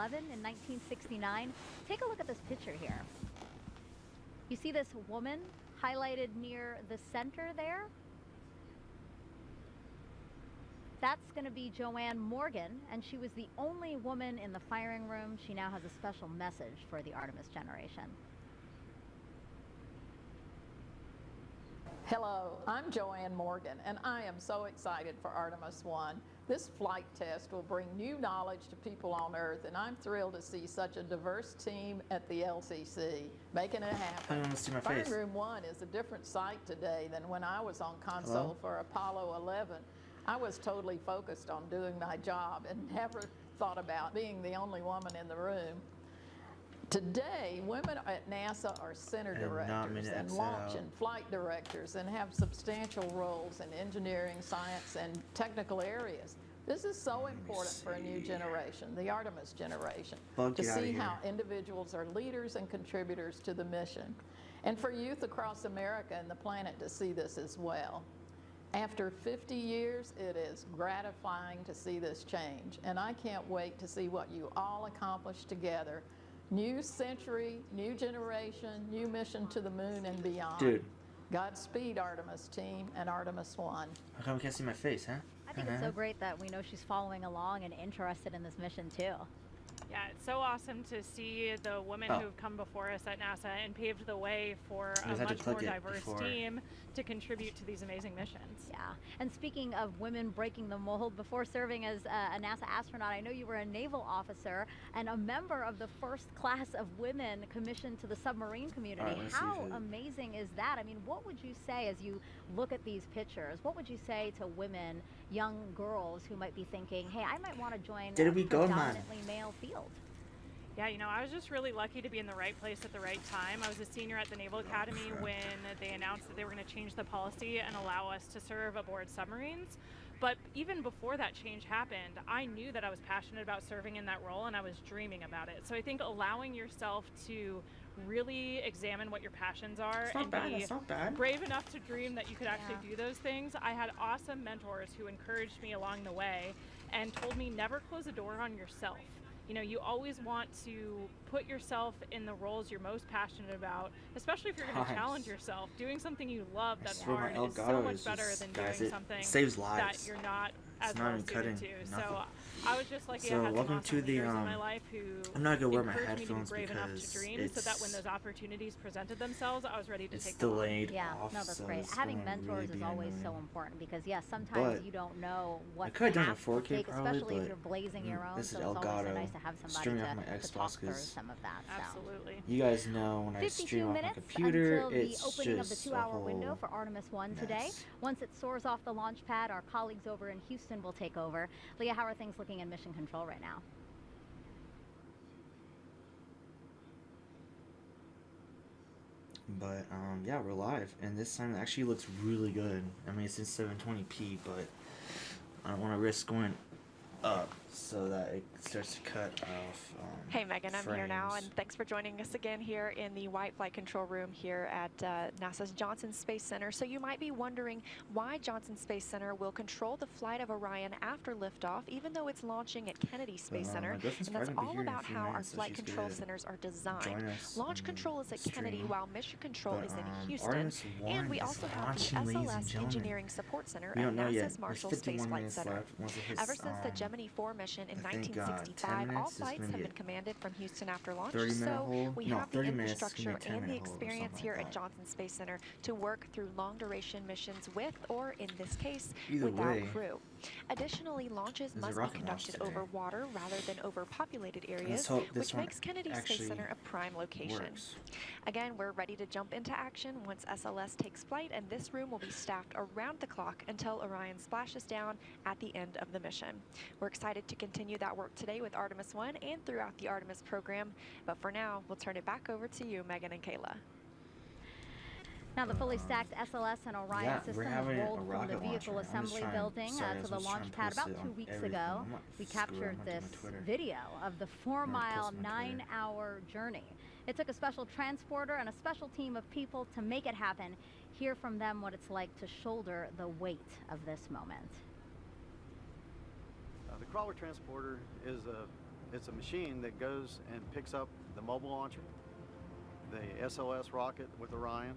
11 in 1969. Take a look at this picture here. You see this woman highlighted near the center there? That's going to be Joanne Morgan, and she was the only woman in the firing room. She now has a special message for the Artemis generation. Hello, I'm Joanne Morgan, and I am so excited for Artemis 1. This flight test will bring new knowledge to people on Earth, and I'm thrilled to see such a diverse team at the LCC making it happen. I want to see my Firing face. Room 1 is a different sight today than when I was on console for Apollo 11. I was totally focused on doing my job and never thought about being the only woman in the room. Today, women at NASA are center directors and launch and flight directors and have substantial roles in engineering, science, and technical areas. This is so important for a new generation, the Artemis generation, to see how individuals are leaders and contributors to the mission, and for youth across America and the planet to see this as well. After 50 years, it is gratifying to see this change, and I can't wait to see what you all accomplish together. New century, new generation, new mission to the moon and beyond. Dude. Godspeed, Artemis team and Artemis 1. How come we can't see my face, huh? I think it's so great that we know she's following along and interested in this mission too. Yeah, it's so awesome to see the women who have come before us at NASA and paved the way for a much more diverse team to contribute to these amazing missions. Yeah, and speaking of women breaking the mold, before serving as a NASA astronaut, I know you were a naval officer and a member of the first class of women commissioned to the submarine community. How amazing is that? I mean, what would you say as you look at these pictures? What would you say to women, young girls who might be thinking, hey, I might want to join a predominantly male field? Yeah, you know, I was just really lucky to be in the right place at the right time. I was a senior at the Naval Academy when they announced that they were going to change the policy and allow us to serve aboard submarines. But even before that change happened, I knew that I was passionate about serving in that role and I was dreaming about it. So I think allowing yourself to really examine what your passions are and be brave enough to dream that you could actually do those things. I had awesome mentors who encouraged me along the way and told me never close a door on yourself. You know, you always want to put yourself in the roles you're most passionate about, especially if you're going to challenge yourself. Doing something you love that's hard is so much better than doing something that you're not as well suited to. So I was just lucky I had some awesome leaders in my life who encouraged me to be brave enough to dream so that when those opportunities presented themselves, I was ready to take them on. Yeah, no, that's great. Having mentors is always so important because, yes, sometimes you don't know what path to take, especially if you're blazing your own, so it's always so nice to have somebody to talk through some of that. Absolutely. You guys know when I stream off my computer, it's just the opening of the 2-hour a window for Artemis 1 today. Once it soars off the launch pad, our colleagues over in Houston will take over. Leah, how are things looking in mission control right now? But yeah, we're live, and this time it actually looks really good. I mean, it's in 720p, but I don't want to risk going up so that it starts to cut off. Hey Megan, I'm here now, and thanks for joining us again here in the White Flight Control Room here at NASA's Johnson Space Center. So you might be wondering why Johnson Space Center will control the flight of Orion after liftoff, even though it's launching at Kennedy Space Center. And that's all about how our flight control centers are designed. Launch control is at Kennedy, while mission control is in Houston. And we also have the SLS Engineering Support Center at NASA's Marshall Space Flight Center. Ever since the Gemini 4 mission in 1965, all flights have been commanded from Houston after launch, so we have the infrastructure and the experience here at Johnson Space Center to work through long-duration missions with, or in this case, without crew. Additionally, launches must be conducted over water rather than over populated areas, which makes Kennedy Space Center a prime location. Again, we're ready to jump into action once SLS takes flight, and this room will be staffed around the clock until Orion splashes down at the end of the mission. We're excited to continue that work today with Artemis 1 and throughout the Artemis program, but for now, we'll turn it back over to you, Megan and Kayla. Now the fully stacked SLS and Orion systems rolled from the vehicle assembly building to the launch pad about 2 weeks ago. We captured this video of the 4-mile, 9-hour journey. It took a special transporter and a special team of people to make it happen. Hear from them what it's like to shoulder the weight of this moment. The crawler transporter is a It's a machine that goes and picks up the mobile launcher, the SLS rocket with Orion.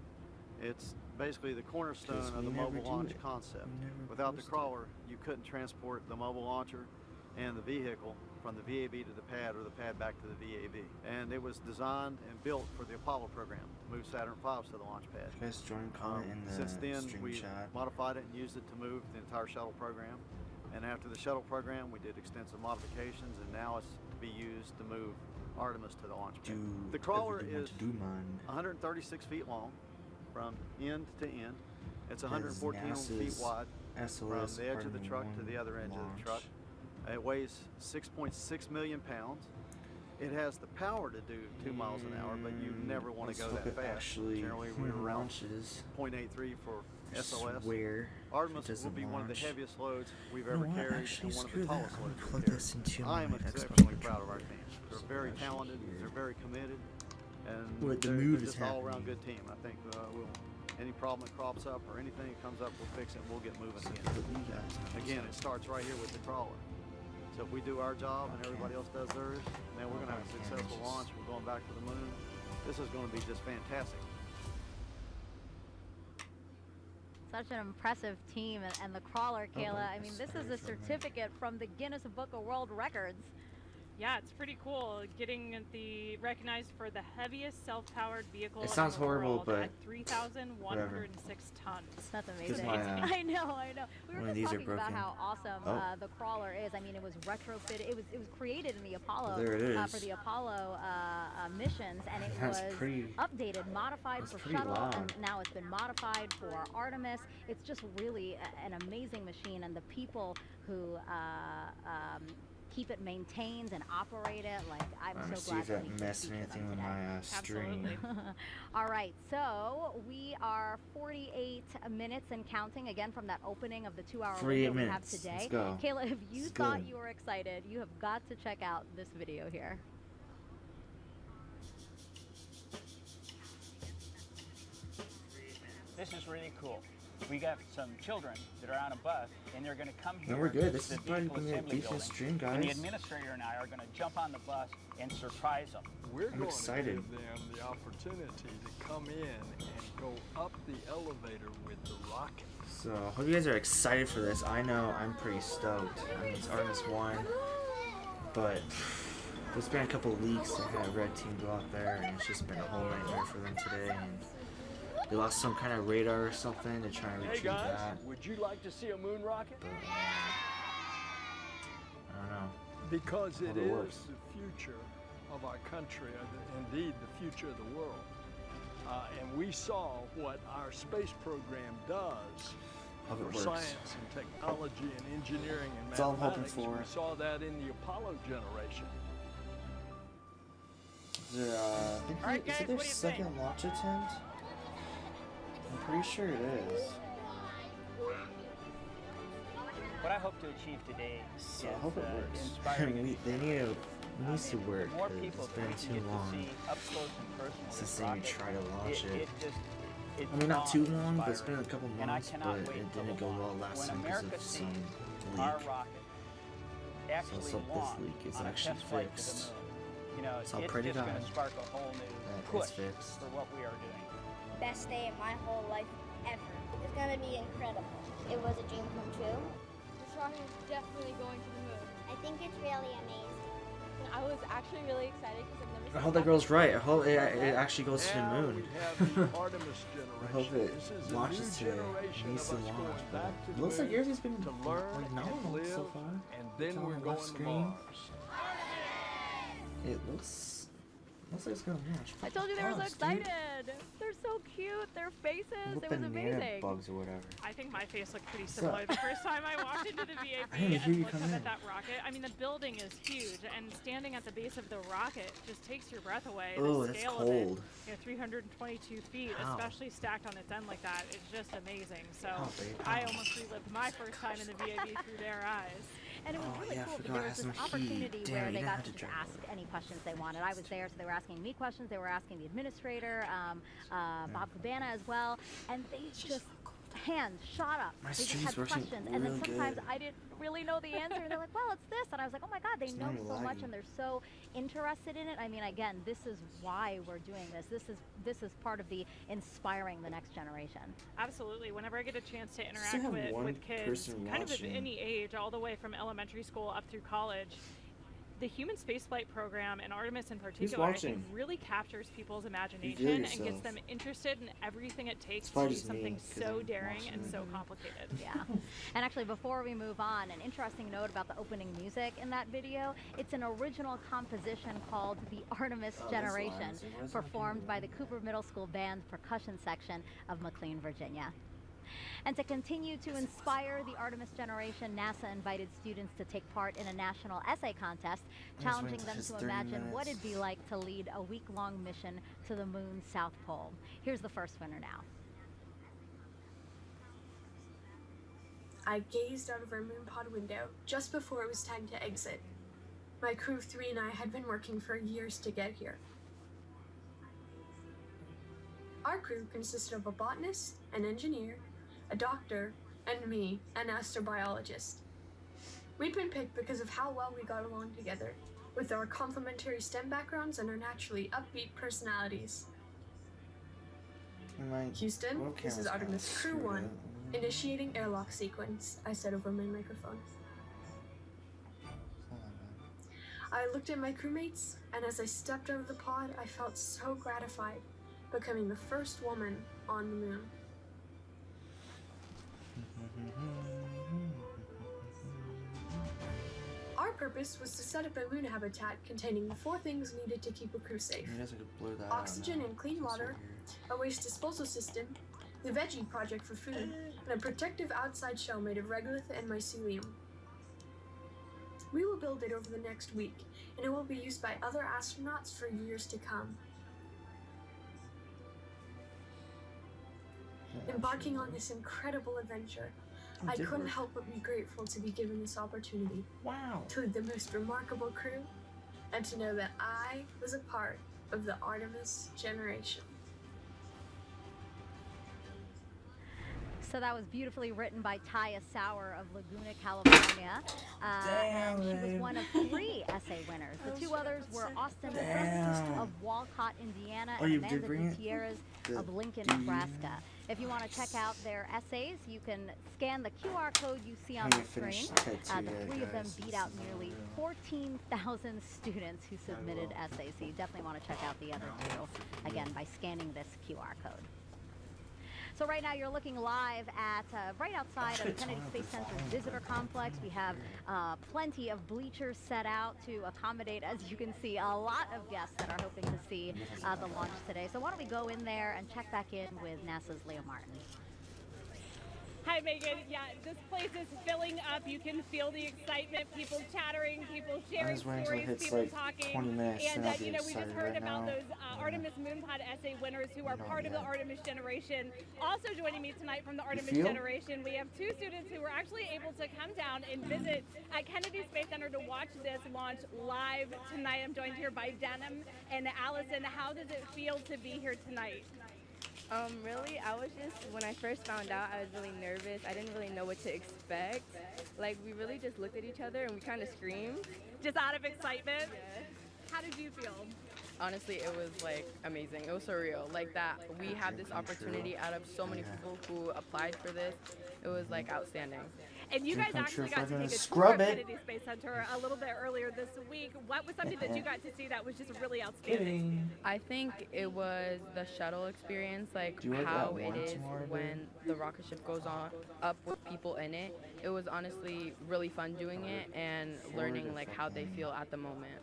It's basically the cornerstone of the mobile launch concept. Without the crawler, you couldn't transport the mobile launcher and the vehicle from the VAB to the pad or the pad back to the VAB. And it was designed and built for the Apollo program to move Saturn V's to the launch pad. You guys join comment in the Since then, stream we chat. modified it and used it to move the entire shuttle program. And after the shuttle program, we did extensive modifications, and now it's to be used to move Artemis to the launch pad. The crawler is 136 feet long from end to end. It's 114 feet wide from the edge of the truck to the other edge of the truck. It weighs 6.6 million pounds. It has the power to do 2 miles an hour, but you never want to go that fast. Generally, we're around 0.83 for SLS. Artemis will be one of the heaviest loads we've ever carried and one of the tallest loads we've carried. I am exceptionally proud of our team. They're very talented, they're very committed, and they're just an all-around good team. I think any problem that crops up or anything that comes up, we'll fix it and we'll get moving again. Again, it starts right here with the crawler. So if we do our job and everybody else does theirs, then we're going to have a successful launch. We're going back to the moon. This is going to be just fantastic. Such an impressive team, and the crawler, Kayla. I mean, this is a certificate from the Guinness Book of World Records. Yeah, it's pretty cool getting recognized for the heaviest self-powered vehicle It sounds in the horrible, world but at 3,106 tons. That's amazing. I know. We were just talking about how awesome the crawler is. I mean, it was retrofitted. It was created in the Apollo for the Apollo missions, and it was updated, modified for shuttle, and now it's been modified for Artemis. It's just really an amazing machine, and the people who keep it maintained and operate it. Like, I'm so glad that we can feature them today. Absolutely. All right, so we are 48 minutes and counting again from that opening of the 2-hour window we have today. Let's go. Kayla, if you thought you were excited, you have got to check out this video here. This is really cool. We got some children that are on a bus, and they're going to come here. No, we're good. This to is the probably vehicle going to be a assembly decent building, stream, guys. and the administrator and I are going to jump on the bus and surprise them. We're going excited. to give them the opportunity to come in and go up the elevator with the rocket. So, I hope you guys are excited for this. I know I'm pretty stoked. I mean, it's Artemis 1, but there's been a couple of leaks that had Red Team go out there, and it's just been a whole nightmare for them today. And they lost some kind of radar or something to try and retrieve that. Would you like to see a moon rocket? But, I don't know. Because it is the future of our country, indeed the future of the world. And we saw what our space program does for science and technology and engineering and That's all I'm hoping mathematics. for. We saw that in the Apollo generation. Is it their second launch attempt? I'm pretty sure it is. What I hope to achieve today So is I hope it works. inspiring. It needs to work More because people it's been get too to long see up close and personal since this they rocket. tried to launch it. It's I mean, not too beyond long, but it's been a inspiring. couple And I months, cannot but wait it till didn't the go well launch. last When time because America of some sees our leak. rocket So actually let's hope this launch leak is on a actually test flight to the fixed. moon, you know, It's all it's pretty just going bad. to spark a whole new That is push fixed. for what we are doing. Best day of my whole life ever. It's gonna be incredible. It was a dream come true. This rocket is definitely going to the moon. I think it's really amazing. And I was actually really excited because I've never seen I hope that girl's right. I hope it actually goes to the Now moon. we have the Artemis generation. I hope it This is a launches new today. It generation needs of to us launch. going But back to it the looks like moon yours has been to learn like and nominal live, so far. and then It's on we're the going left to screen. Mars. It looks like it's gonna launch. I told you they were so Fast, dude. excited. They're so cute. Their faces. Little It was banana amazing. bugs or whatever. I think my face looked pretty What's similar up? the first time I walked into the VAB I didn't hear and you looked come up in. at that rocket. I mean, the building is huge, and standing at the base of the rocket just takes your breath away. Oh, the that's scale cold. of it, 322 feet, Ow. especially stacked on its end like that, it's just amazing. So Ow, babe. I Ow. almost relived my first time in the VAB through their eyes. And it was Oh, really yeah, I cool. forgot There I was had this some heat. opportunity Damn, where you they didn't got have to to just drive. ask any questions they wanted. I was there, so they were asking me questions. They were asking the administrator, Bob Cabana as well, and they just hands shot up. My They just stream's had working questions, and then really sometimes good. I didn't really know the answer. They're like, well, it's this, and I was like, oh my God, they know so much, and they're so interested in it. I mean, again, this is why we're doing this. This is part of the inspiring the next generation. Absolutely. Whenever I get a chance to Still interact have one with kids, person kind of at watching. any age, all the way from elementary school up through college, the human spaceflight program, and Artemis in particular, I think watching? really captures people's imagination Reveal and gets yourself. them interested in everything it takes to probably do just me, something 'cause so I'm daring watching and it. so complicated. Yeah. And actually, before we move on, an interesting note about the opening music in that video. It's an original composition called The Artemis Generation, performed by the Cooper Middle School Band's percussion section of McLean, Virginia. And to continue to inspire the Artemis generation, NASA invited students to take part in a national essay contest, challenging them to imagine what it'd be like to lead a week-long mission to the moon's South Pole. Here's the first winner now. I gazed out of our moon pod window just before it was time to exit. My crew of 3 and I had been working for years to get here. Our crew consisted of a botanist, an engineer, a doctor, and me, an astrobiologist. We'd been picked because of how well we got along together, with our complementary STEM backgrounds and our naturally upbeat personalities. Houston, this is Artemis Crew 1, initiating airlock sequence, I said over my microphone. I looked at my crewmates, and as I stepped out of the pod, I felt so gratified, becoming the first woman on the moon. Our purpose was to set up a moon habitat containing the 4 things needed to keep a crew safe: oxygen and clean water, a waste disposal system, the Veggie Project for food, and a protective outside shell made of regolith and mycelium. We will build it over the next week, and it will be used by other astronauts for years to come. Embarking on this incredible adventure, I couldn't help but be grateful to be given this opportunity. To lead the most remarkable crew, and to know that I was a part of the Artemis generation. So that was beautifully written by Taya Sauer of Laguna, California. And she was one of 3 essay winners. The 2 others were Austin Chris of Walcott, Indiana, and Amanda Gutierrez of Lincoln, Nebraska. If you want to check out their essays, you can scan the QR code you see on the screen. The 3 of them beat out nearly 14,000 students who submitted essays. So you definitely want to check out the other 2, again, by scanning this QR code. So right now you're looking live at right outside of the Kennedy Space Center's visitor complex. We have plenty of bleachers set out to accommodate, as you can see, a lot of guests that are hoping to see the launch today. So why don't we go in there and check back in with NASA's Leah Martin. Hi, Megan. Yeah, this place is filling up. You can feel the excitement, people chattering, people sharing stories, people talking. 20 minutes, and, you know, we just heard about those Artemis Moonpod essay winners who are part of the Artemis generation. Also joining me tonight from the Artemis generation, we have 2 students who were actually able to come down and visit at Kennedy Space Center to watch this launch live tonight. I'm joined here by Denham and Allison. How does it feel to be here tonight? Really, I was just, when I first found out, I was really nervous. I didn't really know what to expect. Like, we really just looked at each other and we kind of screamed. Just out of excitement? Yeah. How did you feel? Honestly, it was, like, amazing. It was surreal. Like, that we had this opportunity out of so many people who applied for this. It was, like, outstanding. And you guys actually got to take a tour of Kennedy Space Center a little bit earlier this week. What was something that you got to see that was just really outstanding? I think it was the shuttle experience, like how it is when the rocket ship goes on up with people in it. It was honestly really fun doing it and learning like how they feel at the moment.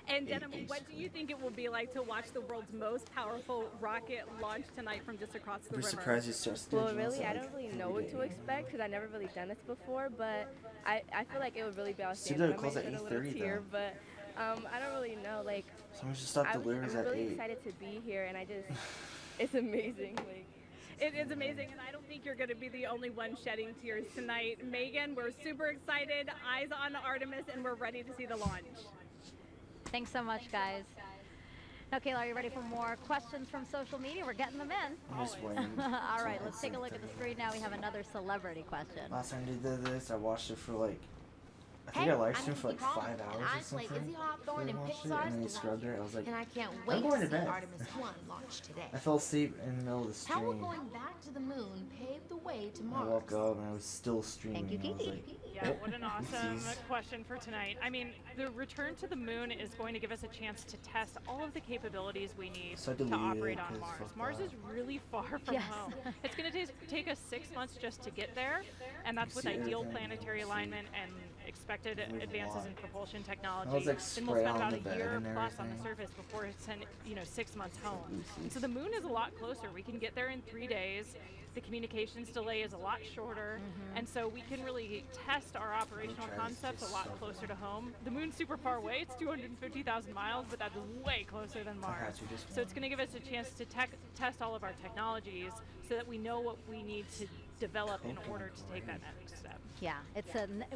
And Denham, what do you think it will be like to watch the world's most powerful rocket launch tonight from just across the river? Surprised it's just well, really, I don't really know what to expect because I've never really done this before, but I feel like it would really be outstanding. I might shed a little tear, but I don't really know. Like, someone should stop delivering I'm really excited to be here, and I just, it's amazing. Like, it is amazing, and I don't think you're going to be the only one shedding tears tonight. Megan, we're super excited, eyes on Artemis, and we're ready to see the launch. Thanks so much, guys. Now, Kayla, are you ready for more questions from social media? We're getting them in. I'm just waiting. All right, let's take a look at the screen now. We have another celebrity question. Last time I did this, I watched it for like, I think I live streamed for like 5 hours or something. And then he scrubbed her. I was like, and I can't wait I'm going to to see bed. Artemis 1 launch today. I fell asleep in the middle of the stream. How will going back to the moon pave the way to I Mars? woke up and I was still streaming. Thank you, I was Kiki. like, Yeah, what an awesome question for tonight. I mean, the return to the moon is going to give us a chance to test all of the capabilities we need to operate on Mars. Mars is really far from home. It's going to take us 6 months just to get there, and that's with ideal planetary alignment and expected advances in propulsion technology. Then we'll spend about a year plus on the surface before it's 6 months home. So the moon is a lot closer. We can get there in 3 days. The communications delay is a lot shorter, and so we can really test our operational concepts a lot closer to home. The moon's super far away, it's 250,000 miles, but that's way closer than Mars. So it's going to give us a chance to test all of our technologies so that we know what we need to develop in order to take that next step. Yeah,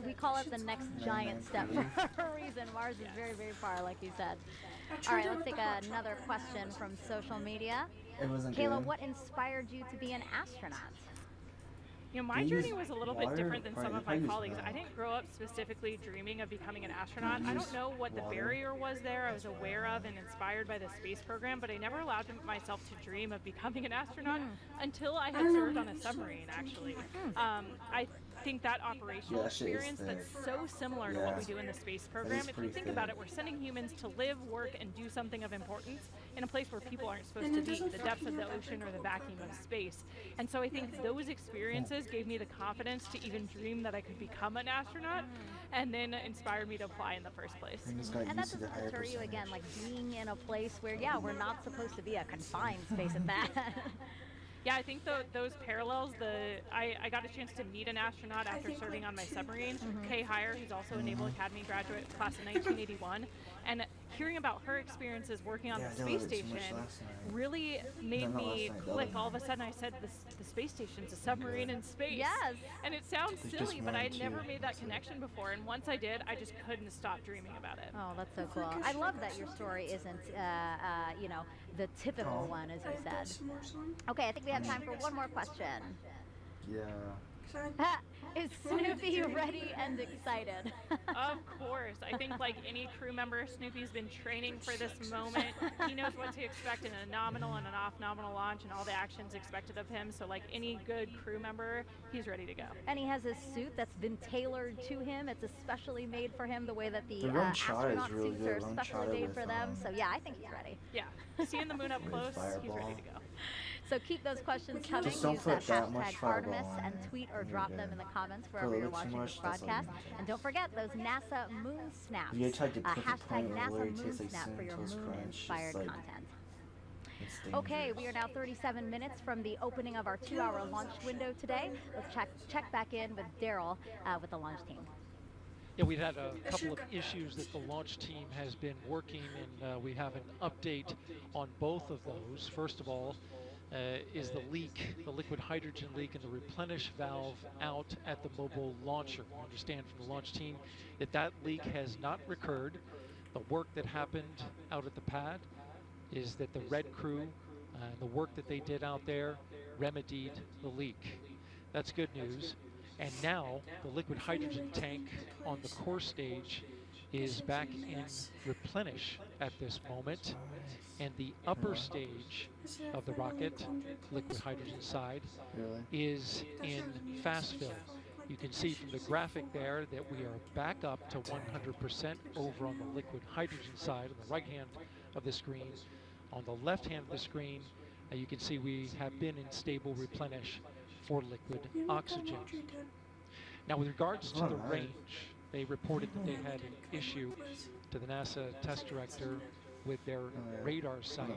we call it the next giant step for a reason. Mars is very, very far, like you said. All right, let's take another question from social media. Kayla, what inspired you to be an astronaut? You know, my journey was a little bit different than some of my colleagues. I didn't grow up specifically dreaming of becoming an astronaut. I don't know what the barrier was there. I was aware of and inspired by the space program, but I never allowed myself to dream of becoming an astronaut until I had served on a submarine, actually. I think that operational experience that's so similar to what we do in the space program, if you think about it, we're sending humans to live, work, and do something of importance in a place where people aren't supposed to be, the depths of the ocean or the vacuum of space. And so I think those experiences gave me the confidence to even dream that I could become an astronaut, and then inspired me to apply in the first place. And that doesn't deter you, again, like being in a place where, yeah, we're not supposed to be a confined space at that. Yeah, I think those parallels, I got a chance to meet an astronaut after serving on my submarine, Kay Heyer, who's also a Naval Academy graduate, class of 1981, and hearing about her experiences working on the space station really made me click. All of a sudden I said, the space station's a submarine in space. Yes. And it sounds silly, but I had never made that connection before, and once I did, I just couldn't stop dreaming about it. Oh, that's so cool. I love that your story isn't, the typical one, as you said. Okay, I think we have time for one more question. Yeah. Is Snoopy ready and excited? Of course. I think like any crew member, Snoopy's been training for this moment. He knows what to expect in a nominal and an off-nominal launch and all the actions expected of him. So like any good crew member, he's ready to go. And he has his suit that's been tailored to him. It's especially made for him the way that the astronaut suits are especially made for them. So yeah, I think he's ready. Yeah. Seeing the moon up close, he's ready to go. So keep those questions coming. Just don't Use put that much hashtag fireball Artemis on and it. tweet or drop them in the comments wherever you're watching this broadcast. And don't forget those NASA moon snaps. You tried to put the Hashtag point where NASA it moon tastes like snap for your Toast Crunch. moon-inspired It's like, content. it's Okay, we are now 37 minutes from the opening of our 2-hour launch window today. Let's check back in with Daryl with the launch team. Yeah, we've had a couple of issues that the launch team has been working, and we have an update on both of those. First of all, is the leak, the liquid hydrogen leak in the replenish valve out at the mobile launcher. We understand from the launch team that that leak has not recurred. The work that happened out at the pad is that the red crew, the work that they did out there remedied the leak. That's good news. And now the liquid hydrogen tank on the core stage is back in replenish at this moment, and the upper stage of the rocket, liquid hydrogen side, is in fast fill. You can see from the graphic there that we are back up to 100% over on the liquid hydrogen side on the right hand of the screen. On the left hand of the screen, you can see we have been in stable replenish for liquid oxygen. Now with regards to the range, they reported that they had an issue to the NASA test director with their radar sight.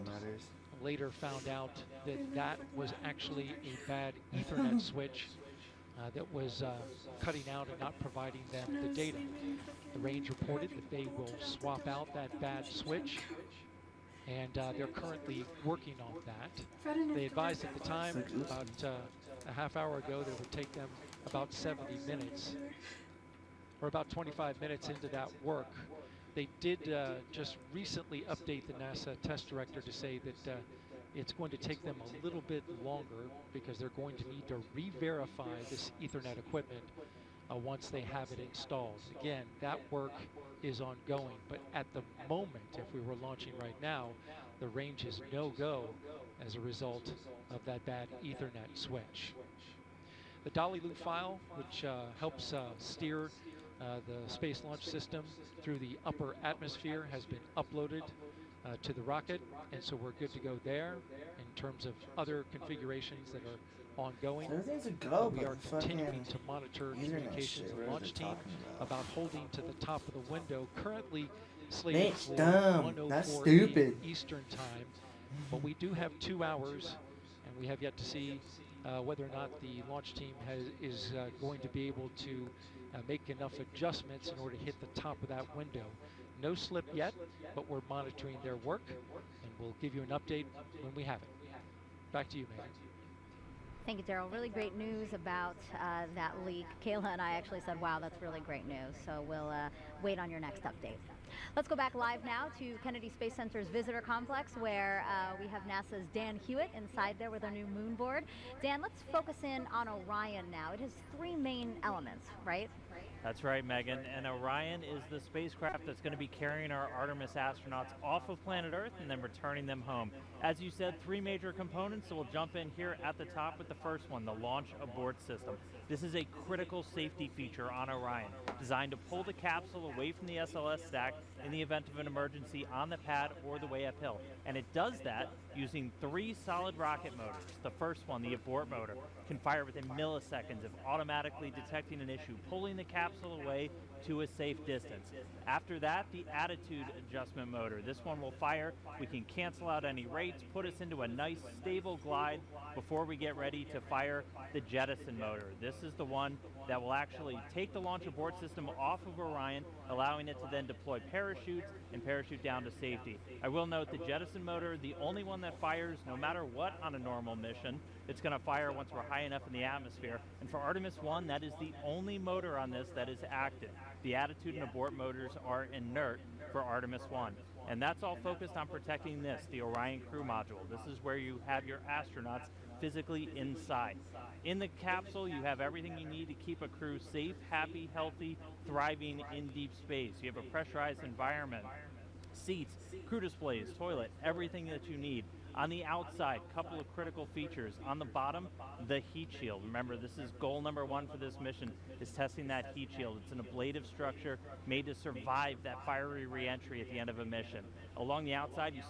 Later found out that that was actually a bad Ethernet switch that was cutting out and not providing them the data. The range reported that they will swap out that bad switch, and they're currently working on that. They advised at the time, about a half hour ago, that it would take them about 70 minutes, or about 25 minutes into that work, They did just recently update the NASA test director to say that it's going to take them a little bit longer because they're going to need to re-verify this Ethernet equipment once they have it installed. Again, that work is ongoing, but at the moment, if we were launching right now, the range is no-go as a result of that bad Ethernet switch. The Dolly loop file, which helps steer the Space Launch System through the upper atmosphere, has been uploaded to the rocket, and so we're good to go there. In terms of other configurations that are ongoing, So everything's a go, we but are the continuing fucking to monitor Ethernet communications shit, with the what is launch it team talking about holding to the top of the window, currently slated Nate's for dumb. 1:04 That's a.m. stupid. Eastern time, but we do have 2 hours, and we have yet to see whether or not the launch team is going to be able to make enough adjustments in order to hit the top of that window. No slip yet, but we're monitoring their work, and we'll give you an update when we have it. Back to you, Megan. Thank you, Daryl. Really great news about that leak. Kayla and I actually said, wow, that's really great news. So we'll wait on your next update. Let's go back live now to Kennedy Space Center's visitor complex, where we have NASA's Dan Hewitt inside there with our new moon board. Dan, let's focus in on Orion now. It has 3 main elements, right? That's right, Megan. And Orion is the spacecraft that's going to be carrying our Artemis astronauts off of planet Earth and then returning them home. As you said, 3 major components, so we'll jump in here at the top with the first one, the launch abort system. This is a critical safety feature on Orion, designed to pull the capsule away from the SLS stack in the event of an emergency on the pad or the way uphill. And it does that using 3 solid rocket motors. The first one, the abort motor, can fire within milliseconds of automatically detecting an issue, pulling the capsule away to a safe distance. After that, the attitude adjustment motor. This one will fire. We can cancel out any rates, put us into a nice stable glide before we get ready to fire the jettison motor. This is the one that will actually take the launch abort system off of Orion, allowing it to then deploy parachutes and parachute down to safety. I will note the jettison motor, the only one that fires no matter what on a normal mission. It's going to fire once we're high enough in the atmosphere. And for Artemis 1, that is the only motor on this that is active. The attitude and abort motors are inert for Artemis 1. And that's all focused on protecting this, the Orion crew module. This is where you have your astronauts physically inside. In the capsule, you have everything you need to keep a crew safe, happy, healthy, thriving in deep space. You have a pressurized environment, seats, crew displays, toilet, everything that you need. On the outside, couple of critical features. On the bottom, the heat shield. Remember, this is goal number 1 for this mission, is testing that heat shield. It's an ablative structure made to survive that fiery re-entry at the end of a mission. Along the outside, you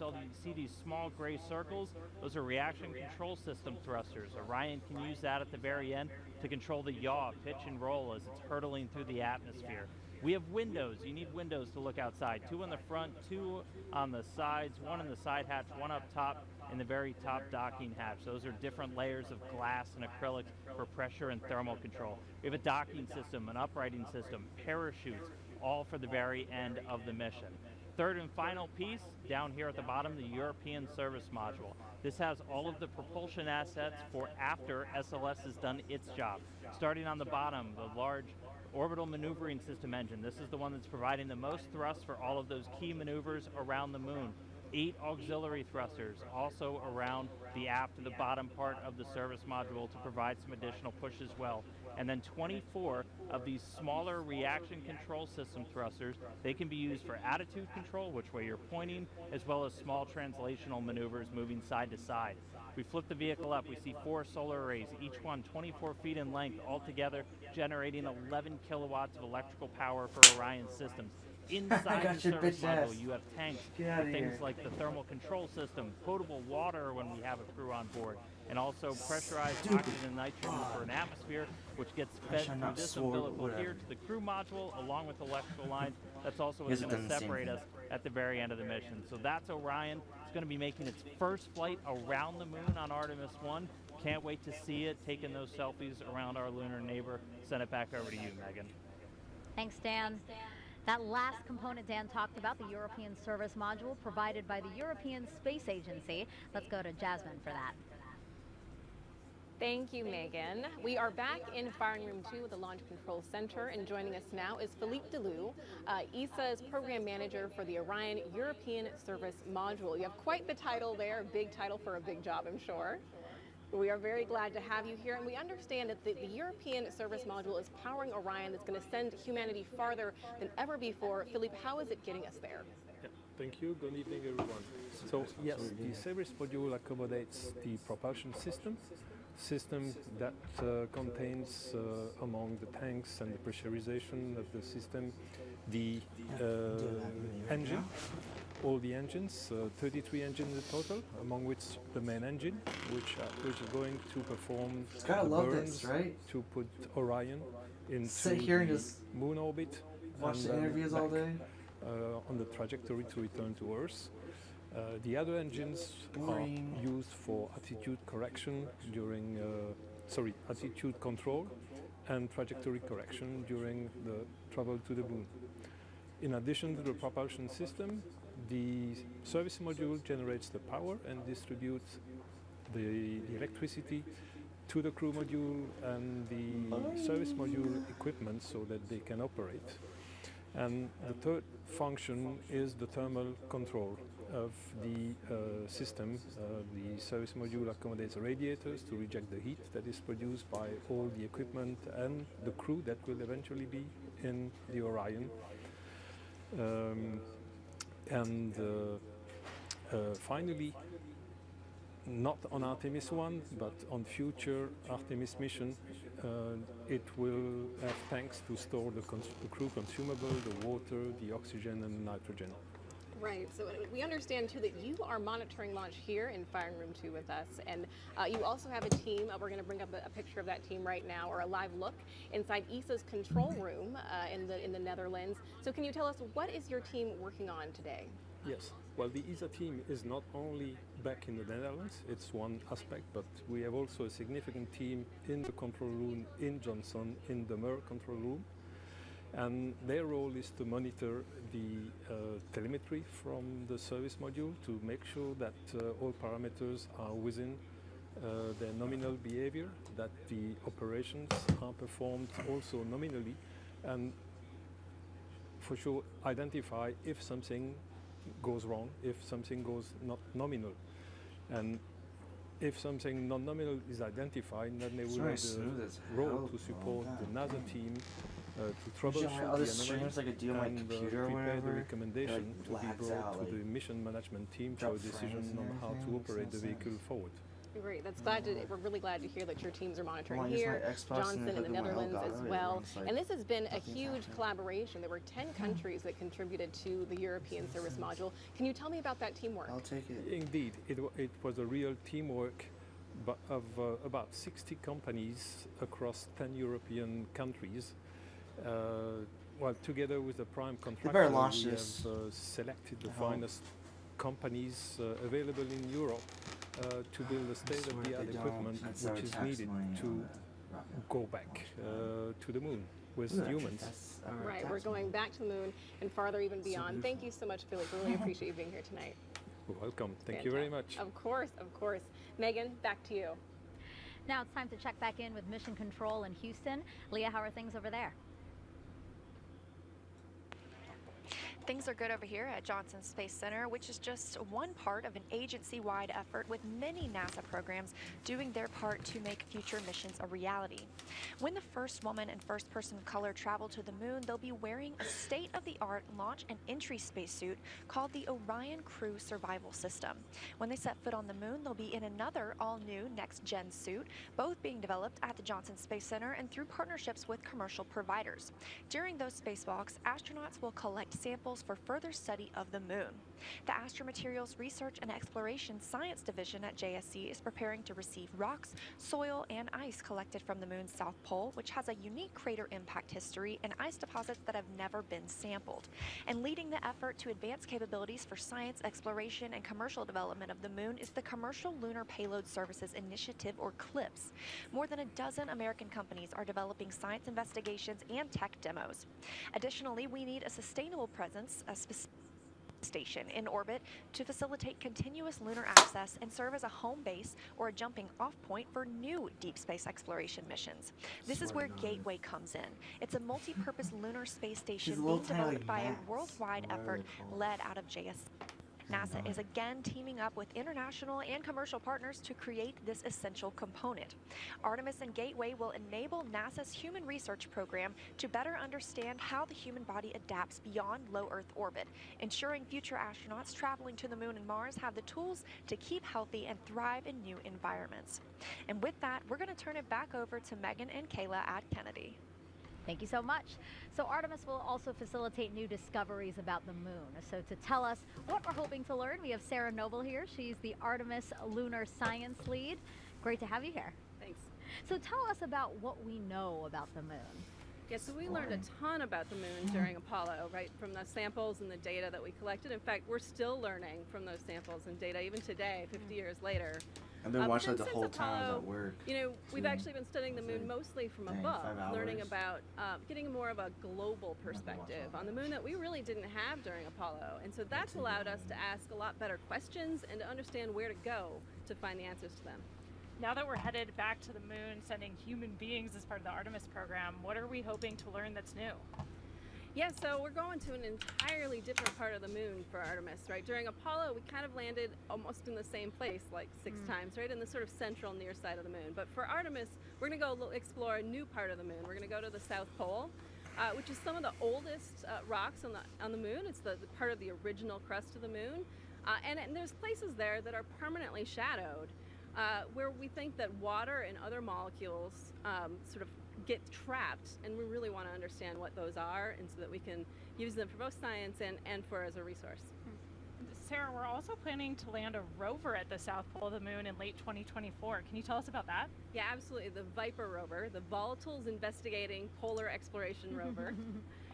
see these small gray circles. Those are reaction control system thrusters. Orion can use that at the very end to control the yaw, pitch, and roll as it's hurtling through the atmosphere. We have windows. You need windows to look outside. 2 in the front, 2 on the sides, 1 in the side hatch, 1 up top in the very top docking hatch. Those are different layers of glass and acrylics for pressure and thermal control. We have a docking system, an uprighting system, parachutes, all for the very end of the mission. Third and final piece, down here at the bottom, the European Service Module. This has all of the propulsion assets for after SLS has done its job. Starting on the bottom, the large orbital maneuvering system engine. This is the one that's providing the most thrust for all of those key maneuvers around the moon. 8 auxiliary thrusters also around the aft to the bottom part of the service module to provide some additional push as well. And then 24 of these smaller reaction control system thrusters. They can be used for attitude control, which way you're pointing, as well as small translational maneuvers moving side to side. We flip the vehicle up, we see 4 solar arrays, each one 24 feet in length, altogether generating 11 kilowatts of electrical power for Orion systems. Inside the service module, you have tanks for things like the thermal control system, potable water when we have a crew on board, and also pressurized oxygen and nitrogen for an atmosphere, which gets fed through this umbilical here to the crew module, along with electrical lines. That's also what's going to separate us at the very end of the mission. So that's Orion. It's going to be making its first flight around the moon on Artemis 1. Can't wait to see it, taking those selfies around our lunar neighbor. Send it back over to you, Megan. Thanks, Dan. That last component Dan talked about, the European Service Module provided by the European Space Agency. Let's go to Jasmine for that. Thank you, Megan. We are back in Firing Room 2 with the Launch Control Center, and joining us now is Philippe Delou, ESA's Program Manager for the Orion European Service Module. You have quite the title there, a big title for a big job, I'm sure. We are very glad to have you here, and we understand that the European Service Module is powering Orion that's going to send humanity farther than ever before. Philippe, how is it getting us there? Yeah, thank you. Good evening, everyone. So, yes, the service module accommodates the propulsion system that contains among the tanks and the pressurization of the system the engine, all the engines, 33 engines in total, among which the main engine, which is going to perform the burns to put Orion into the moon orbit. Watch the interviews all day. On the trajectory to return to Earth. The other engines are used for attitude correction during, attitude control and trajectory correction during the travel to the moon. In addition to the propulsion system, the service module generates the power and distributes the electricity to the crew module and the service module equipment so that they can operate. And the third function is the thermal control of the system. The service module accommodates radiators to reject the heat that is produced by all the equipment and the crew that will eventually be in the Orion. Finally, not on Artemis 1, but on future Artemis mission, it will have tanks to store the crew consumable, the water, the oxygen and nitrogen. Right, so we understand too that you are monitoring launch here in Firing Room 2 with us, and you also have a team. We're going to bring up a picture of that team right now, or a live look inside ESA's control room in the Netherlands. So can you tell us, what is your team working on today? Yes, well, the ESA team is not only back in the Netherlands, it's one aspect, but we have also a significant team in the control room in Johnson, in the MER control room. And their role is to monitor the telemetry from the service module to make sure that all parameters are within their nominal behavior, that the operations are performed also nominally, and for sure identify if something goes wrong, if something goes not nominal. And if something non-nominal is identified, then they will have the role to support the NASA team to troubleshoot the anomaly and prepare the recommendation to be brought to the mission management team for a decision on how to operate the vehicle forward. Great. We're really glad to hear that your teams are monitoring here, Johnson in the Netherlands as well. And this has been a huge collaboration. There were 10 countries that contributed to the European Service Module. Can you tell me about that teamwork? I'll take it. Indeed, it was a real teamwork of about 60 companies across 10 European countries. Well, together with the prime contractor, we have selected the finest companies available in Europe to build the state-of-the-art equipment which is needed to go back to the moon with humans. Right, we're going back to the moon and farther even beyond. Thank you so much, Philippe. Really appreciate you being here tonight. You're welcome. Thank you very much. Of course, of course. Megan, back to you. Now it's time to check back in with Mission Control in Houston. Leah, how are things over there? Things are good over here at Johnson Space Center, which is just one part of an agency-wide effort with many NASA programs doing their part to make future missions a reality. When the first woman and first person of color travel to the moon, they'll be wearing a state-of-the-art launch and entry spacesuit called the Orion Crew Survival System. When they set foot on the moon, they'll be in another all-new next-gen suit, both being developed at the Johnson Space Center and through partnerships with commercial providers. During those spacewalks, astronauts will collect samples for further study of the moon. The Astromaterials Research and Exploration Science Division at JSC is preparing to receive rocks, soil, and ice collected from the moon's south pole, which has a unique crater impact history and ice deposits that have never been sampled. And leading the effort to advance capabilities for science, exploration, and commercial development of the moon is the Commercial Lunar Payload Services Initiative, or CLPS. More than a dozen American companies are developing science investigations and tech demos. Additionally, we need a sustainable presence, station in orbit to facilitate continuous lunar access and serve as a home base or a jumping off point for new deep space exploration missions. This is where Gateway comes in. It's a multi-purpose lunar space station being developed by a worldwide effort led out of JS. NASA is again teaming up with international and commercial partners to create this essential component. Artemis and Gateway will enable NASA's Human Research Program to better understand how the human body adapts beyond low Earth orbit, ensuring future astronauts traveling to the Moon and Mars have the tools to keep healthy and thrive in new environments. And with that, we're going to turn it back over to Megan and Kayla at Kennedy. Thank you so much. So Artemis will also facilitate new discoveries about the moon. So to tell us what we're hoping to learn, we have Sarah Noble here. She's the Artemis Lunar Science Lead. Great to have you here. Thanks. So tell us about what we know about the moon. Yeah, so we learned a ton about the moon during Apollo, right, from the samples and the data that we collected. In fact, we're still learning from those samples and data even today, 50 years later. I've been watching that the whole Apollo, time I was at work. You know, we've actually been studying the moon mostly from above, learning about getting more of a global perspective on the moon that we really didn't have during Apollo. And so that's allowed us to ask a lot better questions and to understand where to go to find the answers to them. Now that we're headed back to the moon, sending human beings as part of the Artemis program, what are we hoping to learn that's new? Yeah, so we're going to an entirely different part of the moon for Artemis, right? During Apollo, we kind of landed almost in the same place, like 6 times, right? In the sort of central near side of the moon. But for Artemis, we're going to go explore a new part of the moon. We're going to go to the South Pole, which is some of the oldest rocks on the moon. It's the part of the original crust of the moon. And there's places there that are permanently shadowed, where we think that water and other molecules sort of get trapped, and we really want to understand what those are, and so that we can use them for both science and for as a resource. Sarah, we're also planning to land a rover at the South Pole of the moon in late 2024. Can you tell us about that? Yeah, absolutely. The Viper rover, the Volatiles Investigating Polar Exploration Rover,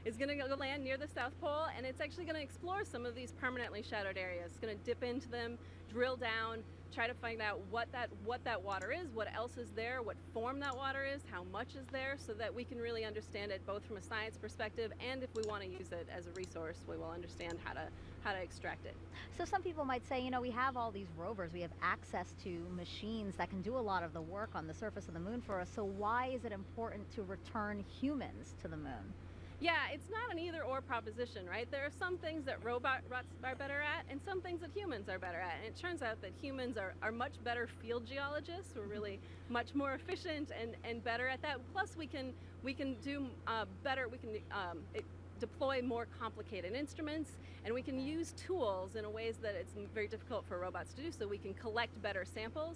is going to go land near the South Pole, and it's actually going to explore some of these permanently shadowed areas. It's going to dip into them, drill down, try to find out what that water is, what else is there, what form that water is, how much is there, so that we can really understand it both from a science perspective, and if we want to use it as a resource, we will understand how to extract it. So some people might say, you know, we have all these rovers, we have access to machines that can do a lot of the work on the surface of the moon for us, so why is it important to return humans to the moon? Yeah, it's not an either-or proposition, right? There are some things that robots are better at and some things that humans are better at. And it turns out that humans are much better field geologists. We're really much more efficient and better at that. Plus, we can do better. We can deploy more complicated instruments, and we can use tools in ways that it's very difficult for robots to do, so we can collect better samples.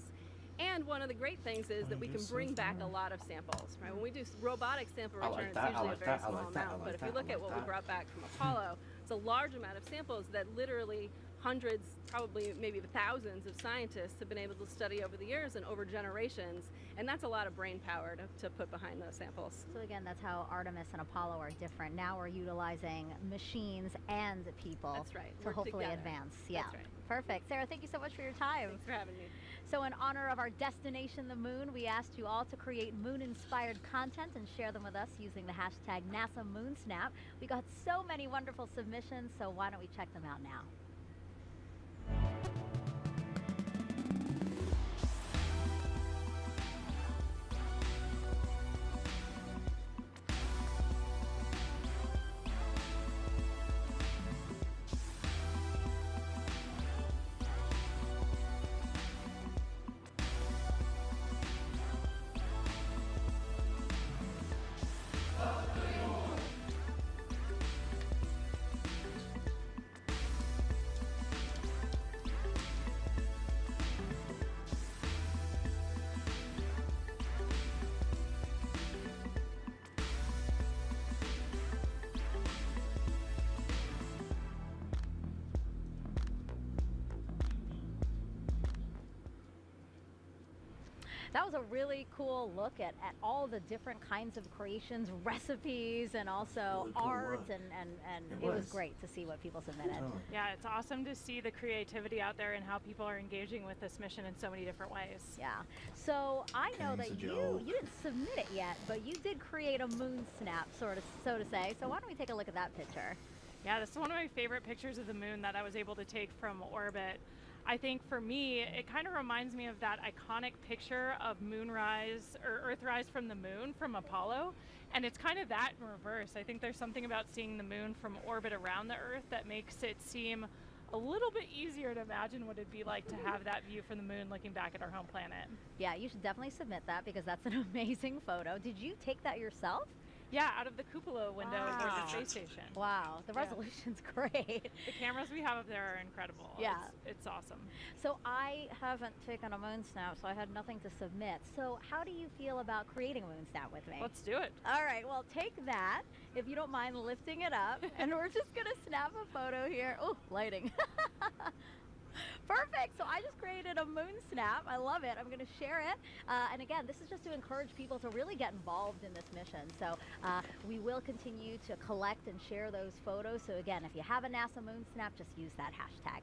And one of the great things is that we can bring back a lot of samples, right? When we do robotic sample return, it's usually a very small amount. But if you look at what we brought back from Apollo, it's a large amount of samples that literally hundreds, probably maybe thousands of scientists have been able to study over the years and over generations. And that's a lot of brain power to put behind those samples. So again, that's how Artemis and Apollo are different. Now we're utilizing machines and people to hopefully advance. Yeah, that's right. Perfect. Sarah, thank you so much for your time. Thanks for having me. So in honor of our destination, the moon, we asked you all to create moon-inspired content and share them with us using the hashtag #NASAMoonSnap. We got so many wonderful submissions, so why don't we check them out now? That was a really cool look at all the different kinds of creations, recipes, and also really cool art, and it was great to see what people submitted. Yeah, it's awesome to see the creativity out there and how people are engaging with this mission in so many different ways. Yeah, so I know that you didn't submit it yet, but you did create a moon snap, so to say. So why don't we take a look at that picture? Yeah, this is one of my favorite pictures of the moon that I was able to take from orbit. I think for me, it kind of reminds me of that iconic picture of moonrise or Earthrise from the moon from Apollo. And it's kind of that in reverse. I think there's something about seeing the moon from orbit around the Earth that makes it seem a little bit easier to imagine what it'd be like to have that view from the moon looking back at our home planet. Yeah, you should definitely submit that because that's an amazing photo. Did you take that yourself? Yeah, out of the cupola window aboard the space station. Wow, the resolution's great. The cameras we have up there are incredible. Yeah. It's awesome. So I haven't taken a moon snap, so I had nothing to submit. So how do you feel about creating a moon snap with me? Let's do it. All right, well, take that, if you don't mind lifting it up, and we're just gonna snap a photo here. Oh, lighting. Perfect. So I just created a moon snap. I love it. I'm going to share it. And again, this is just to encourage people to really get involved in this mission. So we will continue to collect and share those photos. So again, if you have a NASA moon snap, just use that hashtag.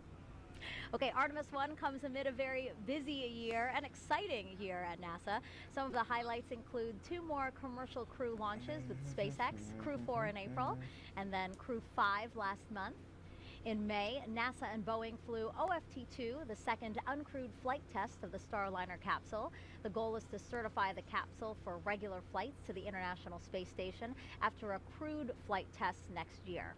Okay, Artemis 1 comes amid a very busy year and exciting year at NASA. Some of the highlights include 2 more commercial crew launches with SpaceX, Crew 4 in April, and then Crew 5 last month. In May, NASA and Boeing flew OFT-2, the second uncrewed flight test of the Starliner capsule. The goal is to certify the capsule for regular flights to the International Space Station after a crewed flight test next year.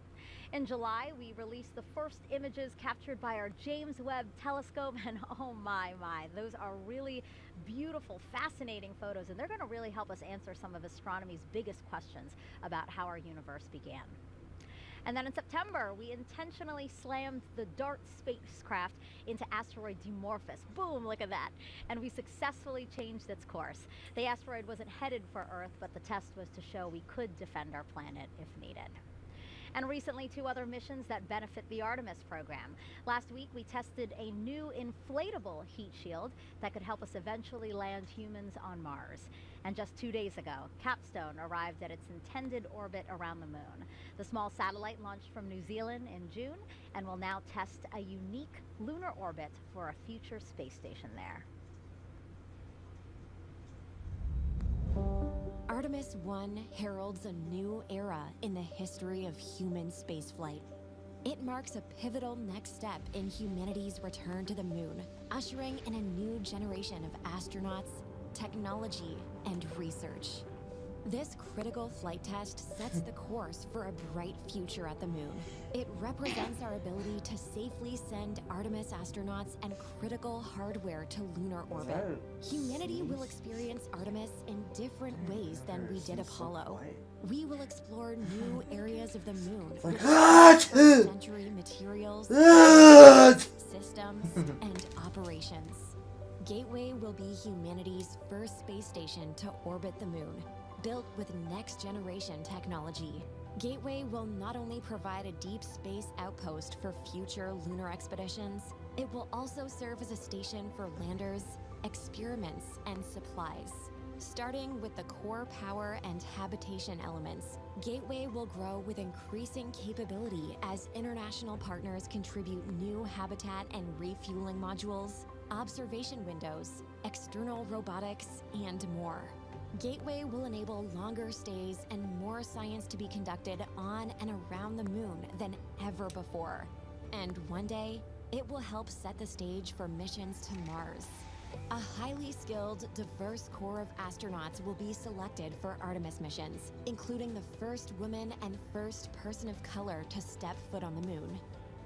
In July, we released the first images captured by our James Webb Telescope, and oh my, those are really beautiful, fascinating photos, and they're going to really help us answer some of astronomy's biggest questions about how our universe began. And then in September, we intentionally slammed the DART spacecraft into asteroid Dimorphos. Boom, look at that. And we successfully changed its course. The asteroid wasn't headed for Earth, but the test was to show we could defend our planet if needed. And recently, 2 other missions that benefit the Artemis program. Last week, we tested a new inflatable heat shield that could help us eventually land humans on Mars. And just 2 days ago, Capstone arrived at its intended orbit around the moon. The small satellite launched from New Zealand in June and will now test a unique lunar orbit for a future space station there. Artemis 1 heralds a new era in the history of human spaceflight. It marks a pivotal next step in humanity's return to the moon, ushering in a new generation of astronauts, technology, and research. This critical flight test sets the course for a bright future at the moon. It represents our ability to safely send Artemis astronauts and critical hardware to lunar orbit. Humanity will experience Artemis in different ways than we did Apollo. We will explore new areas of the moon with century materials, systems, and operations. Gateway will be humanity's first space station to orbit the moon, built with next-generation technology. Gateway will not only provide a deep space outpost for future lunar expeditions, it will also serve as a station for landers, experiments, and supplies. Starting with the core power and habitation elements, Gateway will grow with increasing capability as international partners contribute new habitat and refueling modules, observation windows, external robotics, and more. Gateway will enable longer stays and more science to be conducted on and around the moon than ever before. And one day, it will help set the stage for missions to Mars. A highly skilled, diverse core of astronauts will be selected for Artemis missions, including the first woman and first person of color to step foot on the moon.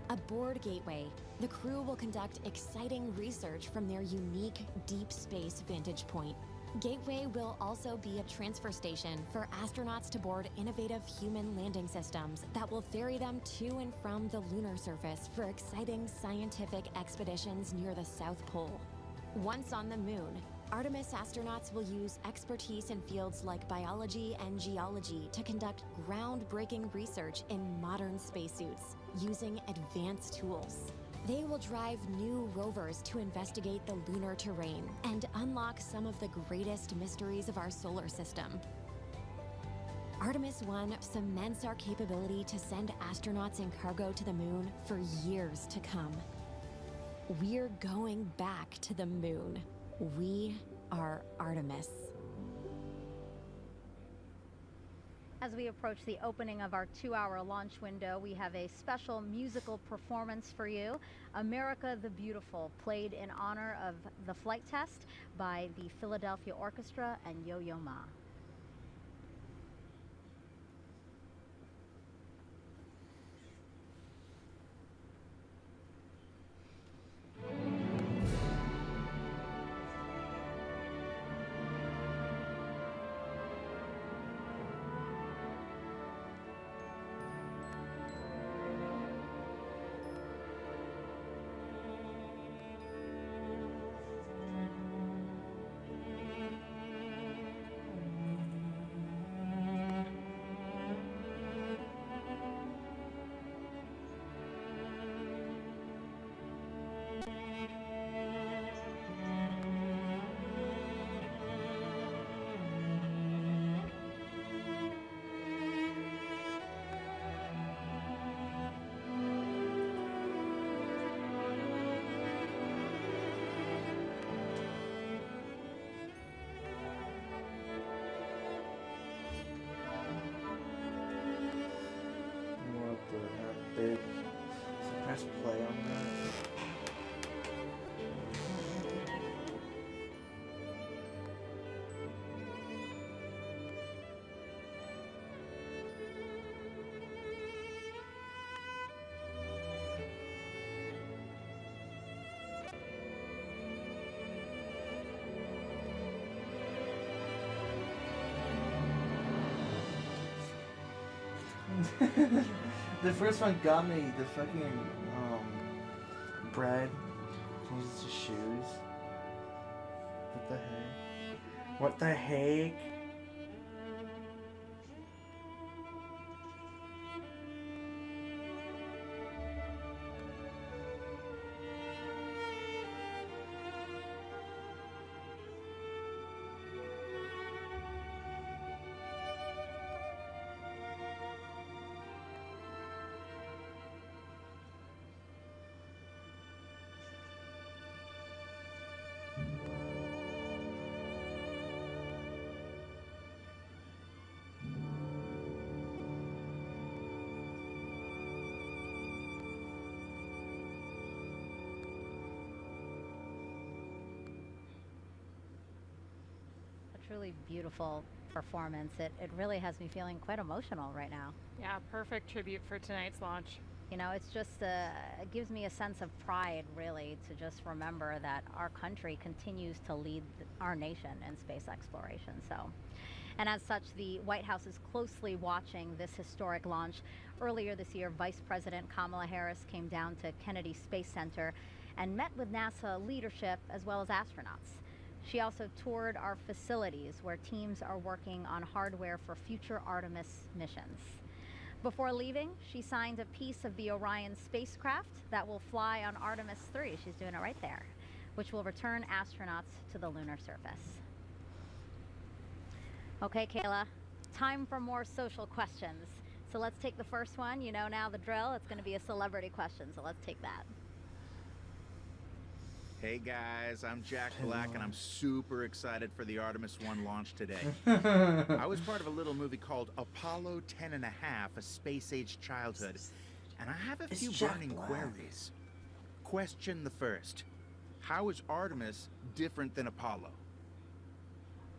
Aboard Gateway, the crew will conduct exciting research from their unique deep space vantage point. Gateway will also be a transfer station for astronauts to board innovative human landing systems that will ferry them to and from the lunar surface for exciting scientific expeditions near the South Pole. Once on the moon, Artemis astronauts will use expertise in fields like biology and geology to conduct groundbreaking research in modern spacesuits using advanced tools. They will drive new rovers to investigate the lunar terrain and unlock some of the greatest mysteries of our solar system. Artemis 1 cements our capability to send astronauts and cargo to the moon for years to come. We're going back to the moon. We are Artemis. As we approach the opening of our 2-hour launch window, we have a special musical performance for you. America the Beautiful, played in honor of the flight test by the Philadelphia Orchestra and Yo-Yo Ma. Big. So press play on that. The first one got me. The fucking bread changes to shoes. What the heck? What the heck? Truly beautiful performance. It really has me feeling quite emotional right now. Yeah, perfect tribute for tonight's launch. You know, it's just, it gives me a sense of pride, really, to just remember that our country continues to lead our nation in space exploration. So, and as such, the White House is closely watching this historic launch. Earlier this year, Vice President Kamala Harris came down to Kennedy Space Center and met with NASA leadership as well as astronauts. She also toured our facilities where teams are working on hardware for future Artemis missions. Before leaving, she signed a piece of the Orion spacecraft that will fly on Artemis 3. She's doing it right there, which will return astronauts to the lunar surface. Okay, Kayla, time for more social questions. So let's take the first one. You know now the drill. It's going to be a celebrity question, so let's take that. Hey guys, I'm Jack Black and I'm super excited for the Artemis 1 launch today. I was part of a little movie called Apollo 10 1/2, A Space-Age Childhood, and I have a few burning queries. Question the first. How is Artemis different than Apollo?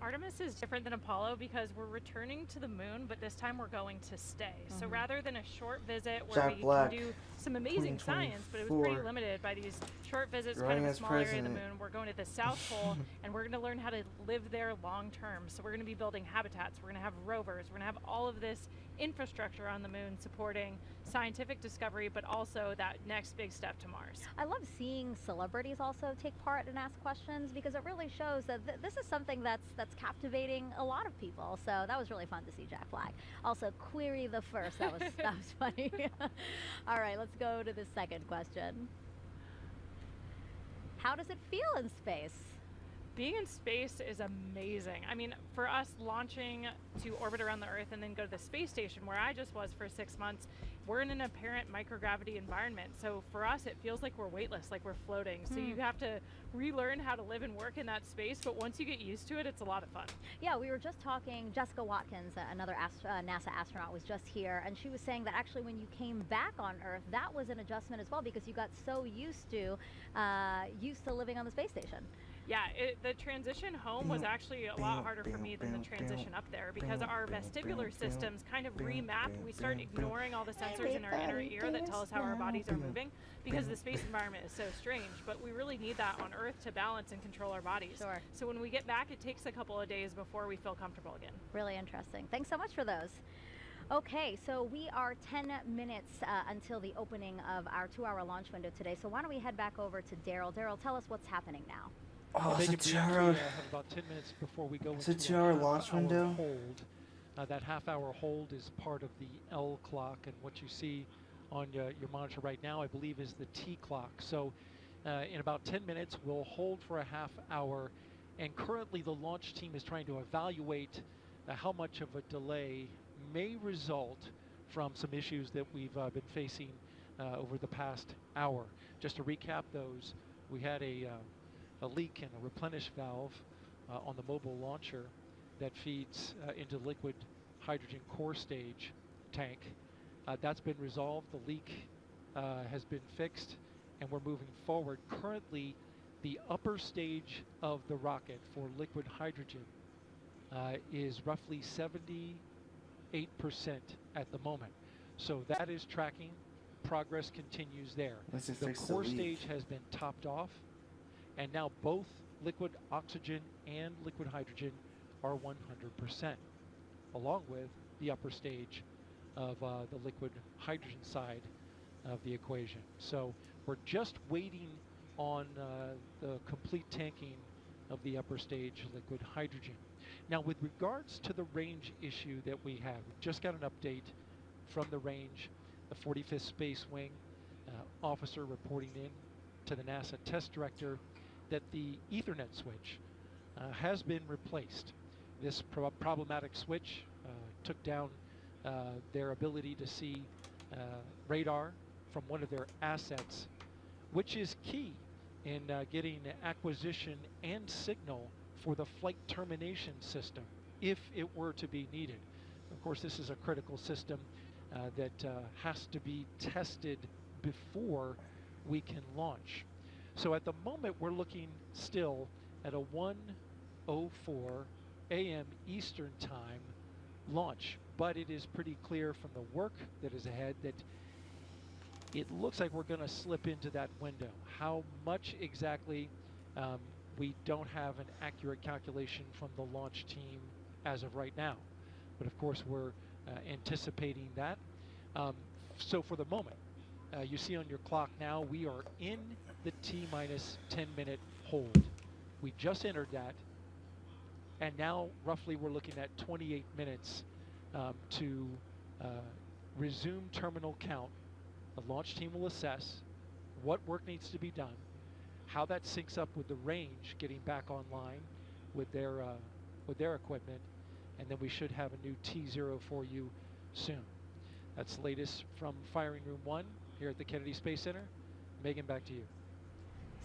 Artemis is different than Apollo because we're returning to the moon, but this time we're going to stay. So rather than a short visit where we can do some amazing science, but it was pretty limited by these short visits, kind of a small area of the moon, we're going to the South Pole and we're going to learn how to live there long term. So we're going to be building habitats, we're going to have rovers, we're going to have all of this infrastructure on the moon supporting scientific discovery, but also that next big step to Mars. I love seeing celebrities also take part and ask questions because it really shows that this is something that's captivating a lot of people. So that was really fun to see Jack Black. Also, query the first. That was funny. All right, let's go to the second question. How does it feel in space? Being in space is amazing. I mean, for us launching to orbit around the Earth and then go to the space station where I just was for 6 months, we're in an apparent microgravity environment. So for us, it feels like we're weightless, like we're floating. So you have to relearn how to live and work in that space. But once you get used to it, it's a lot of fun. Yeah, we were just talking, Jessica Watkins, another NASA astronaut, was just here, and she was saying that actually when you came back on Earth, that was an adjustment as well, because you got so used to living on the space station. Yeah, the transition home was actually a lot harder for me than the transition up there, because our vestibular systems kind of remap. We start ignoring all the sensors in our inner ear that tell us how our bodies are moving, because the space environment is so strange. But we really need that on Earth to balance and control our bodies. Sure. So when we get back, it takes a couple of days before we feel comfortable again. Really interesting. Thanks so much for those. Okay, so we are 10 minutes until the opening of our 2-hour launch window today. So why don't we head back over to Daryl. Daryl, tell us what's happening now. Oh, it's a 2-hour. Have about 10 minutes before we go into a 2-hour launch window. Hold. That half-hour hold is part of the L clock, and what you see on your monitor right now, I believe, is the T clock. So, in about 10 minutes, we'll hold for a half hour, and currently the launch team is trying to evaluate how much of a delay may result from some issues that we've been facing over the past hour. Just to recap those, we had a leak in a replenish valve on the mobile launcher that feeds into the liquid hydrogen core stage tank. That's been resolved. The leak has been fixed, and we're moving forward. Currently, the upper stage of the rocket for liquid hydrogen is roughly 78% at the moment. So that is tracking. Progress continues there. The core stage has been topped off, and now both liquid oxygen and liquid hydrogen are 100%, along with the upper stage of the liquid hydrogen side of the equation. So we're just waiting on the complete tanking of the upper stage liquid hydrogen. Now, with regards to the range issue that we have, we just got an update from the range, the 45th Space Wing officer reporting in to the NASA test director that the Ethernet switch has been replaced. This problematic switch took down their ability to see radar from one of their assets, which is key in getting acquisition and signal for the flight termination system if it were to be needed. Of course, this is a critical system that has to be tested before we can launch. So at the moment, we're looking still at a 1:04 a.m. Eastern Time launch, but it is pretty clear from the work that is ahead that it looks like we're going to slip into that window. How much exactly, we don't have an accurate calculation from the launch team as of right now, but of course we're anticipating that. So for the moment, you see on your clock now, we are in the T-minus 10-minute hold. We just entered that, and now roughly we're looking at 28 minutes to resume terminal count. The launch team will assess what work needs to be done, how that syncs up with the range getting back online with their equipment, and then we should have a new T0 for you soon. That's the latest from Firing Room 1 here at the Kennedy Space Center. Megan, back to you.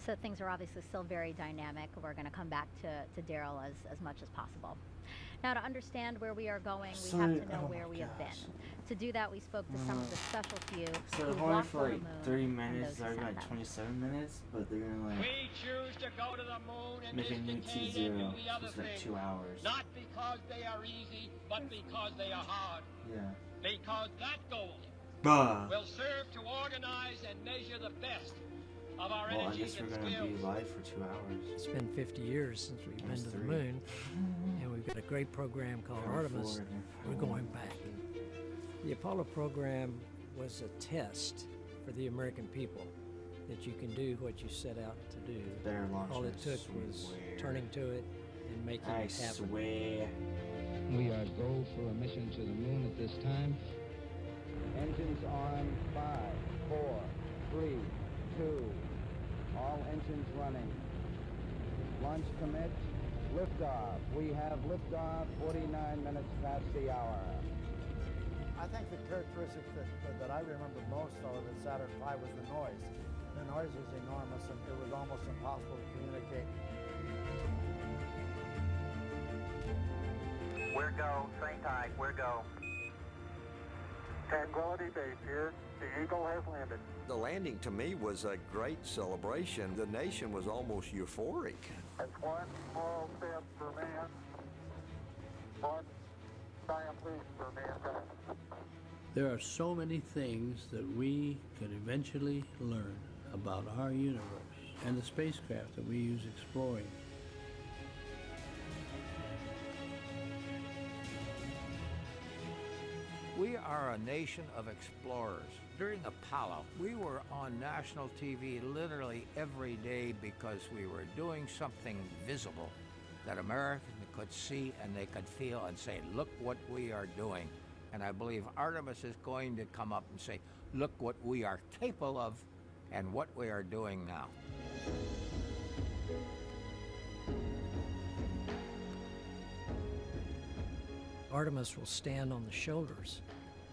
So things are obviously still very dynamic. We're going to come back to Daryl as much as possible. Now, to understand where we are going, we have to know where we have been. To do that, we spoke to some of the special few So who only walked for on like the moon 30 and minutes, those who they're sat like them. 27 minutes, but they're gonna like We choose to go to the moon and make a new miscontain T0, and do the so other it's like things. 2 hours. Not because they are easy, but because they are hard. Yeah. Because that goal will serve to organize and measure the best of our Well, I energies guess we're and gonna skills. be live for 2 hours. It's been 50 years since we've been to the 3. moon, and we've got a great program called Artemis. We're going back. The Apollo program was a test for the American people that you can do what you set out to do. Better launch. All it took was turning to it and making it happen. Swear. We are go for a mission to the moon at this time. Engines on 5, 4, 3, 2. All engines running. Launch commit. Liftoff. We have liftoff 49 minutes past the hour. I think the characteristic that I remember most of Saturn V was the noise. The noise was enormous and it was almost impossible to communicate. We're go, train tight, we're go. Tranquility Base here, the Eagle has landed. The landing to me was a great celebration. The nation was almost euphoric. That's one small step for man, one giant leap for mankind. There are so many things that we could eventually learn about our universe and the spacecraft that we use exploring. We are a nation of explorers. During Apollo, we were on national TV literally every day because we were doing something visible that Americans could see and they could feel and say, look what we are doing. And I believe Artemis is going to come up and say, look what we are capable of and what we are doing now. Artemis will stand on the shoulders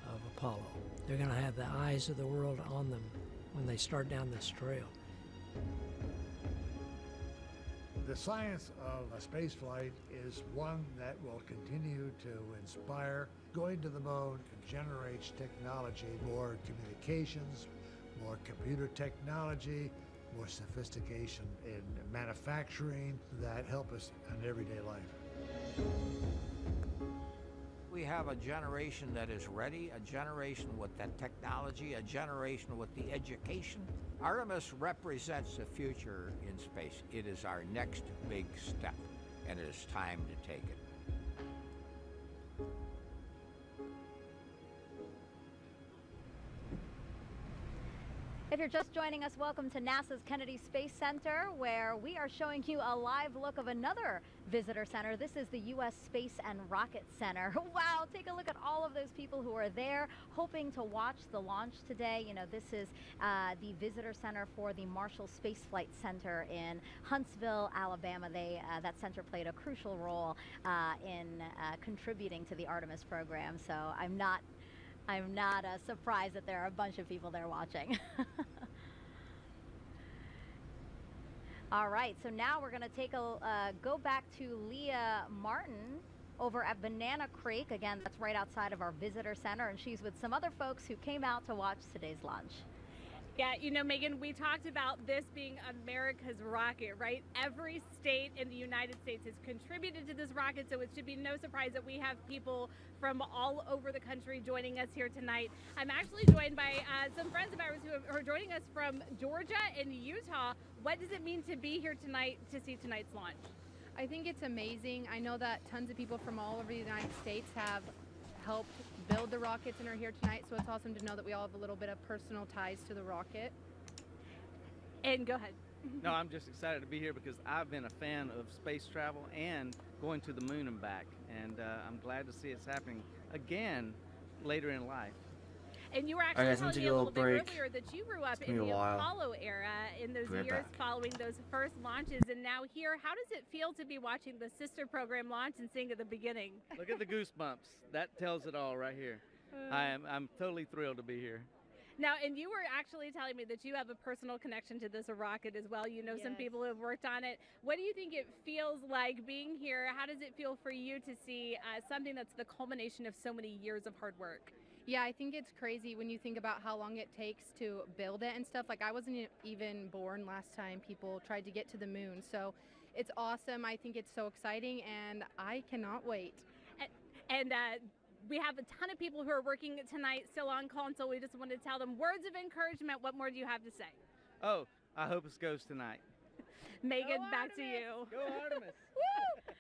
of Apollo. They're going to have the eyes of the world on them when they start down this trail. The science of a space flight is one that will continue to inspire. Going to the moon generates technology, more communications, more computer technology, more sophistication in manufacturing that help us in everyday life. We have a generation that is ready, a generation with that technology, a generation with the education. Artemis represents the future in space. It is our next big step, and it is time to take it. If you're just joining us, welcome to NASA's Kennedy Space Center, where we are showing you a live look of another visitor center. This is the U.S. Space and Rocket Center. Wow, take a look at all of those people who are there hoping to watch the launch today. You know, this is the visitor center for the Marshall Space Flight Center in Huntsville, Alabama. That center played a crucial role in contributing to the Artemis program, so I'm not surprised that there are a bunch of people there watching. All right, so now we're going to go back to Leah Martin over at Banana Creek. Again, that's right outside of our visitor center, and she's with some other folks who came out to watch today's launch. Yeah, you know, Megan, we talked about this being America's rocket, right? Every state in the United States has contributed to this rocket, so it should be no surprise that we have people from all over the country joining us here tonight. I'm actually joined by some friends of ours who are joining us from Georgia and Utah. What does it mean to be here tonight to see tonight's launch? I think it's amazing. I know that tons of people from all over the United States have helped build the rockets and are here tonight, so it's awesome to know that we all have a little bit of personal ties to the rocket. And go ahead. No, I'm just excited to be here because I've been a fan of space travel and going to the moon and back, and I'm glad to see it's happening again later in life. And you were actually telling me a little bit earlier that you grew up in the Apollo era in those years following those first launches, and now here, how does it feel to be watching the sister program launch and seeing at the beginning? Look at the goosebumps. That tells it all right here. I'm totally thrilled to be here. Now, and you were actually telling me that you have a personal connection to this rocket as well. You know some people who have worked on it. What do you think it feels like being here? How does it feel for you to see something that's the culmination of so many years of hard work? Yeah, I think it's crazy when you think about how long it takes to build it and stuff. Like, I wasn't even born last time people tried to get to the moon. So it's awesome. I think it's so exciting, and I cannot wait. And we have a ton of people who are working tonight still on call, and so we just want to tell them words of encouragement. What more do you have to say? Oh, I hope it goes tonight. Megan, back to you. Go Artemis. Woo!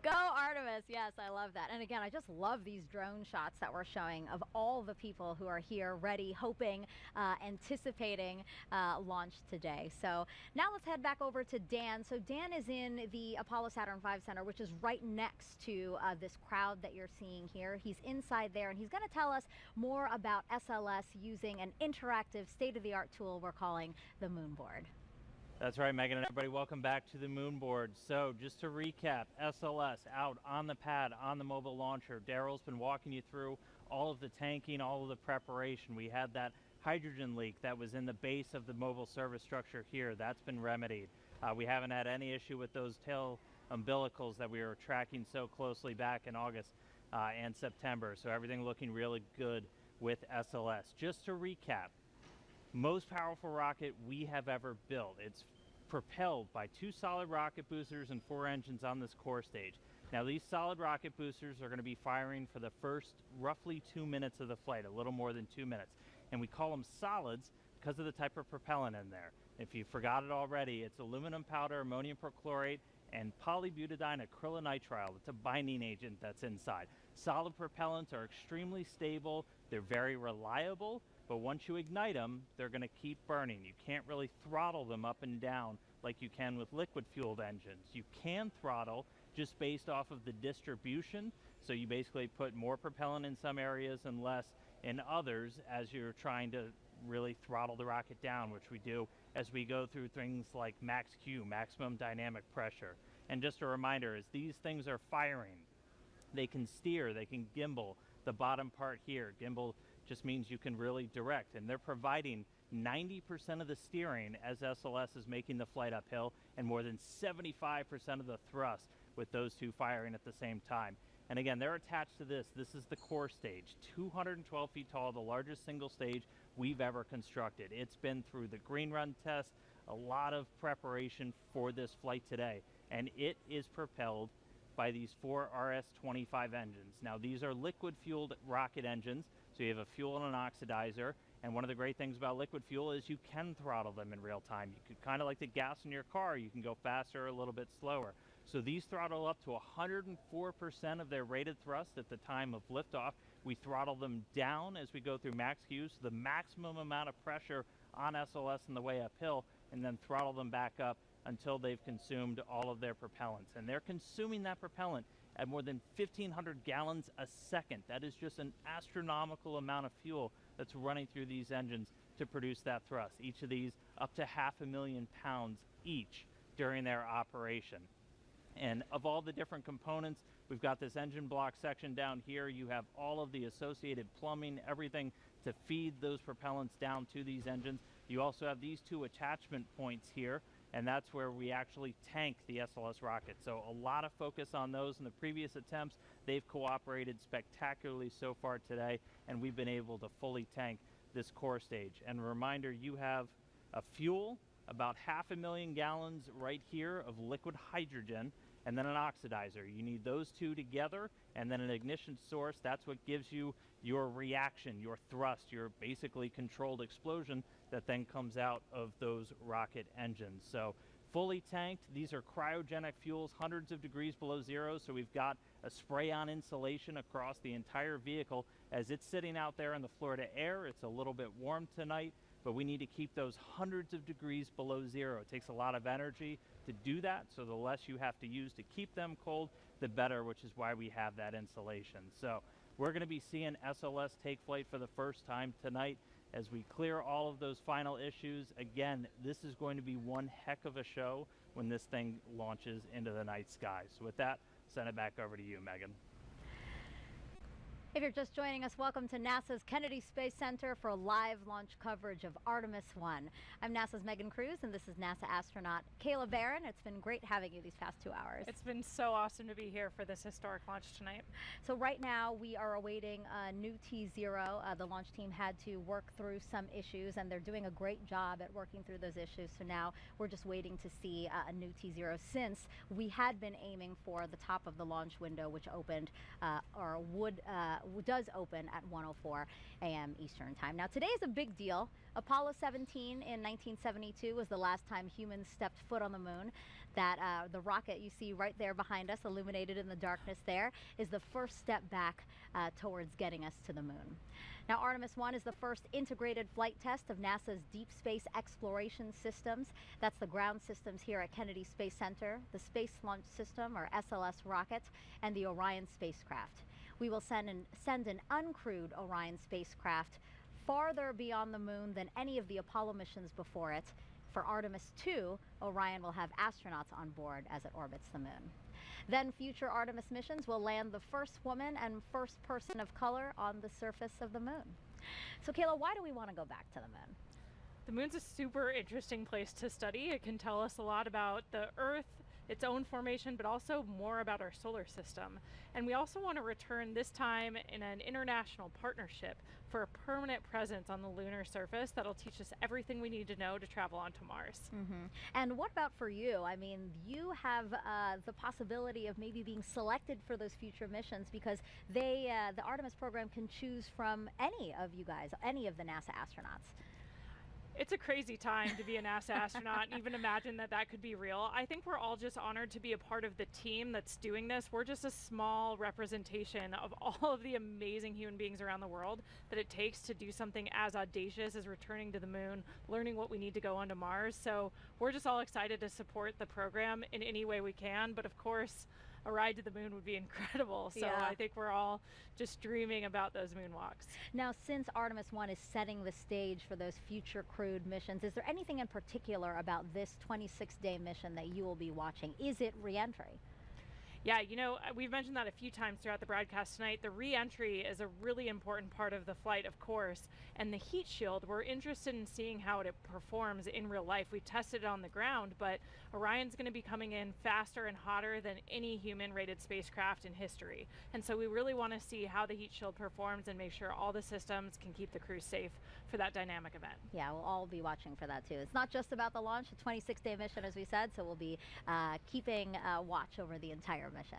Go Artemis. Yes, I love that. And again, I just love these drone shots that we're showing of all the people who are here ready, hoping, anticipating launch today. So now let's head back over to Dan. So Dan is in the Apollo Saturn V Center, which is right next to this crowd that you're seeing here. He's inside there, and he's going to tell us more about SLS using an interactive state-of-the-art tool we're calling the Moonboard. That's right, Megan, and everybody, welcome back to the Moonboard. So just to recap, SLS out on the pad, on the mobile launcher. Daryl's been walking you through all of the tanking, all of the preparation. We had that hydrogen leak that was in the base of the mobile service structure here. That's been remedied. We haven't had any issue with those tail umbilicals that we were tracking so closely back in August and September. So everything looking really good with SLS. Just to recap, most powerful rocket we have ever built. It's propelled by 2 solid rocket boosters and 4 engines on this core stage. Now these solid rocket boosters are going to be firing for the first roughly 2 minutes of the flight, a little more than 2 minutes. And we call them solids because of the type of propellant in there. If you forgot it already, it's aluminum powder, ammonium perchlorate, and polybutadiene acrylonitrile. It's a binding agent that's inside. Solid propellants are extremely stable. They're very reliable, but once you ignite them, they're going to keep burning. You can't really throttle them up and down like you can with liquid-fueled engines. You can throttle just based off of the distribution, so you basically put more propellant in some areas and less in others as you're trying to really throttle the rocket down, which we do as we go through things like max Q, maximum dynamic pressure. And just a reminder, as these things are firing, they can steer, they can gimbal. The bottom part here, gimbal just means you can really direct, and they're providing 90% of the steering as SLS is making the flight uphill, and more than 75% of the thrust with those 2 firing at the same time. And again, they're attached to this. This is the core stage, 212 feet tall, the largest single stage we've ever constructed. It's been through the green run test, a lot of preparation for this flight today, and it is propelled by these 4 RS-25 engines. Now these are liquid fueled rocket engines, so you have a fuel and an oxidizer, and one of the great things about liquid fuel is you can throttle them in real time. You could kind of like the gas in your car, you can go faster or a little bit slower. So these throttle up to 104% of their rated thrust at the time of liftoff. We throttle them down as we go through max Q, so the maximum amount of pressure on SLS on the way uphill, and then throttle them back up until they've consumed all of their propellants. And they're consuming that propellant at more than 1,500 gallons a second. That is just an astronomical amount of fuel that's running through these engines to produce that thrust. Each of these up to 500,000 pounds each during their operation. And of all the different components, we've got this engine block section down here. You have all of the associated plumbing, everything to feed those propellants down to these engines. You also have these 2 attachment points here, and that's where we actually tank the SLS rocket. So a lot of focus on those in the previous attempts. They've cooperated spectacularly so far today, and we've been able to fully tank this core stage. And a reminder, you have a fuel, about 500,000 gallons right here of liquid hydrogen, and then an oxidizer. You need those 2 together, and then an ignition source. That's what gives you your reaction, your thrust, your basically controlled explosion that then comes out of those rocket engines. So fully tanked, these are cryogenic fuels, hundreds of degrees below zero, so we've got a spray-on insulation across the entire vehicle. As it's sitting out there in the Florida air, it's a little bit warm tonight, but we need to keep those hundreds of degrees below zero. It takes a lot of energy to do that, so the less you have to use to keep them cold, the better, which is why we have that insulation. So we're going to be seeing SLS take flight for the first time tonight as we clear all of those final issues. Again, this is going to be one heck of a show when this thing launches into the night sky. So with that, send it back over to you, Megan. If you're just joining us, welcome to NASA's Kennedy Space Center for live launch coverage of Artemis 1. I'm NASA's Megan Cruz, and this is NASA astronaut Kayla Barron. It's been great having you these past 2 hours. It's been so awesome to be here for this historic launch tonight. So right now we are awaiting a new T0. The launch team had to work through some issues, and they're doing a great job at working through those issues. So now we're just waiting to see a new T0, since we had been aiming for the top of the launch window, which opened does open at 1:04 a.m. Eastern Time. Now today is a big deal. Apollo 17 in 1972 was the last time humans stepped foot on the moon. The rocket you see right there behind us, illuminated in the darkness there, is the first step back towards getting us to the moon. Now Artemis 1 is the first integrated flight test of NASA's deep space exploration systems. That's the ground systems here at Kennedy Space Center, the Space Launch System, or SLS rocket, and the Orion spacecraft. We will send an uncrewed Orion spacecraft farther beyond the moon than any of the Apollo missions before it For Artemis 2, Orion will have astronauts on board as it orbits the moon. Then future Artemis missions will land the first woman and first person of color on the surface of the moon. So Kayla, why do we want to go back to the moon? The moon's a super interesting place to study. It can tell us a lot about the Earth, its own formation, but also more about our solar system. And we also want to return this time in an international partnership for a permanent presence on the lunar surface that'll teach us everything we need to know to travel onto Mars. And what about for you? I mean, you have the possibility of maybe being selected for those future missions because the Artemis program can choose from any of you guys, any of the NASA astronauts. It's a crazy time to be a NASA astronaut and even imagine that that could be real. I think we're all just honored to be a part of the team that's doing this. We're just a small representation of all of the amazing human beings around the world that it takes to do something as audacious as returning to the moon, learning what we need to go onto Mars. So we're just all excited to support the program in any way we can. But of course, a ride to the moon would be incredible. So Yeah. I think we're all just dreaming about those moonwalks. Now, since Artemis 1 is setting the stage for those future crewed missions, is there anything in particular about this 26-day mission that you will be watching? Is it re-entry? Yeah, you know, we've mentioned that a few times throughout the broadcast tonight. The re-entry is a really important part of the flight, of course, and the heat shield, we're interested in seeing how it performs in real life. We've tested it on the ground, but Orion's going to be coming in faster and hotter than any human-rated spacecraft in history. And so we really want to see how the heat shield performs and make sure all the systems can keep the crew safe for that dynamic event. Yeah, we'll all be watching for that too. It's not just about the launch, a 26-day mission, as we said, so we'll be keeping watch over the entire mission.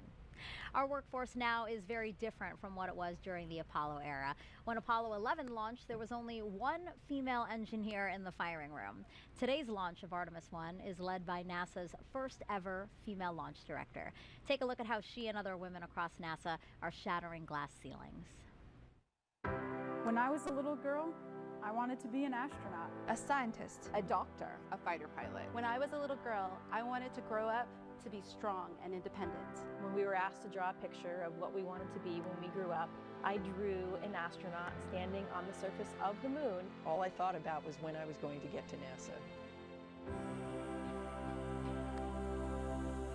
Our workforce now is very different from what it was during the Apollo era. When Apollo 11 launched, there was only one female engineer in the firing room. Today's launch of Artemis 1 is led by NASA's first ever female launch director. Take a look at how she and other women across NASA are shattering glass ceilings. When I was a little girl, I wanted to be an astronaut, a scientist, a doctor, a fighter pilot. When I was a little girl, I wanted to grow up to be strong and independent. When we were asked to draw a picture of what we wanted to be when we grew up, I drew an astronaut standing on the surface of the moon. All I thought about was when I was going to get to NASA.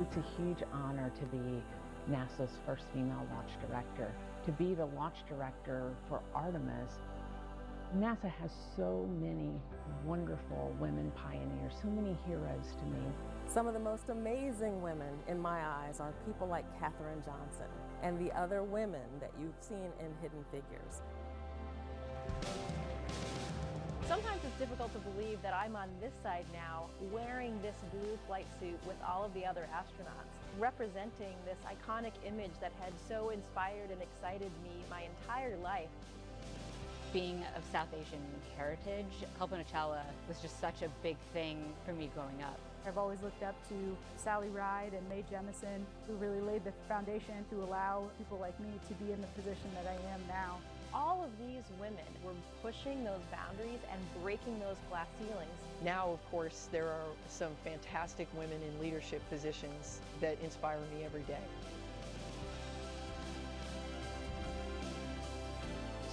It's a huge honor to be NASA's first female launch director. To be the launch director for Artemis, NASA has so many wonderful women pioneers, so many heroes to me. Some of the most amazing women in my eyes are people like Katherine Johnson and the other women that you've seen in Hidden Figures. Sometimes it's difficult to believe that I'm on this side now wearing this blue flight suit with all of the other astronauts, representing this iconic image that had so inspired and excited me my entire life. Being of South Asian heritage, Kalpana Chawla was just such a big thing for me growing up. I've always looked up to Sally Ride and Mae Jemison, who really laid the foundation to allow people like me to be in the position that I am now. All of these women were pushing those boundaries and breaking those glass ceilings. Now, of course, there are some fantastic women in leadership positions that inspire me every day.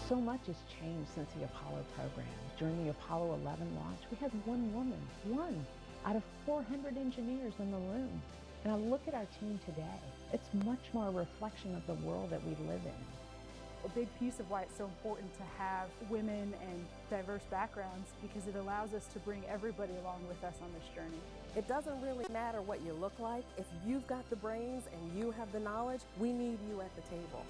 So much has changed since the Apollo program. During the Apollo 11 launch, we had one woman, one out of 400 engineers in the room. And I look at our team today, it's much more a reflection of the world that we live in. A big piece of why it's so important to have women and diverse backgrounds, because it allows us to bring everybody along with us on this journey. It doesn't really matter what you look like. If you've got the brains and you have the knowledge, we need you at the table.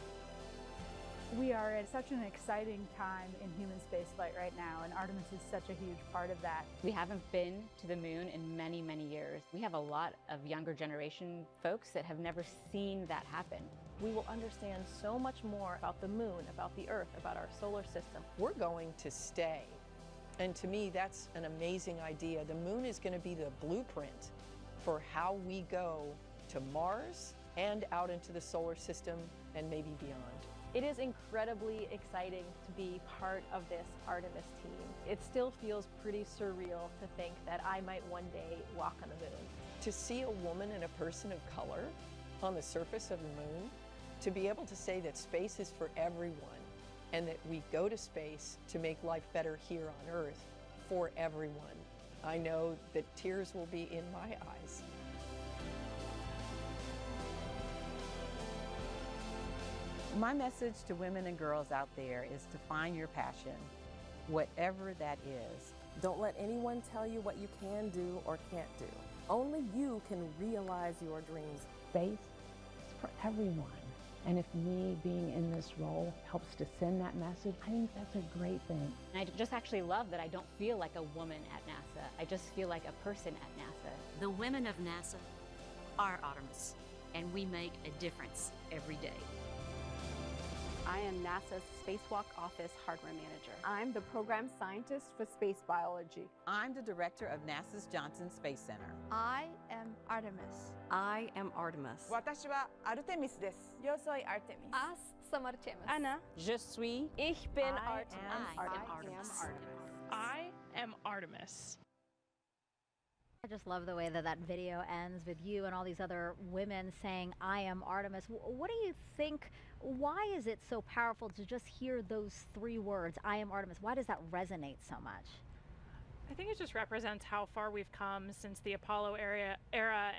We are at such an exciting time in human spaceflight right now, and Artemis is such a huge part of that. We haven't been to the moon in many, many years. We have a lot of younger generation folks that have never seen that happen. We will understand so much more about the moon, about the Earth, about our solar system. We're going to stay. And to me, that's an amazing idea. The moon is going to be the blueprint for how we go to Mars and out into the solar system and maybe beyond. It is incredibly exciting to be part of this Artemis team. It still feels pretty surreal to think that I might one day walk on the moon. To see a woman and a person of color on the surface of the moon, to be able to say that space is for everyone and that we go to space to make life better here on Earth for everyone, I know that tears will be in my eyes. My message to women and girls out there is to find your passion, whatever that is. Don't let anyone tell you what you can do or can't do. Only you can realize your dreams. Space is for everyone. And if me being in this role helps to send that message, I think that's a great thing. I just actually love that I don't feel like a woman at NASA. I just feel like a person at NASA. The women of NASA are Artemis, and we make a difference every day. I am NASA's Spacewalk Office Hardware Manager. I'm the Program Scientist for Space Biology. I'm the Director of NASA's Johnson Space Center. I am Artemis. I am Artemis. 私は Artemis です。Yo soy Artemis. As some Artemis. Ana. Je suis. Ich bin I Artemis. am Artemis. I am Artemis. I just love the way that that video ends with you and all these other women saying, I am Artemis. What do you think, why is it so powerful to just hear those 3 words, I am Artemis? Why does that resonate so much? I think it just represents how far we've come since the Apollo era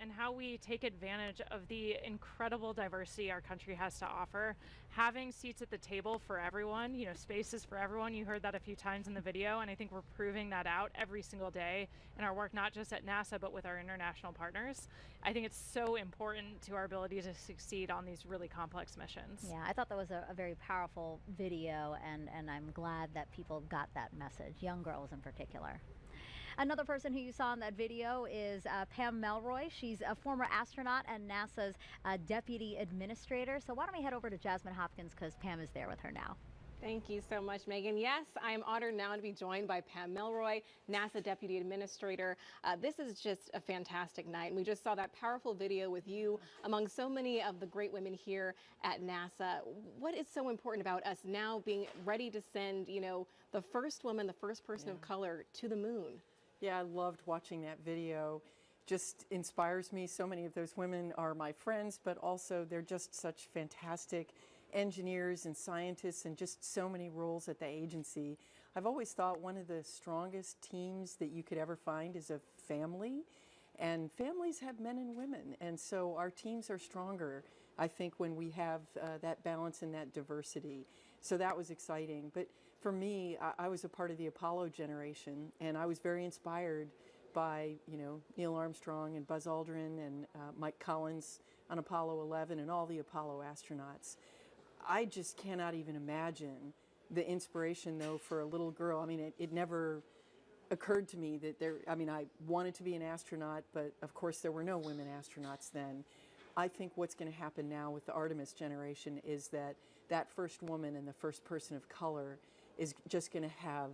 and how we take advantage of the incredible diversity our country has to offer. Having seats at the table for everyone, you know, spaces for everyone. You heard that a few times in the video, and I think we're proving that out every single day in our work, not just at NASA, but with our international partners. I think it's so important to our ability to succeed on these really complex missions. Yeah, I thought that was a very powerful video, and I'm glad that people got that message, young girls in particular. Another person who you saw in that video is Pam Melroy. She's a former astronaut and NASA's deputy administrator. So why don't we head over to Jasmine Hopkins, because Pam is there with her now. Thank you so much, Megan. Yes, I am honored now to be joined by Pam Melroy, NASA Deputy Administrator. This is just a fantastic night, and we just saw that powerful video with you among so many of the great women here at NASA. What is so important about us now being ready to send, you know, the first woman, the first person of color to the moon? Yeah, I loved watching that video. Just inspires me. So many of those women are my friends, but also they're just such fantastic engineers and scientists and just so many roles at the agency. I've always thought one of the strongest teams that you could ever find is a family, and families have men and women, and so our teams are stronger, I think, when we have that balance and that diversity. So that was exciting. But for me, I was a part of the Apollo generation, and I was very inspired by, you know, Neil Armstrong and Buzz Aldrin and Mike Collins on Apollo 11 and all the Apollo astronauts. I just cannot even imagine the inspiration, though, for a little girl. I mean, it never occurred to me that I wanted to be an astronaut, but of course there were no women astronauts then. I think what's going to happen now with the Artemis generation is that that first woman and the first person of color is just going to have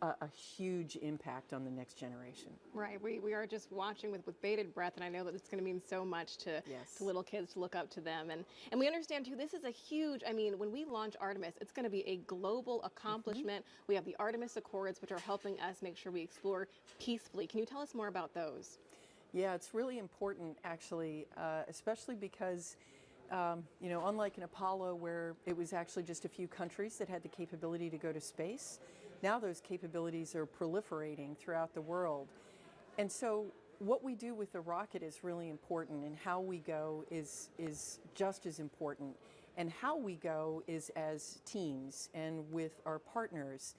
a huge impact on the next generation. Right, we are just watching with bated breath, and I know that it's going to mean so much to little kids to look up to them. And we understand, too, this is a huge, I mean, when we launch Artemis, it's going to be a global accomplishment. We have the Artemis Accords, which are helping us make sure we explore peacefully. Can you tell us more about those? Yeah, it's really important, actually, especially because you know, unlike in Apollo, where it was actually just a few countries that had the capability to go to space, now those capabilities are proliferating throughout the world. And so what we do with the rocket is really important, and how we go is just as important. And how we go is as teams and with our partners,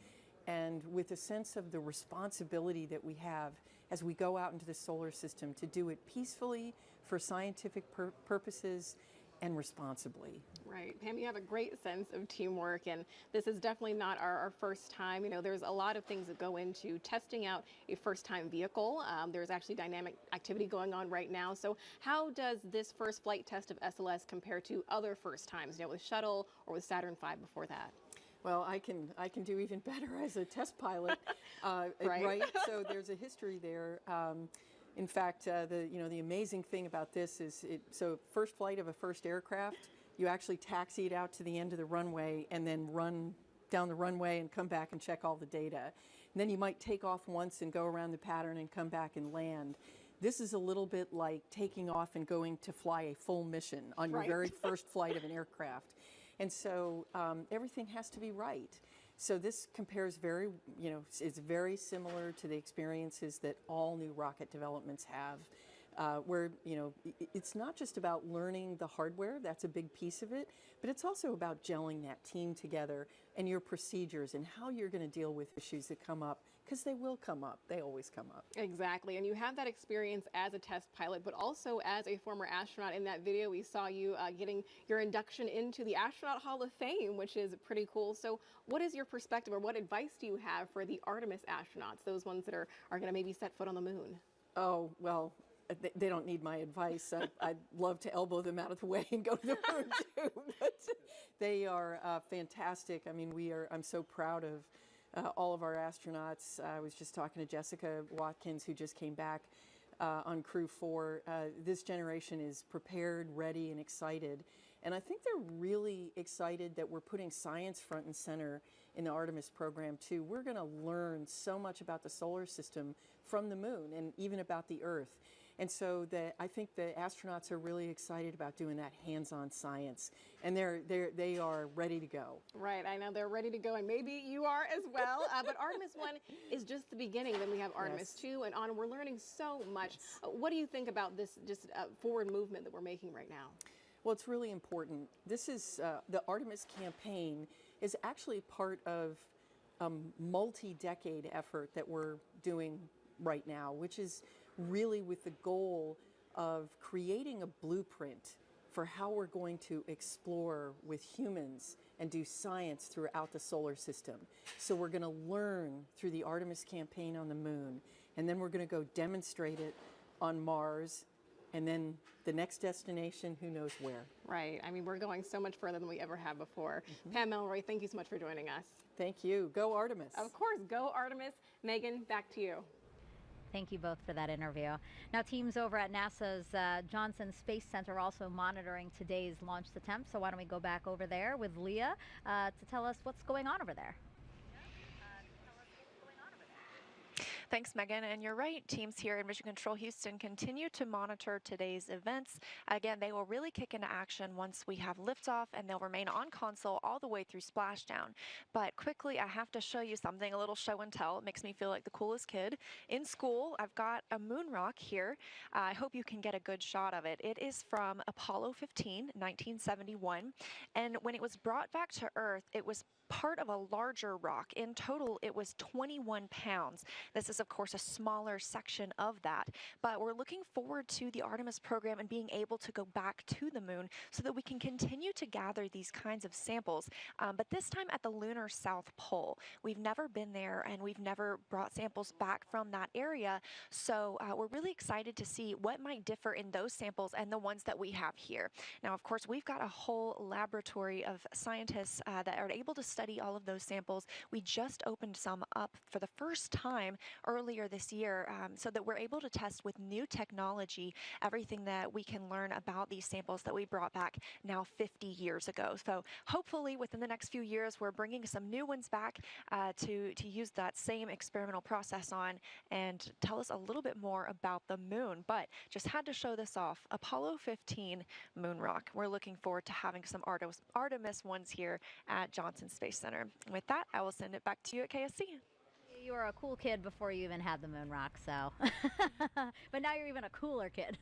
and with a sense of the responsibility that we have as we go out into the solar system to do it peacefully for scientific purposes and responsibly. Right. Pam, you have a great sense of teamwork, and this is definitely not our first time. You know, there's a lot of things that go into testing out a first-time vehicle. There's actually dynamic activity going on right now. So how does this first flight test of SLS compare to other first times, you know, with Shuttle or with Saturn V before that? Well, I can do even better as a test pilot, right? So there's a history there. In fact, the amazing thing about this is, so first flight of a first aircraft, you actually taxi it out to the end of the runway and then run down the runway and come back and check all the data. And then you might take off once and go around the pattern and come back and land. This is a little bit like taking off and going to fly a full mission on your very first flight of an aircraft. And so everything has to be right. So this compares very, it's very similar to the experiences that all new rocket developments have. Where, it's not just about learning the hardware, that's a big piece of it, but it's also about gelling that team together and your procedures and how you're going to deal with issues that come up, because they will come up. They always come up. Exactly. And you have that experience as a test pilot, but also as a former astronaut. In that video, we saw you getting your induction into the Astronaut Hall of Fame, which is pretty cool. So what is your perspective, or what advice do you have for the Artemis astronauts, those ones that are going to maybe set foot on the moon? Oh, well, they don't need my advice. I'd love to elbow them out of the way and go to the moon too, but they are fantastic. I mean, I'm so proud of all of our astronauts. I was just talking to Jessica Watkins, who just came back on Crew 4. This generation is prepared, ready, and excited. And I think they're really excited that we're putting science front and center in the Artemis program too. We're going to learn so much about the solar system from the moon, and even about the Earth. And so I think the astronauts are really excited about doing that hands-on science, and they are ready to go. Right, I know they're ready to go, and maybe you are as well. But Artemis 1 is just the beginning. Then we have Artemis 2 and on. We're learning so much. What do you think about this forward movement that we're making right now? Well, it's really important. This is the Artemis campaign is actually part of a multi-decade effort that we're doing right now, which is really with the goal of creating a blueprint for how we're going to explore with humans and do science throughout the solar system. So we're going to learn through the Artemis campaign on the moon, and then we're going to go demonstrate it on Mars, and then the next destination, who knows where. Right. I mean, we're going so much further than we ever have before. Pam Melroy, thank you so much for joining us. Thank you. Go Artemis. Of course, go Artemis. Megan, back to you. Thank you both for that interview. Now, teams over at NASA's Johnson Space Center are also monitoring today's launch attempt. So why don't we go back over there with Leah to tell us what's going on over there. Thanks, Megan. And you're right, teams here in Mission Control Houston continue to monitor today's events. Again, they will really kick into action once we have liftoff, and they'll remain on console all the way through splashdown. But quickly, I have to show you something, a little show and tell. It makes me feel like the coolest kid in school. I've got a moon rock here. I hope you can get a good shot of it. It is from Apollo 15, 1971. And when it was brought back to Earth, it was part of a larger rock. In total, it was 21 pounds. This is, of course, a smaller section of that, but we're looking forward to the Artemis program and being able to go back to the moon so that we can continue to gather these kinds of samples, but this time at the lunar South Pole. We've never been there, and we've never brought samples back from that area, so we're really excited to see what might differ in those samples and the ones that we have here. Now, of course, we've got a whole laboratory of scientists that are able to study all of those samples. We just opened some up for the first time earlier this year, so that we're able to test with new technology everything that we can learn about these samples that we brought back now 50 years ago. So hopefully within the next few years we're bringing some new ones back to use that same experimental process on and tell us a little bit more about the moon. But just had to show this off. Apollo 15 moon rock. We're looking forward to having some Artemis ones here at Johnson Space Center. With that, I will send it back to you at KSC. You were a cool kid before you even had the moon rock, so. But now you're even a cooler kid.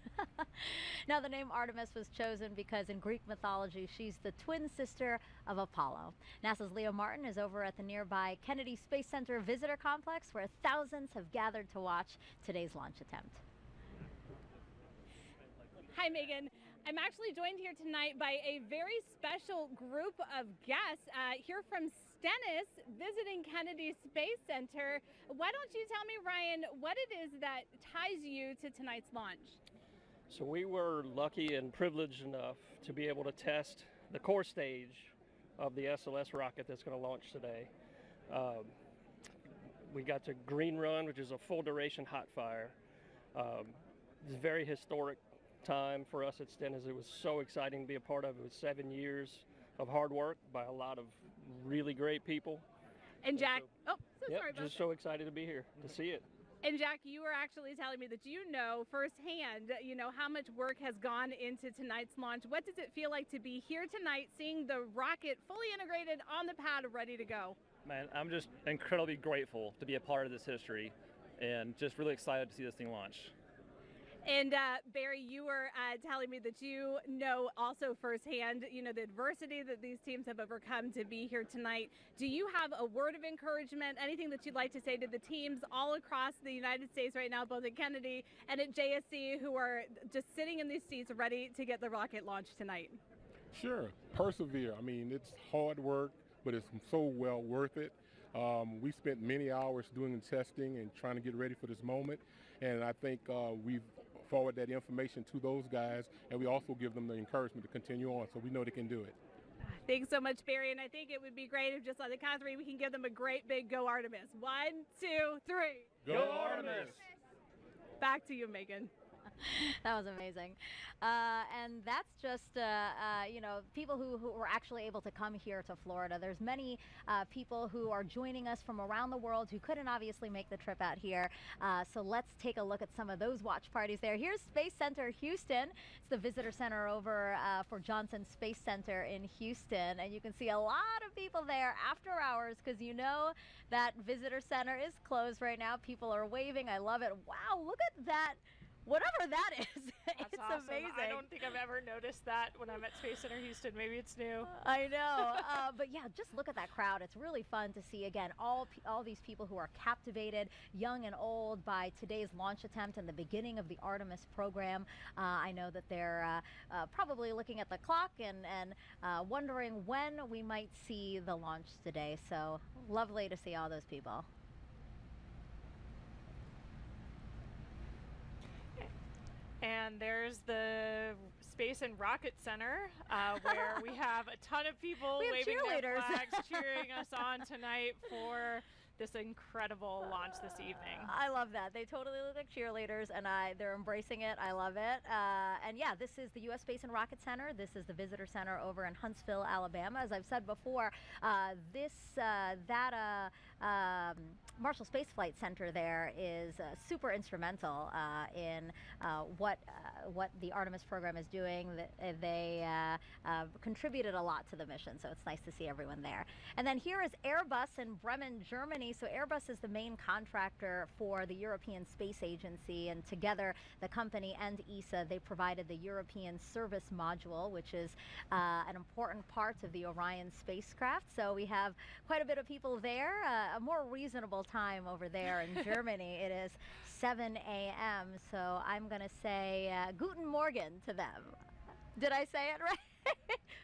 Now, the name Artemis was chosen because in Greek mythology, she's the twin sister of Apollo. NASA's Leah Martin is over at the nearby Kennedy Space Center Visitor Complex, where thousands have gathered to watch today's launch attempt. Hi, Megan. I'm actually joined here tonight by a very special group of guests here from Stennis visiting Kennedy Space Center. Why don't you tell me, Ryan, what it is that ties you to tonight's launch? So we were lucky and privileged enough to be able to test the core stage of the SLS rocket that's going to launch today. We got to green run, which is a full duration hot fire. It's a very historic time for us at Stennis. It was so exciting to be a part of. It was 7 years of hard work by a lot of really great people. And Jack, sorry about just so excited to be here to see it. And Jack, you were actually telling me that you know firsthand, how much work has gone into tonight's launch. What does it feel like to be here tonight, seeing the rocket fully integrated on the pad, ready to go? Man, I'm just incredibly grateful to be a part of this history and just really excited to see this thing launch. And Barry, you were telling me that you know also firsthand, you know, the adversity that these teams have overcome to be here tonight. Do you have a word of encouragement, anything that you'd like to say to the teams all across the United States right now, both at Kennedy and at JSC, who are just sitting in these seats ready to get the rocket launched tonight? Sure, persevere. I mean, it's hard work, but it's so well worth it. We spent many hours doing the testing and trying to get ready for this moment, and I think we've forward that information to those guys, and we also give them the encouragement to continue on, so we know they can do it. Thanks so much, Barry, and I think it would be great if just on the count of three we can give them a great big go Artemis. 1, 2, 3. Go Artemis! Back to you, Megan. That was amazing. And that's just, you know, people who were actually able to come here to Florida. There's many people who are joining us from around the world who couldn't obviously make the trip out here. So let's take a look at some of those watch parties there. Here's Space Center Houston. It's the visitor center over for Johnson Space Center in Houston. And you can see a lot of people there after hours because you know that visitor center is closed right now. People are waving. I love it. Wow, look at that. Whatever that is, it's awesome. amazing. I don't think I've ever noticed that when I'm at Space Center Houston. Maybe it's new. I know, but yeah, just look at that crowd. It's really fun to see, again, all these people who are captivated, young and old, by today's launch attempt and the beginning of the Artemis program. I know that they're probably looking at the clock and wondering when we might see the launch today. So lovely to see all those people. And there's the Space and Rocket Center, where we have a ton of people waving their flags, cheering us on tonight for this incredible launch this evening. I love that. They totally look like cheerleaders, and they're embracing it. I love it. And yeah, this is the U.S. Space and Rocket Center. This is the visitor center over in Huntsville, Alabama. As I've said before, Marshall Space Flight Center there is super instrumental in what the Artemis program is doing. They contributed a lot to the mission, so it's nice to see everyone there. And then here is Airbus in Bremen, Germany. So Airbus is the main contractor for the European Space Agency, and together the company and ESA, they provided the European Service Module, which is an important part of the Orion spacecraft. So we have quite a bit of people there. A more reasonable time over there in Germany. It is 7 a.m. So I'm going to say Guten Morgen to them. Did I say it right?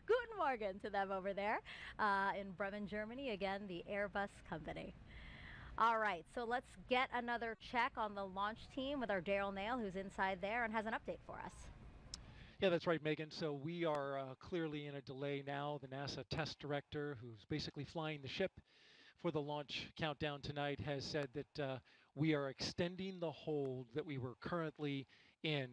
Guten Morgen to them over there in Bremen, Germany. Again, the Airbus company. All right, so let's get another check on the launch team with our Daryl Nail, who's inside there and has an update for us. Yeah, that's right, Megan. So we are clearly in a delay now. The NASA test director, who's basically flying the ship for the launch countdown tonight, has said that we are extending the hold that we were currently in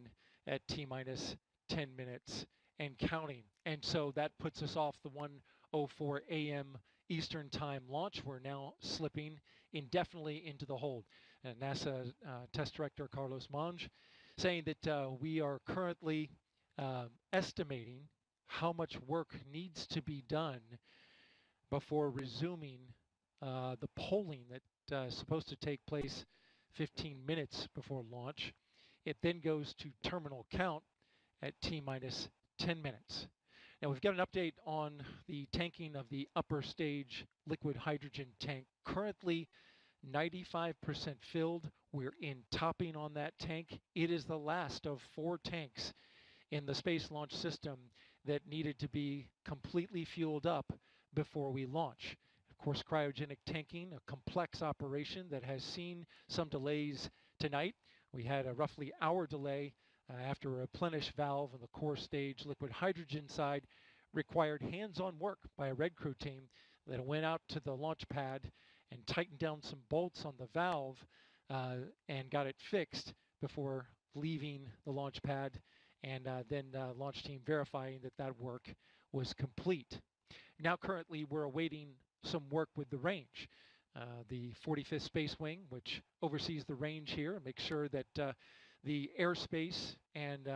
at T-minus 10 minutes and counting. And so that puts us off the 1:04 a.m. Eastern Time launch. We're now slipping indefinitely into the hold. And NASA test director Carlos Monge saying that we are currently estimating how much work needs to be done before resuming the polling that is supposed to take place 15 minutes before launch. It then goes to terminal count at T-minus 10 minutes. Now we've got an update on the tanking of the upper stage liquid hydrogen tank. Currently 95% filled. We're in topping on that tank. It is the last of 4 tanks in the Space Launch System that needed to be completely fueled up before we launch. Of course, cryogenic tanking, a complex operation that has seen some delays tonight. We had a roughly hour delay after a replenish valve on the core stage liquid hydrogen side required hands-on work by a Red Crew team that went out to the launch pad and tightened down some bolts on the valve and got it fixed before leaving the launch pad, and then launch team verifying that that work was complete. Now currently we're awaiting some work with the range. The 45th Space Wing, which oversees the range here and makes sure that the airspace and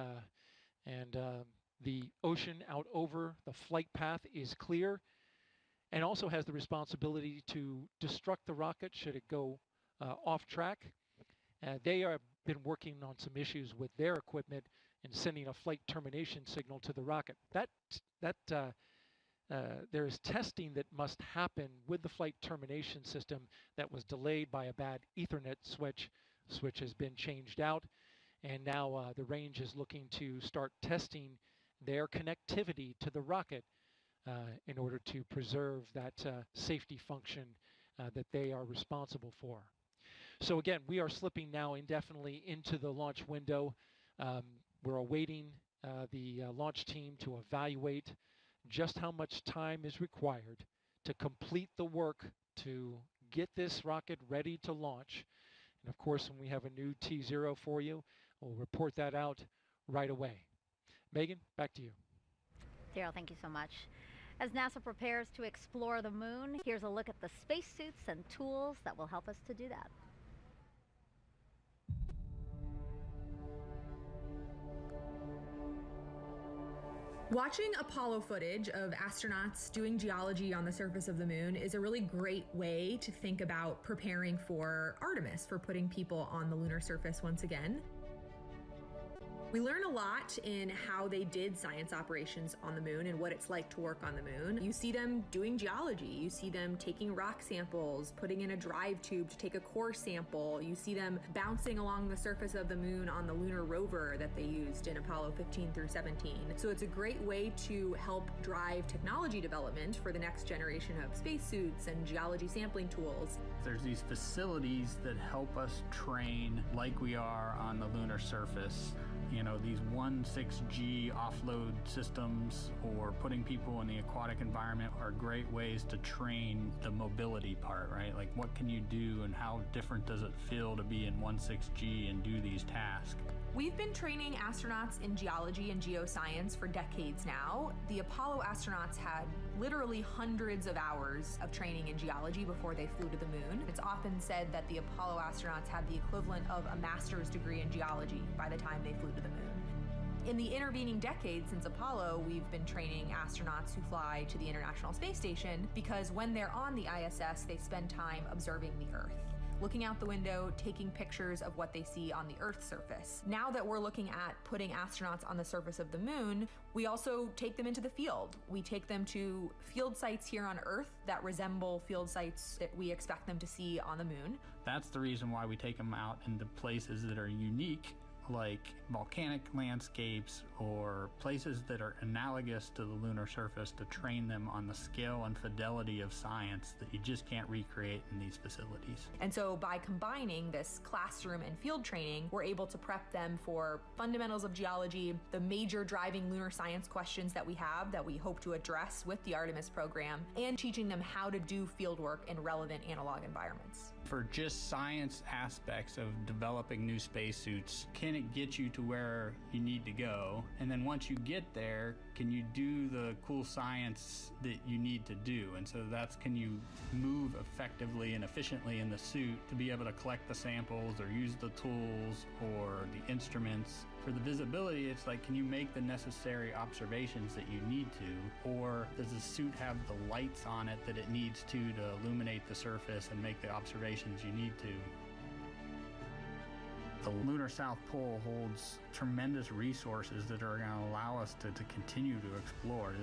the ocean out over the flight path is clear. and also has the responsibility to destruct the rocket should it go off track. They have been working on some issues with their equipment and sending a flight termination signal to the rocket. There is testing that must happen with the flight termination system that was delayed by a bad Ethernet switch. Switch has been changed out, and now the range is looking to start testing their connectivity to the rocket in order to preserve that safety function that they are responsible for. So again, we are slipping now indefinitely into the launch window. We're awaiting the launch team to evaluate just how much time is required to complete the work to get this rocket ready to launch. And of course, when we have a new T0 for you, we'll report that out right away. Megan, back to you. Daryl, thank you so much. As NASA prepares to explore the moon, here's a look at the spacesuits and tools that will help us to do that. Watching Apollo footage of astronauts doing geology on the surface of the moon is a really great way to think about preparing for Artemis, for putting people on the lunar surface once again. We learn a lot in how they did science operations on the moon and what it's like to work on the moon. You see them doing geology, you see them taking rock samples, putting in a drive tube to take a core sample, you see them bouncing along the surface of the moon on the lunar rover that they used in Apollo 15 through 17. So it's a great way to help drive technology development for the next generation of spacesuits and geology sampling tools. There's these facilities that help us train like we are on the lunar surface. You know, these 1.6G offload systems or putting people in the aquatic environment are great ways to train the mobility part, right? Like, what can you do and how different does it feel to be in 1.6G and do these tasks? We've been training astronauts in geology and geoscience for decades now. The Apollo astronauts had literally hundreds of hours of training in geology before they flew to the moon. It's often said that the Apollo astronauts had the equivalent of a master's degree in geology by the time they flew to the moon. In the intervening decades since Apollo, we've been training astronauts who fly to the International Space Station because when they're on the ISS, they spend time observing the Earth, looking out the window, taking pictures of what they see on the Earth's surface. Now that we're looking at putting astronauts on the surface of the moon, we also take them into the field. We take them to field sites here on Earth that resemble field sites that we expect them to see on the moon. That's the reason why we take them out into places that are unique, like volcanic landscapes or places that are analogous to the lunar surface, to train them on the scale and fidelity of science that you just can't recreate in these facilities. And so by combining this classroom and field training, we're able to prep them for fundamentals of geology, the major driving lunar science questions that we have that we hope to address with the Artemis program, and teaching them how to do field work in relevant analog environments. For just science aspects of developing new spacesuits, can it get you to where you need to go? And then once you get there, can you do the cool science that you need to do? And so that's, can you move effectively and efficiently in the suit to be able to collect the samples or use the tools or the instruments? For the visibility, it's like, can you make the necessary observations that you need to? Or does the suit have the lights on it that it needs to illuminate the surface and make the observations you need to? The lunar South Pole holds tremendous resources that are going to allow us to continue to explore.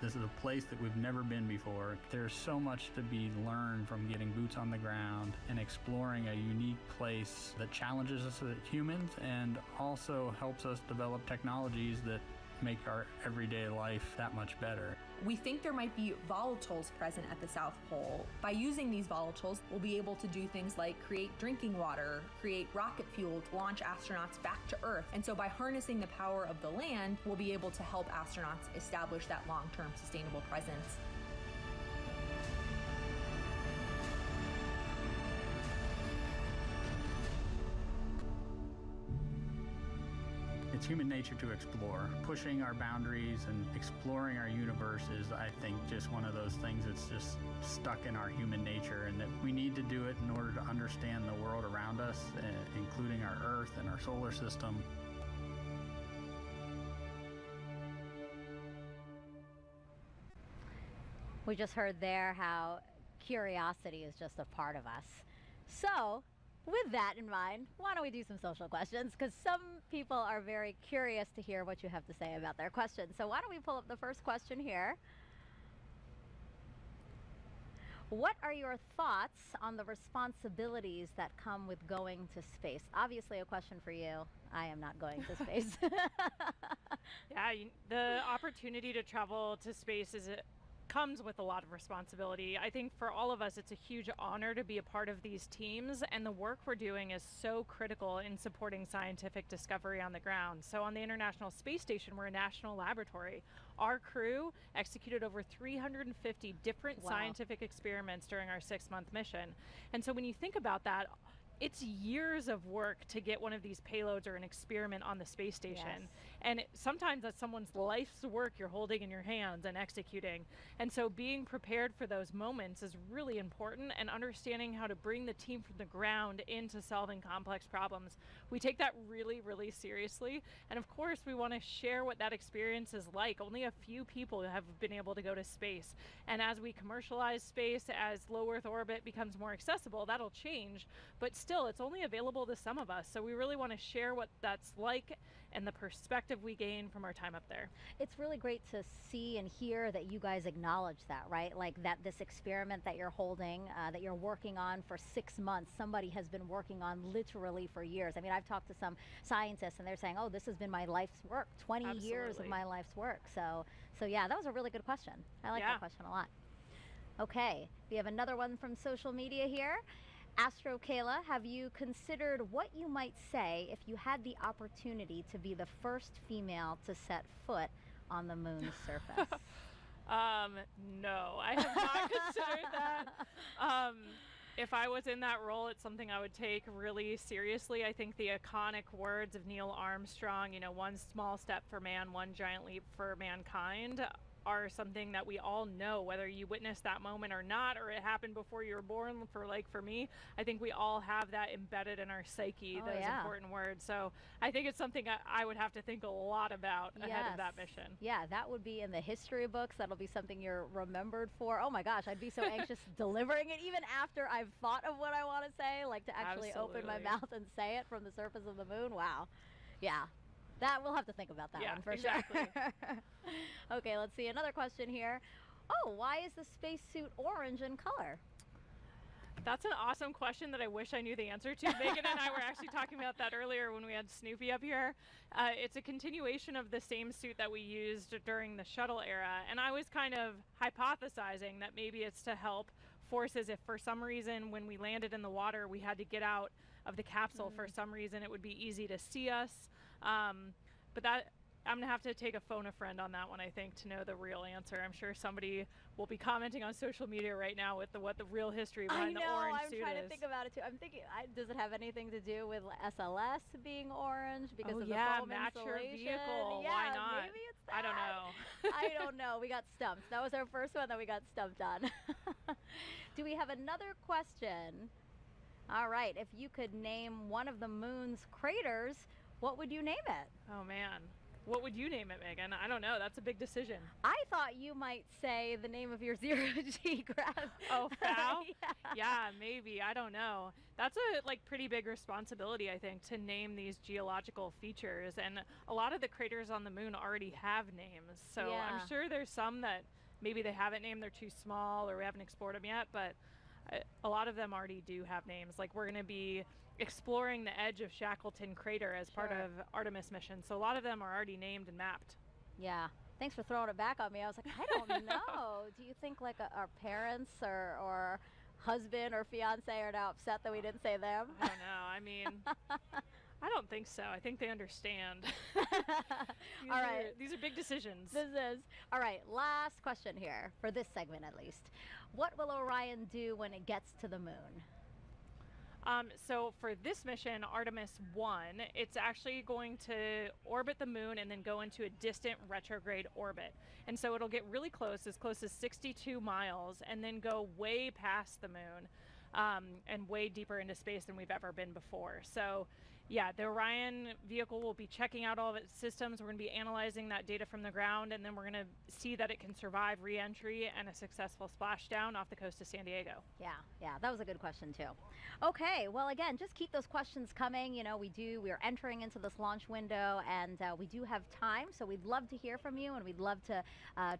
This is a place that we've never been before. There's so much to be learned from getting boots on the ground and exploring a unique place that challenges us as humans and also helps us develop technologies that make our everyday life that much better. We think there might be volatiles present at the South Pole. By using these volatiles, we'll be able to do things like create drinking water, create rocket fuel to launch astronauts back to Earth. And so by harnessing the power of the land, we'll be able to help astronauts establish that long-term sustainable presence. It's human nature to explore. Pushing our boundaries and exploring our universe is, I think, just one of those things that's just stuck in our human nature, and that we need to do it in order to understand the world around us, including our Earth and our solar system. We just heard there how curiosity is just a part of us. So, with that in mind, why don't we do some social questions? Because some people are very curious to hear what you have to say about their questions. So why don't we pull up the first question here? What are your thoughts on the responsibilities that come with going to space? Obviously a question for you. I am not going to space. Yeah, the opportunity to travel to space comes with a lot of responsibility. I think for all of us, it's a huge honor to be a part of these teams, and the work we're doing is so critical in supporting scientific discovery on the ground. So on the International Space Station, we're a national laboratory. Our crew executed over 350 different scientific experiments during our 6-month mission. And so when you think about that, it's years of work to get one of these payloads or an experiment on the space station. Yes. And sometimes that's someone's life's work you're holding in your hands and executing. And so being prepared for those moments is really important, and understanding how to bring the team from the ground into solving complex problems. We take that really, really seriously. And of course, we want to share what that experience is like. Only a few people have been able to go to space. And as we commercialize space, as low Earth orbit becomes more accessible, that'll change. But still, it's only available to some of us. So we really want to share what that's like and the perspective we gain from our time up there. It's really great to see and hear that you guys acknowledge that, right? Like that this experiment that you're holding, that you're working on for 6 months, somebody has been working on literally for years. I mean, I've talked to some scientists and they're saying, oh, this has been my life's work, 20 years of my life's work. So yeah, that was a really good question. I like that question a lot. Okay, we have another one from social media here. Astro Kayla, have you considered what you might say if you had the opportunity to be the first female to set foot on the moon's surface? No, I have not considered that. If I was in that role, it's something I would take really seriously. I think the iconic words of Neil Armstrong, you know, one small step for man, one giant leap for mankind, are something that we all know, whether you witnessed that moment or not, or it happened before you were born. For me, I think we all have that embedded in our psyche, those important words. So I think it's something I would have to think a lot about ahead of that mission. Yeah, that would be in the history books. That'll be something you're remembered for. Oh my gosh, I'd be so anxious delivering it, even after I've thought of what I want to say, like to actually open my mouth and say it from the surface of the moon. Wow. Yeah. That we'll have to think about that one for sure. Okay, let's see another question here. Oh, why is the spacesuit orange in color? That's an awesome question that I wish I knew the answer to. Megan and I were actually talking about that earlier when we had Snoopy up here. It's a continuation of the same suit that we used during the shuttle era, and I was kind of hypothesizing that maybe it's to help forces if for some reason when we landed in the water we had to get out of the capsule for some reason, it would be easy to see us. But that I'm gonna have to take a phone a friend on that one, I think, to know the real answer. I'm sure somebody will be commenting on social media right now with what the real history behind the orange suit is. I'm trying to think about it too. I'm thinking, does it have anything to do with SLS being orange because of the foam match your insulation? vehicle. Yeah, why not? Maybe it's that. I don't know. I don't know. We got stumped. That was our first one that we got stumped on. Do we have another question? All right. If you could name one of the moon's craters, what would you name it? Oh man, what would you name it, Megan? I don't know. That's a big decision. I thought you might say the name of your zero-G graph. Oh, FOW? Yeah, maybe. I don't know. That's a pretty big responsibility, I think, to name these geological features. And a lot of the craters on the moon already have names. So I'm sure there's some that maybe they haven't named, they're too small, or we haven't explored them yet. But a lot of them already do have names. Like we're going to be exploring the edge of Shackleton Crater as part of Artemis mission. So a lot of them are already named and mapped. Yeah. Thanks for throwing it back on me. I was like, I don't know. Do you think like our parents or husband or fiance are now upset that we didn't say them? I don't know. I mean, I don't think so. I think they understand. All right. These are big decisions. This is. All right. Last question here for this segment, at least. What will Orion do when it gets to the moon? So for this mission, Artemis 1, it's actually going to orbit the moon and then go into a distant retrograde orbit. And so it'll get really close as 62 miles, and then go way past the moon and way deeper into space than we've ever been before. So Yeah, the Orion vehicle will be checking out all of its systems. We're going to be analyzing that data from the ground, and then we're going to see that it can survive re-entry and a successful splashdown off the coast of San Diego. Yeah, that was a good question too. Okay, well again, just keep those questions coming. You know, we're entering into this launch window, and we do have time, so we'd love to hear from you, and we'd love to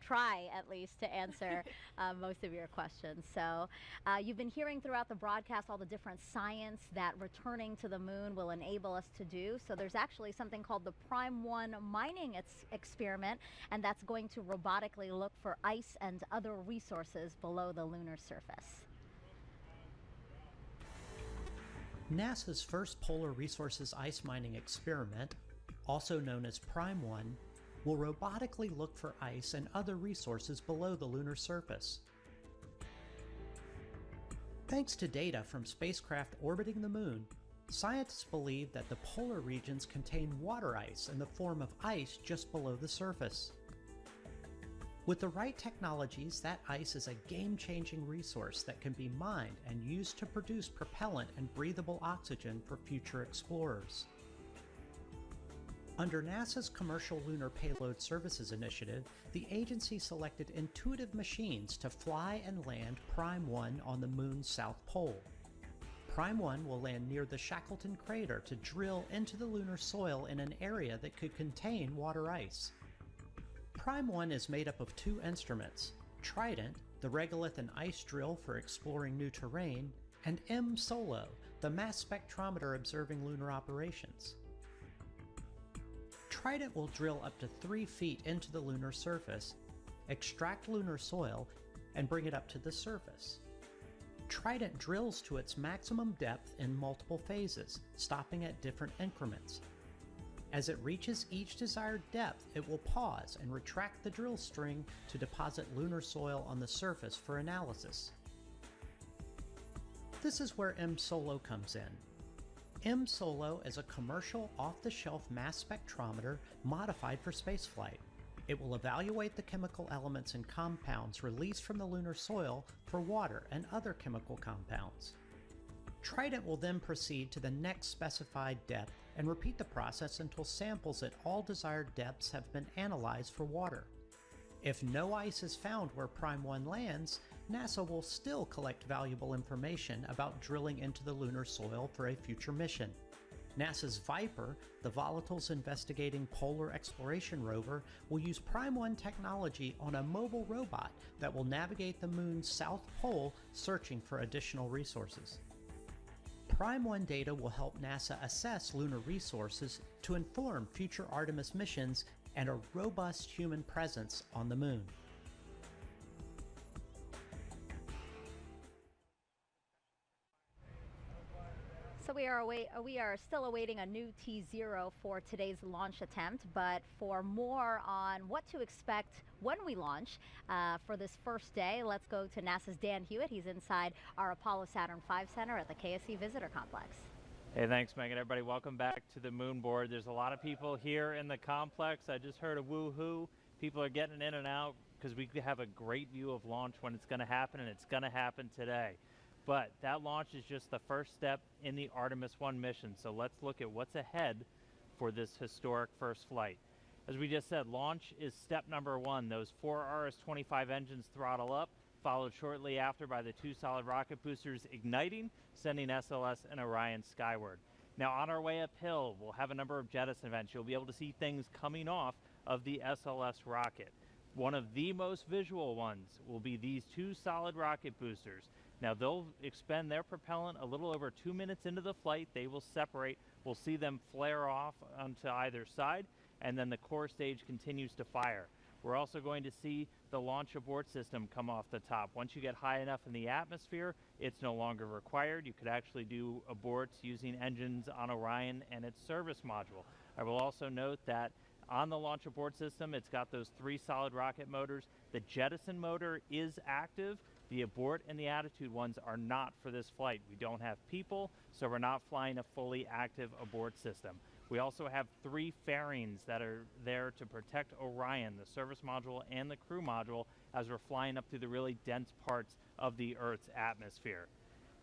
try at least to answer most of your questions. So you've been hearing throughout the broadcast all the different science that returning to the moon will enable us to do. So there's actually something called the Prime 1 mining experiment, and that's going to robotically look for ice and other resources below the lunar surface. NASA's first polar resources ice mining experiment, also known as Prime 1, will robotically look for ice and other resources below the lunar surface. Thanks to data from spacecraft orbiting the moon, scientists believe that the polar regions contain water ice in the form of ice just below the surface. With the right technologies, that ice is a game-changing resource that can be mined and used to produce propellant and breathable oxygen for future explorers. Under NASA's Commercial Lunar Payload Services Initiative, the agency selected intuitive machines to fly and land Prime 1 on the moon's south pole. Prime 1 will land near the Shackleton crater to drill into the lunar soil in an area that could contain water ice. Prime 1 is made up of two instruments, Trident, the regolith and ice drill for exploring new terrain, and M-SOLO, the mass spectrometer observing lunar operations. Trident will drill up to 3 feet into the lunar surface, extract lunar soil, and bring it up to the surface. Trident drills to its maximum depth in multiple phases, stopping at different increments. As it reaches each desired depth, it will pause and retract the drill string to deposit lunar soil on the surface for analysis. This is where M-SOLO comes in. M-SOLO is a commercial off-the-shelf mass spectrometer modified for spaceflight. It will evaluate the chemical elements and compounds released from the lunar soil for water and other chemical compounds. Trident will then proceed to the next specified depth and repeat the process until samples at all desired depths have been analyzed for water. If no ice is found where Prime 1 lands, NASA will still collect valuable information about drilling into the lunar soil for a future mission. NASA's Viper, the Volatiles Investigating Polar Exploration rover, will use Prime 1 technology on a mobile robot that will navigate the moon's south pole searching for additional resources. Prime 1 data will help NASA assess lunar resources to inform future Artemis missions and a robust human presence on the moon. So we are still awaiting a new T0 for today's launch attempt, but for more on what to expect when we launch for this first day, let's go to NASA's Dan Hewitt. He's inside our Apollo Saturn V Center at the KSC Visitor Complex. Hey, thanks, Megan. Everybody, welcome back to the moon board. There's a lot of people here in the complex. I just heard a woo-hoo. People are getting in and out because we have a great view of launch when it's going to happen, and it's going to happen today. But that launch is just the first step in the Artemis 1 mission. So let's look at what's ahead for this historic first flight. As we just said, launch is step number 1. Those 4 RS-25 engines throttle up, followed shortly after by the 2 solid rocket boosters igniting, sending SLS and Orion skyward. Now on our way uphill, we'll have a number of jettison events. You'll be able to see things coming off of the SLS rocket. One of the most visual ones will be these 2 solid rocket boosters. Now they'll expend their propellant a little over 2 minutes into the flight. They will separate. We'll see them flare off onto either side, and then the core stage continues to fire. We're also going to see the launch abort system come off the top. Once you get high enough in the atmosphere, it's no longer required. You could actually do aborts using engines on Orion and its service module. I will also note that on the launch abort system, it's got those 3 solid rocket motors. The jettison motor is active. The abort and the attitude ones are not for this flight. We don't have people, so we're not flying a fully active abort system. We also have 3 fairings that are there to protect Orion, the service module and the crew module, as we're flying up through the really dense parts of the Earth's atmosphere.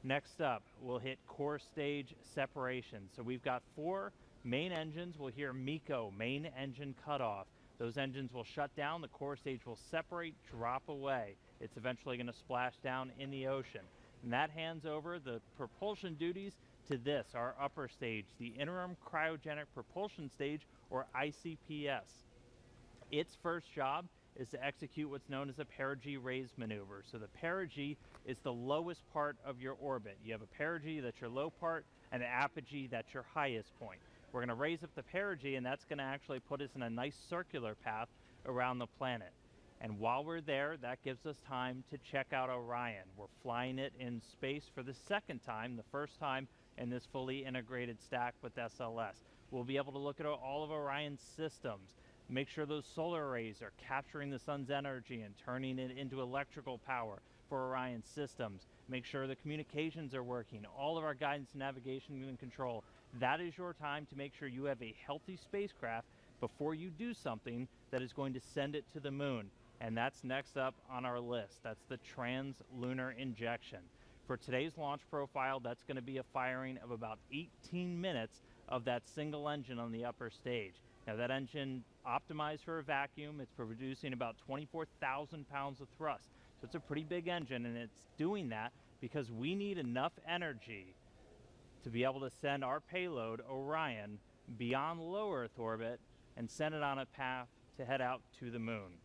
Next up, we'll hit core stage separation. So we've got 4 main engines. We'll hear MECO, main engine cutoff. Those engines will shut down, the core stage will separate, drop away. It's eventually going to splash down in the ocean. And that hands over the propulsion duties to this, our upper stage, the Interim Cryogenic Propulsion Stage, or ICPS. Its first job is to execute what's known as a perigee raise maneuver. So the perigee is the lowest part of your orbit. You have a perigee, that's your low part, and an apogee, that's your highest point. We're going to raise up the perigee, and that's going to actually put us in a nice circular path around the planet. And while we're there, that gives us time to check out Orion. We're flying it in space for the second time, the first time in this fully integrated stack with SLS. We'll be able to look at all of Orion's systems, make sure those solar arrays are capturing the sun's energy and turning it into electrical power for Orion's systems, make sure the communications are working, all of our guidance, navigation, and control. That is your time to make sure you have a healthy spacecraft before you do something that is going to send it to the moon. And that's next up on our list. That's the trans-lunar injection. For today's launch profile, that's going to be a firing of about 18 minutes of that single engine on the upper stage. Now that engine optimized for a vacuum, it's producing about 24,000 pounds of thrust. So it's a pretty big engine, and it's doing that because we need enough energy to be able to send our payload, Orion, beyond low Earth orbit and send it on a path to head out to the moon.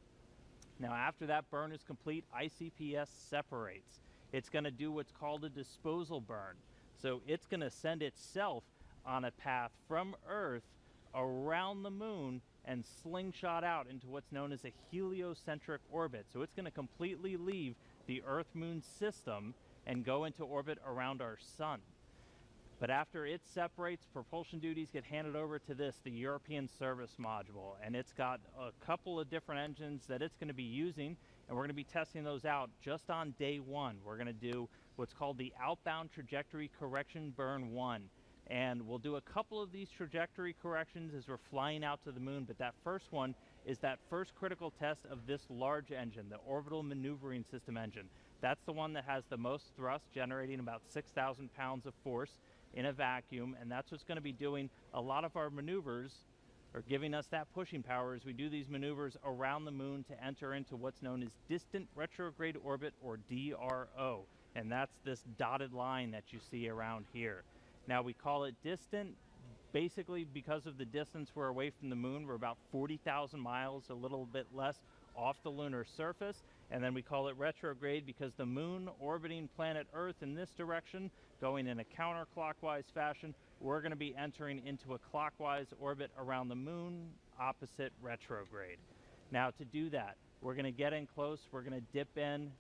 Now after that burn is complete, ICPS separates. It's going to do what's called a disposal burn. So it's going to send itself on a path from Earth around the moon and slingshot out into what's known as a heliocentric orbit. So it's going to completely leave the Earth-Moon system and go into orbit around our sun. But after it separates, propulsion duties get handed over to this, the European Service Module, and it's got a couple of different engines that it's going to be using, and we're going to be testing those out just on day 1. We're going to do what's called the Outbound Trajectory Correction Burn 1. And we'll do a couple of these trajectory corrections as we're flying out to the moon, but that first one is that first critical test of this large engine, the Orbital Maneuvering System engine. That's the one that has the most thrust, generating about 6,000 pounds of force in a vacuum, and that's what's going to be doing a lot of our maneuvers, or giving us that pushing power as we do these maneuvers around the moon to enter into what's known as Distant Retrograde Orbit, or DRO. And that's this dotted line that you see around here. Now we call it distant basically because of the distance we're away from the moon. We're about 40,000 miles, a little bit less, off the lunar surface. And then we call it retrograde because the moon orbiting planet Earth in this direction, going in a counterclockwise fashion, we're going to be entering into a clockwise orbit around the moon, opposite retrograde. Now to do that, we're going to get in close, we're going to dip in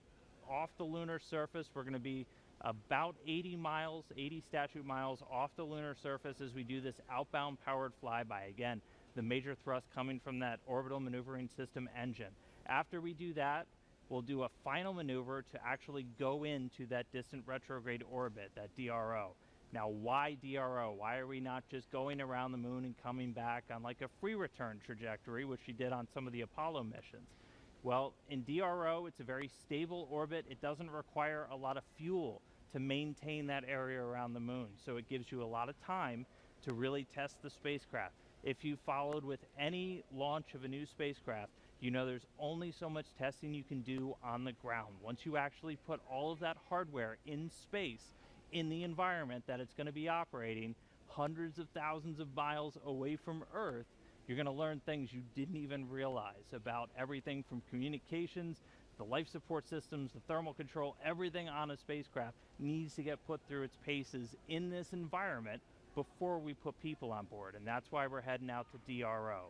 off the lunar surface. We're going to be about 80 miles, 80 statute miles off the lunar surface as we do this outbound powered flyby. Again, the major thrust coming from that Orbital Maneuvering System engine. After we do that, we'll do a final maneuver to actually go into that distant retrograde orbit, that DRO. Now, why DRO? Why are we not just going around the moon and coming back on like a free return trajectory, which we did on some of the Apollo missions? Well, in DRO, it's a very stable orbit. It doesn't require a lot of fuel to maintain that area around the moon. So it gives you a lot of time to really test the spacecraft. If you followed with any launch of a new spacecraft, you know there's only so much testing you can do on the ground. Once you actually put all of that hardware in space, in the environment that it's going to be operating, hundreds of thousands of miles away from Earth, you're going to learn things you didn't even realize about everything from communications, the life support systems, the thermal control. Everything on a spacecraft needs to get put through its paces in this environment before we put people on board, and that's why we're heading out to DRO.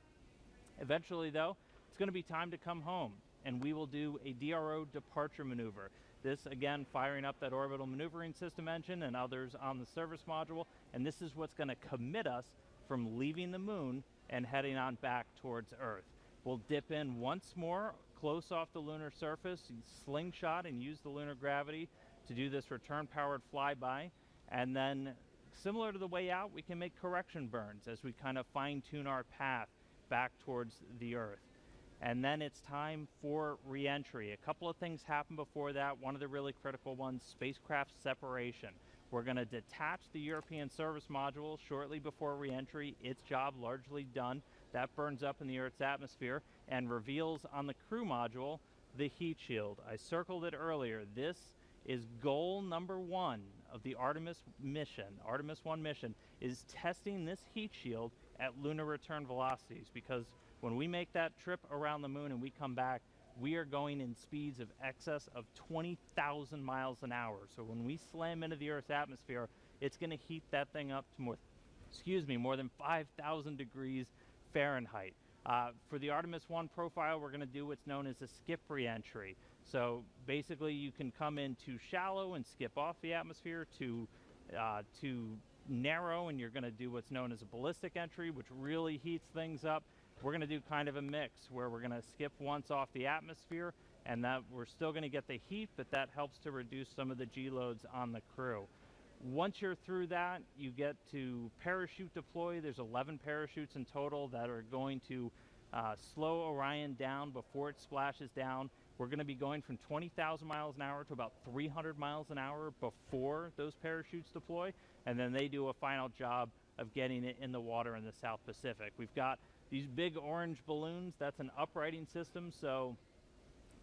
Eventually, though, it's going to be time to come home, and we will do a DRO departure maneuver. This, again, firing up that Orbital Maneuvering System engine and others on the service module, and this is what's going to commit us from leaving the moon and heading on back towards Earth. We'll dip in once more, close off the lunar surface, slingshot and use the lunar gravity to do this return-powered flyby, and then similar to the way out, we can make correction burns as we kind of fine-tune our path back towards the Earth. and then it's time for re-entry. A couple of things happen before that. One of the really critical ones, spacecraft separation. We're going to detach the European service module shortly before re-entry. Its job largely done. That burns up in the Earth's atmosphere and reveals on the crew module the heat shield. I circled it earlier. This is goal number 1 of the Artemis mission. Artemis 1 mission is testing this heat shield at lunar return velocities, because when we make that trip around the moon and we come back, we are going in speeds of excess of 20,000 miles an hour. So when we slam into the Earth's atmosphere, it's going to heat that thing up to more than 5,000 degrees Fahrenheit. For the Artemis 1 profile, we're going to do what's known as a skip re-entry. So basically, you can come in too shallow and skip off the atmosphere, too narrow, and you're going to do what's known as a ballistic entry, which really heats things up. We're going to do kind of a mix where we're going to skip once off the atmosphere, and that we're still going to get the heat, but that helps to reduce some of the G loads on the crew. Once you're through that, you get to parachute deploy. There's 11 parachutes in total that are going to slow Orion down before it splashes down. We're going to be going from 20,000 miles an hour to about 300 miles an hour before those parachutes deploy, and then they do a final job of getting it in the water in the South Pacific. We've got these big orange balloons. That's an uprighting system, so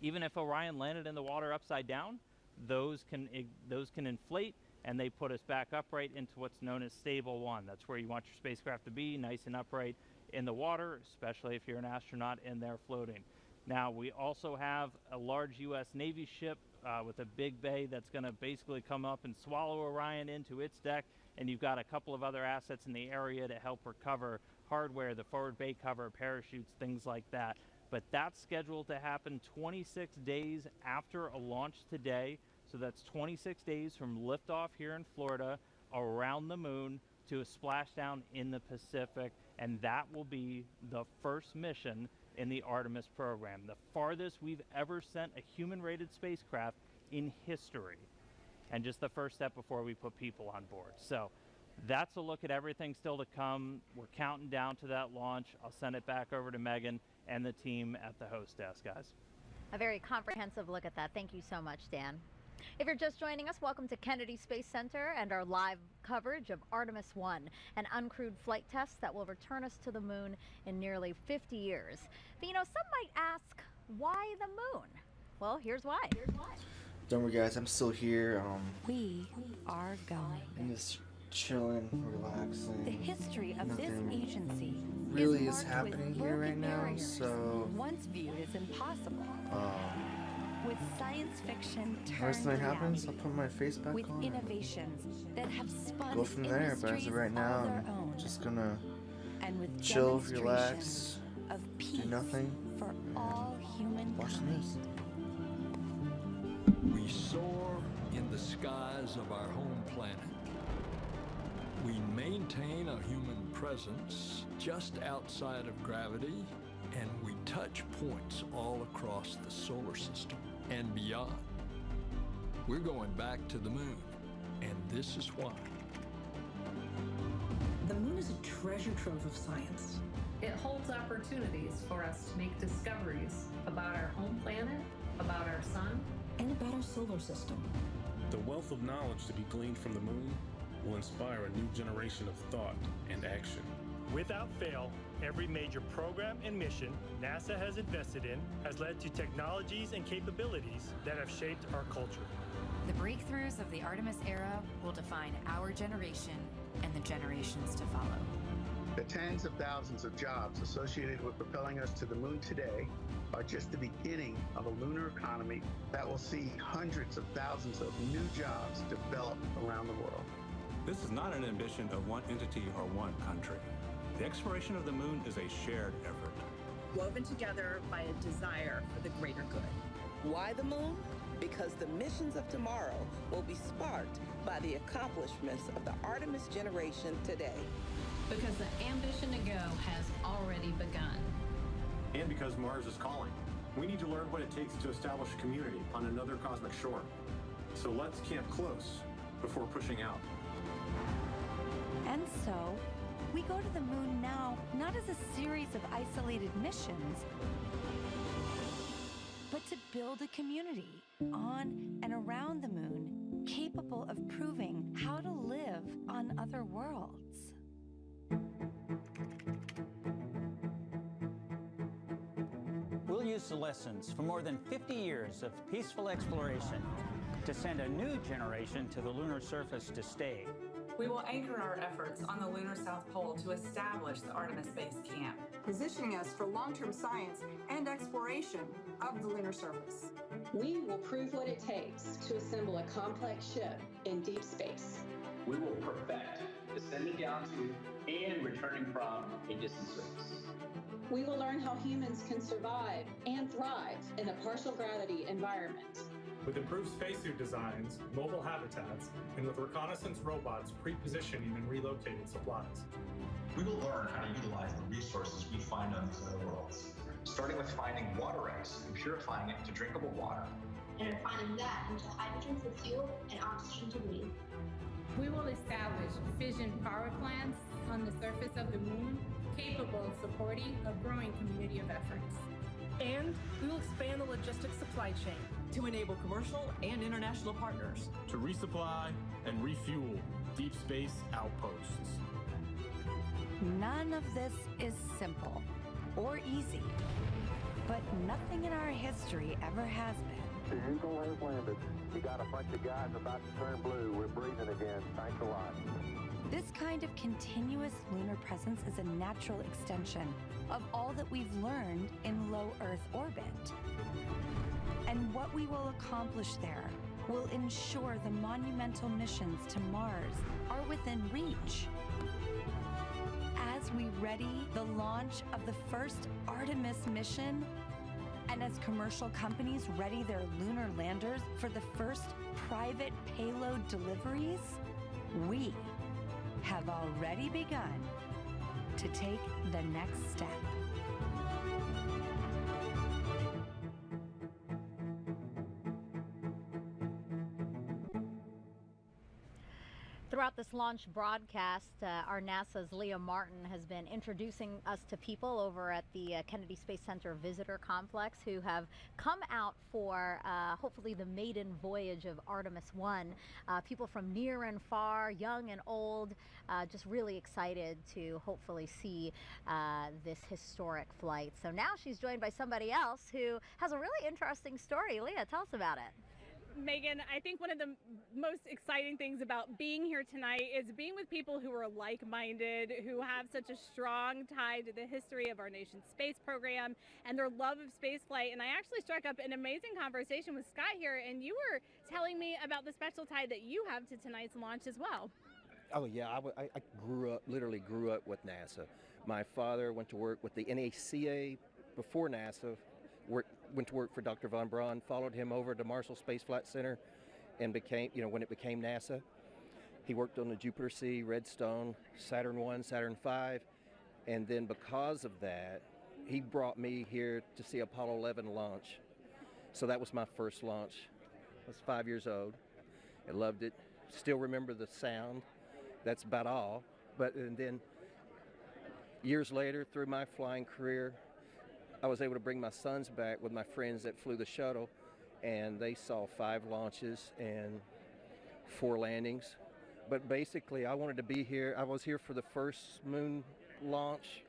even if Orion landed in the water upside down, those can inflate, and they put us back upright into what's known as stable 1. That's where you want your spacecraft to be, nice and upright in the water, especially if you're an astronaut in there floating. Now, we also have a large U.S. Navy ship with a big bay that's going to basically come up and swallow Orion into its deck, and you've got a couple of other assets in the area to help recover hardware, the forward bay cover, parachutes, things like that. But that's scheduled to happen 26 days after a launch today. So that's 26 days from liftoff here in Florida around the moon to a splashdown in the Pacific, and that will be the first mission in the Artemis program, the farthest we've ever sent a human-rated spacecraft in history, and just the first step before we put people on board. So that's a look at everything still to come. We're counting down to that launch. I'll send it back over to Megan and the team at the host desk, guys. A very comprehensive look at that. Thank you so much, Dan. If you're just joining us, welcome to Kennedy Space Center and our live coverage of Artemis 1, an uncrewed flight test that will return us to the moon in nearly 50 years. But you know, some might ask, why the moon? Well, here's why. Don't worry, guys, I'm still here. We are going. I'm just chilling, relaxing. The history of this agency really is happening here right now, so once viewed as impossible. With science fiction first thing happens, I'll put my face back with on. Innovations that have spun go from there, but as of right now, I'm just gonna chill, relax, of do nothing, for all humankind. watch the news. We soar in the skies of our home planet. We maintain a human presence just outside of gravity, and we touch points all across the solar system and beyond. We're going back to the moon, and this is why. The moon is a treasure trove of science. It holds opportunities for us to make discoveries about our home planet, about our sun, and about our solar system. The wealth of knowledge to be gleaned from the moon will inspire a new generation of thought and action. Without fail, every major program and mission NASA has invested in has led to technologies and capabilities that have shaped our culture. The breakthroughs of the Artemis era will define our generation and the generations to follow. The tens of thousands of jobs associated with propelling us to the moon today are just the beginning of a lunar economy that will see hundreds of thousands of new jobs develop around the world. This is not an ambition of one entity or one country. The exploration of the moon is a shared effort. Woven together by a desire for the greater good. Why the moon? Because the missions of tomorrow will be sparked by the accomplishments of the Artemis generation today. Because the ambition to go has already begun. And because Mars is calling. We need to learn what it takes to establish a community on another cosmic shore. So let's camp close before pushing out. And so, We go to the moon now not as a series of isolated missions, but to build a community on and around the moon capable of proving how to live on other worlds. We'll use the lessons from more than 50 years of peaceful exploration to send a new generation to the lunar surface to stay. We will anchor our efforts on the lunar South Pole to establish the Artemis Base Camp, positioning us for long-term science and exploration of the lunar surface. We will prove what it takes to assemble a complex ship in deep space. We will perfect descending down to and returning from a distant surface. We will learn how humans can survive and thrive in a partial gravity environment. With improved spacesuit designs, mobile habitats, and with reconnaissance robots pre-positioning and relocating supplies. We will learn how to utilize the resources we find on these other worlds, starting with finding water ice and purifying it to drinkable water. And refining that into hydrogen for fuel and oxygen to breathe. We will establish fission power plants on the surface of the moon, capable of supporting a growing community of efforts. And we will expand the logistics supply chain to enable commercial and international partners to resupply and refuel deep space outposts. None of this is simple or easy, but nothing in our history ever has been. The Eagle has landed. You got a bunch of guys about to turn blue. We're breathing again. Thanks a lot. This kind of continuous lunar presence is a natural extension of all that we've learned in low Earth orbit. And what we will accomplish there will ensure the monumental missions to Mars are within reach. As we ready the launch of the first Artemis mission, and as commercial companies ready their lunar landers for the first private payload deliveries, we have already begun to take the next step. Throughout this launch broadcast, our NASA's Leah Martin has been introducing us to people over at the Kennedy Space Center Visitor Complex who have come out for hopefully the maiden voyage of Artemis 1. People from near and far, young and old, just really excited to hopefully see this historic flight. So now she's joined by somebody else who has a really interesting story. Leah, tell us about it. Megan, I think one of the most exciting things about being here tonight is being with people who are like-minded, who have such a strong tie to the history of our nation's space program and their love of spaceflight. And I actually struck up an amazing conversation with Scott here, and you were telling me about the special tie that you have to tonight's launch as well. Oh yeah, I literally grew up with NASA. My father went to work with the NACA before NASA, went to work for Dr. von Braun, followed him over to Marshall Space Flight Center, and became, when it became NASA. He worked on the Jupiter C, Redstone, Saturn 1, Saturn 5, and then because of that, he brought me here to see Apollo 11 launch. So that was my first launch. I was 5 years old. I loved it. Still remember the sound. That's about all. And then years later, through my flying career, I was able to bring my sons back with my friends that flew the shuttle, and they saw 5 launches and 4 landings. But basically, I wanted to be here. I was here for the first moon launch,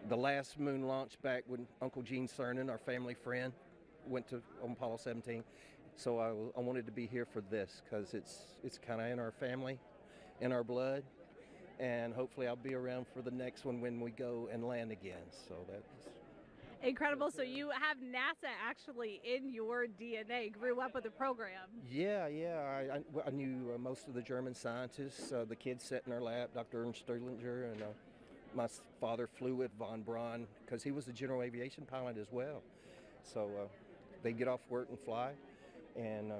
the last moon launch back when Uncle Gene Cernan, our family friend, went to Apollo 17. So I wanted to be here for this because it's kind of in our family, in our blood, and hopefully I'll be around for the next one when we go and land again. So that's incredible. So you have NASA actually in your DNA, grew up with the program. Yeah. I knew most of the German scientists, the kids sat in our lap, Dr. Ernst Stirlinger, and my father flew with von Braun because he was a general aviation pilot as well. So they'd get off work and fly, and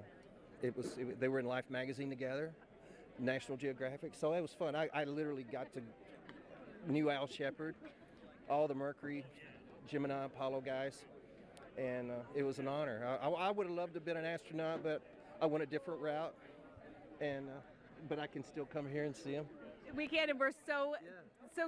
they were in Life magazine together, National Geographic. So it was fun. I literally knew Al Shepard, all the Mercury, Gemini, Apollo guys, and it was an honor. I would have loved to have been an astronaut, but I went a different route, and but I can still come here and see them. We can, and we're so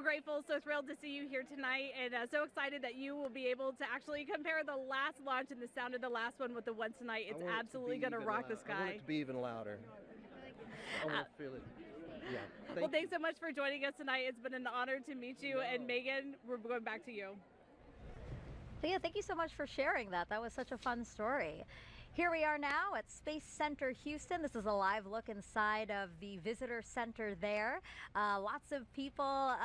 grateful, so thrilled to see you here tonight, and so excited that you will be able to actually compare the last launch and the sound of the last one with the one tonight. It's absolutely going to rock the sky. I want it to be even louder. I want to feel it. Yeah. Well, thanks so much for joining us tonight. It's been an honor to meet you, and Megan, we're going back to you. Leah, thank you so much for sharing that. That was such a fun story. Here we are now at Space Center Houston. This is a live look inside of the visitor center there. Lots of people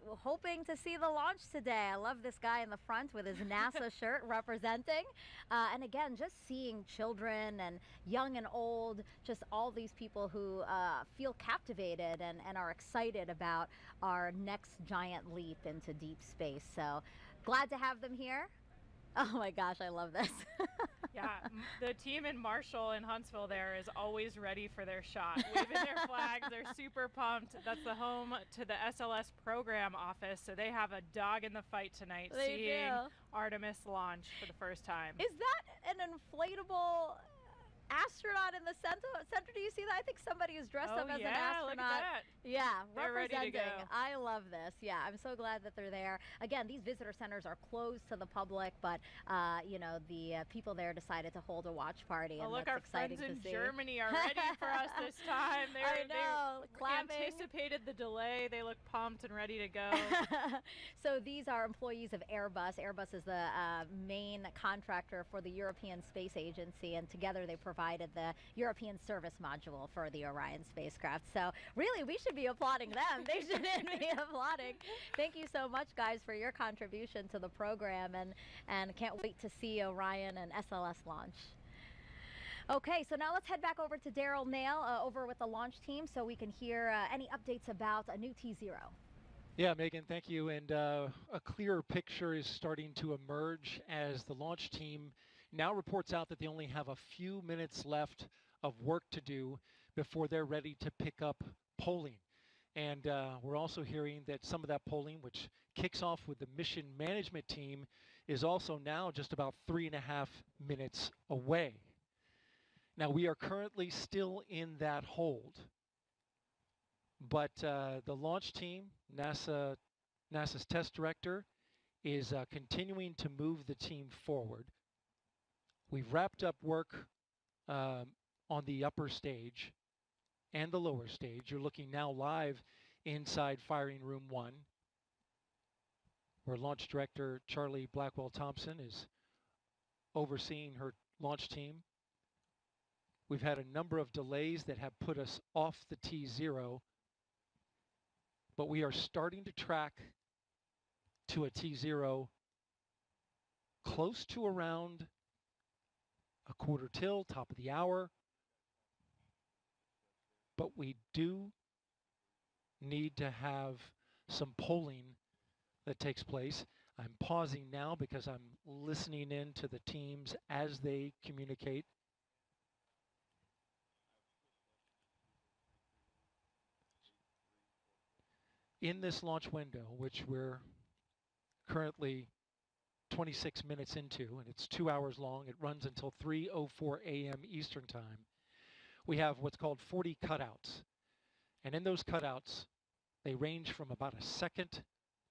hoping to see the launch today. I love this guy in the front with his NASA shirt representing. And again, just seeing children and young and old, just all these people who feel captivated and are excited about our next giant leap into deep space. So glad to have them here. Oh my gosh, I love this. Yeah, the team in Marshall in Huntsville there is always ready for their shot, waving their flags. They're super pumped. That's the home to the SLS program office, so they have a dog in the fight tonight, seeing Artemis launch for the first time. Is that an inflatable astronaut in the center? Do you see that? I think somebody is dressed up as an astronaut. Look at that. Yeah, they're representing. Ready to go. I love this. Yeah, I'm so glad that they're there. Again, these visitor centers are closed to the public, but you know, the people there decided to hold a watch party. Oh, and look, that's our exciting friends to in see. Germany are ready for us this time. They anticipated the delay. They look pumped and ready to go. So these are employees of Airbus. Airbus is the main contractor for the European Space Agency, and together they provided the European service module for the Orion spacecraft. So really, we should be applauding them. They shouldn't be applauding. Thank you so much, guys, for your contribution to the program, and can't wait to see Orion and SLS launch. Okay, so now let's head back over to Daryl Nail over with the launch team so we can hear any updates about a new T0. Yeah, Megan, thank you. And a clearer picture is starting to emerge as the launch team now reports out that they only have a few minutes left of work to do before they're ready to pick up polling. And we're also hearing that some of that polling, which kicks off with the mission management team, is also now just about 3.5 minutes away. Now, we are currently still in that hold, but the launch team, NASA's test director, is continuing to move the team forward. We've wrapped up work on the upper stage and the lower stage. You're looking now live inside firing room 1, where launch director Charlie Blackwell Thompson is overseeing her launch team. We've had a number of delays that have put us off the T0, but we are starting to track to a T0 close to around a quarter till, top of the hour. But we do need to have some polling that takes place. I'm pausing now because I'm listening in to the teams as they communicate. In this launch window, which we're currently 26 minutes into, and it's 2 hours long, it runs until 3:04 a.m. Eastern Time. We have what's called 40 cutouts. And in those cutouts, they range from about a second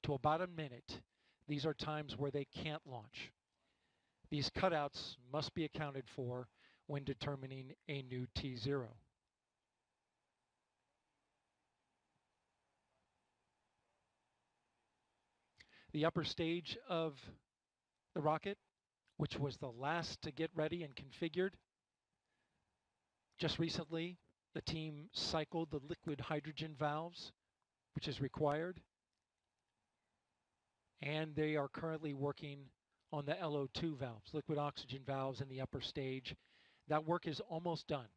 to about a minute. These are times where they can't launch. These cutouts must be accounted for when determining a new T0. The upper stage of the rocket, which was the last to get ready and configured, just recently, the team cycled the liquid hydrogen valves, which is required. And they are currently working on the LO2 valves, liquid oxygen valves in the upper stage. That work is almost done.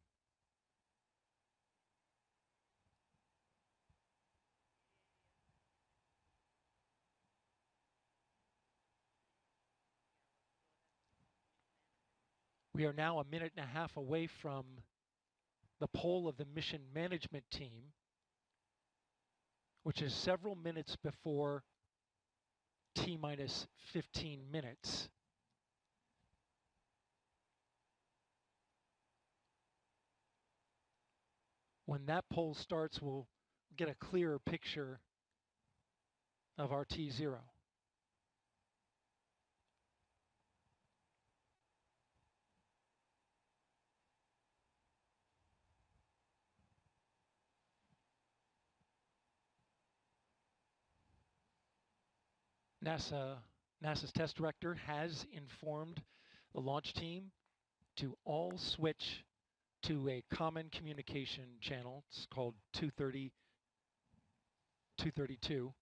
We are now 1.5 minutes away from the poll of the mission management team, which is several minutes before T-minus 15 minutes. When that poll starts, we'll get a clearer picture of RT0. NASA's test director has informed the launch team to all switch to a common communication channel. It's called 232.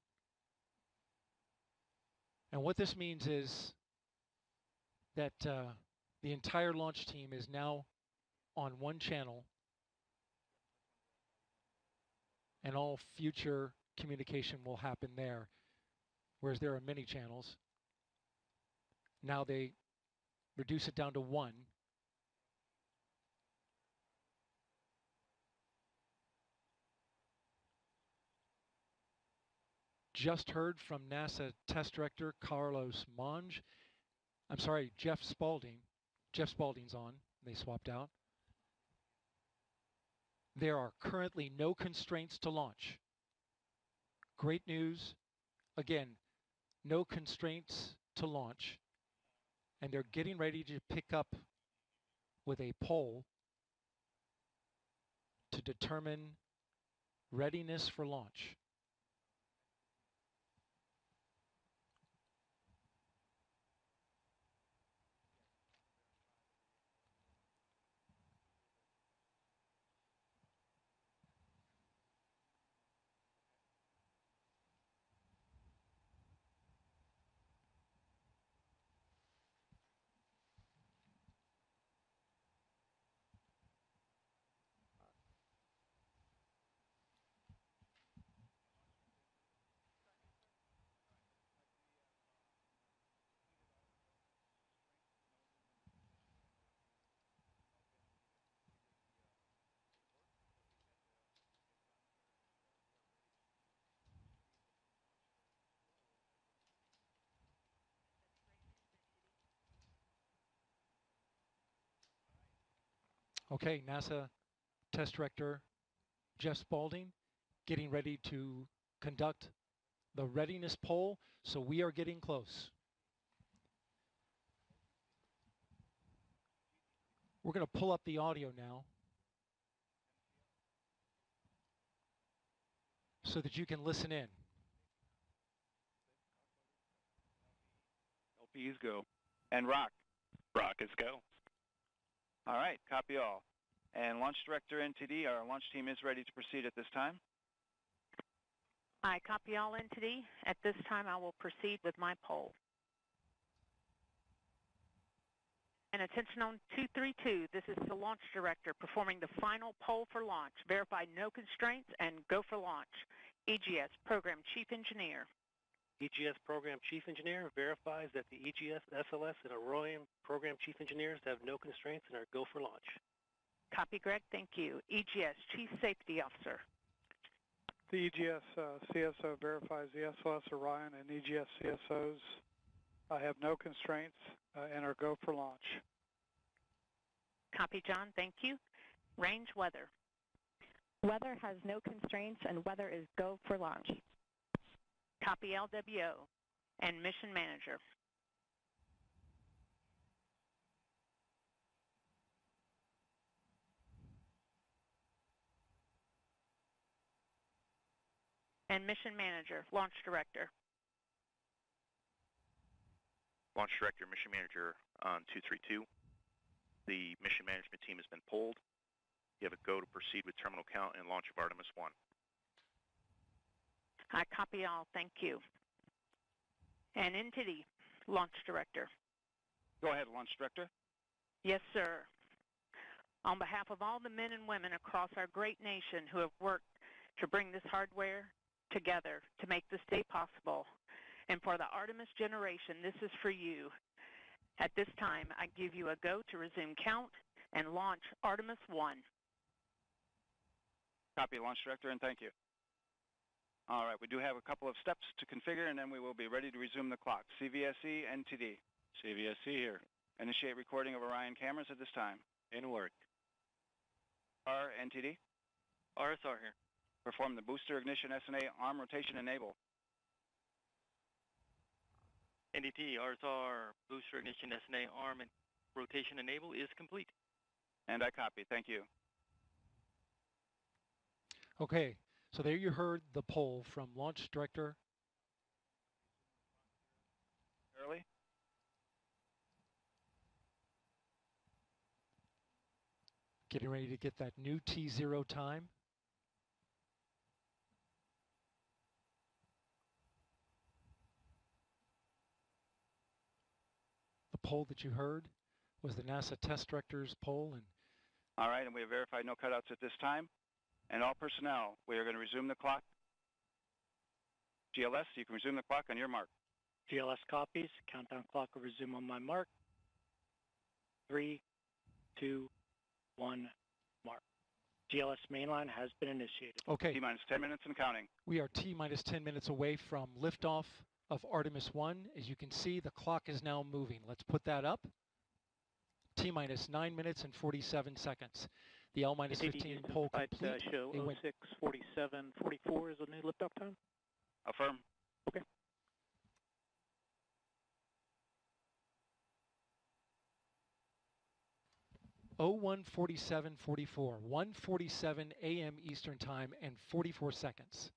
And what this means is that the entire launch team is now on one channel, and all future communication will happen there, whereas there are many channels. Now they reduce it down to one. Just heard from NASA test director Carlos Monge. I'm sorry, Jeff Spaulding. Jeff Spaulding's on. They swapped out. There are currently no constraints to launch. Great news. Again, no constraints to launch. And they're getting ready to pick up with a poll to determine readiness for launch. Okay, NASA test director Jeff Spaulding getting ready to conduct the readiness poll, so we are getting close. We're going to pull up the audio now so that you can listen in. LPs go. And rock. Rockets go. All right, copy all. And Launch Director NTD, our launch team is ready to proceed at this time. I copy all NTD. At this time, I will proceed with my poll. And attention on 232, this is the Launch Director performing the final poll for launch. Verify no constraints and go for launch. EGS Program Chief Engineer. EGS Program Chief Engineer verifies that the EGS, SLS, and Orion Program Chief Engineers have no constraints and are go for launch. Copy, Greg. Thank you. EGS Chief Safety Officer. The EGS CSO verifies the SLS, Orion, and EGS CSOs have no constraints and are go for launch. Copy, John. Thank you. Range weather. Weather has no constraints and weather is go for launch. Copy LWO and Mission Manager. And Mission Manager, Launch Director. Launch Director, Mission Manager on 232. The mission management team has been polled. You have a go to proceed with terminal count and launch of Artemis 1. I copy all. Thank you. And NTD, Launch Director. Go ahead, Launch Director. Yes, sir. On behalf of all the men and women across our great nation who have worked to bring this hardware together to make this day possible, and for the Artemis generation, this is for you. At this time, I give you a go to resume count and launch Artemis 1. Copy, Launch Director, and thank you. All right, we do have a couple of steps to configure, and then we will be ready to resume the clock. CVSE, NTD. CVSE here. Initiate recording of Orion cameras at this time. In work. RNTD. RSR here. Perform the booster ignition SNA arm rotation enable. NDT, RSR, booster ignition SNA arm and rotation enable is complete. And I copy. Thank you. Okay, so there you heard the poll from Launch Director Early. getting ready to get that new T0 time. The poll that you heard was the NASA test director's poll. And all right, and we have verified no cutouts at this time. And all personnel, we are going to resume the clock. GLS, you can resume the clock on your mark. GLS copies. Countdown clock will resume on my mark. 3, 2, 1, mark. GLS mainline has been initiated. Okay. T-minus 10 minutes and counting. We are T-minus 10 minutes away from liftoff of Artemis 1. As you can see, the clock is now moving. Let's put that up. T-minus 9 minutes and 47 seconds. The L-minus 15 poll complete. Show 06:47:44 is the new liftoff time. Affirm. Okay. Oh, 1:47:44, 1:47 a.m. Eastern Time and 44 seconds.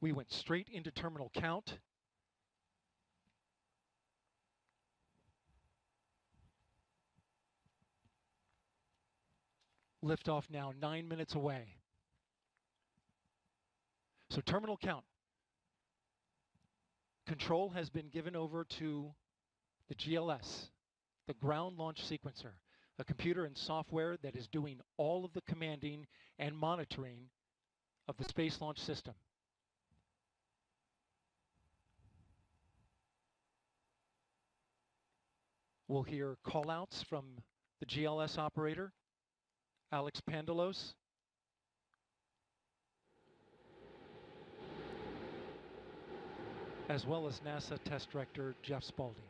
We went straight into terminal count. Liftoff now 9 minutes away. So terminal count. Control has been given over to the GLS, the ground launch sequencer, a computer and software that is doing all of the commanding and monitoring of the Space Launch System. We'll hear call-outs from the GLS operator, Alex Pandalos. As well as NASA Test Director Jeff Spaulding.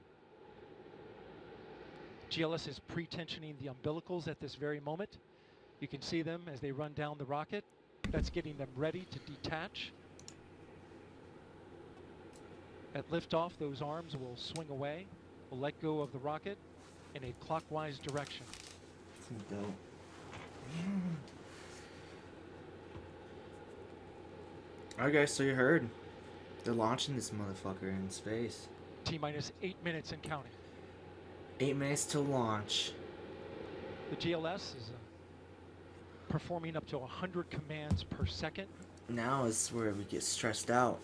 GLS is pre-tensioning the umbilicals at this very moment. You can see them as they run down the rocket. That's getting them ready to detach. At liftoff, those arms will swing away. We'll let go of the rocket in a clockwise direction. That's dope. Alright guys, so you heard. They're launching this motherfucker in space. T-minus 8 minutes and counting. 8 minutes to launch. The GLS is performing up to 100 commands per second. Now is where we get stressed out.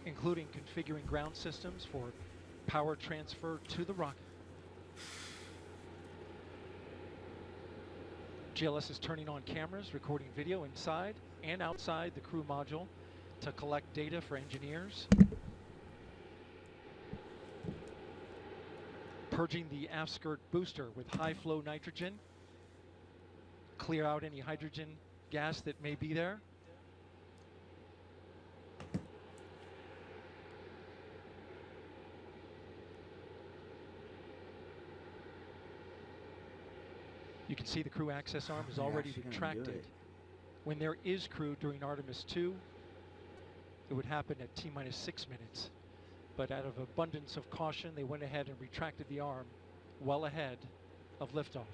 Including configuring ground systems for power transfer to the rocket. GLS is turning on cameras, recording video inside and outside the crew module to collect data for engineers. Purging the aft skirt booster with high flow nitrogen. Clear out any hydrogen gas that may be there. You can see the crew access arm is already retracted. When there is crew during Artemis 2, it would happen at T-minus 6 minutes. But out of abundance of caution, they went ahead and retracted the arm well ahead of liftoff.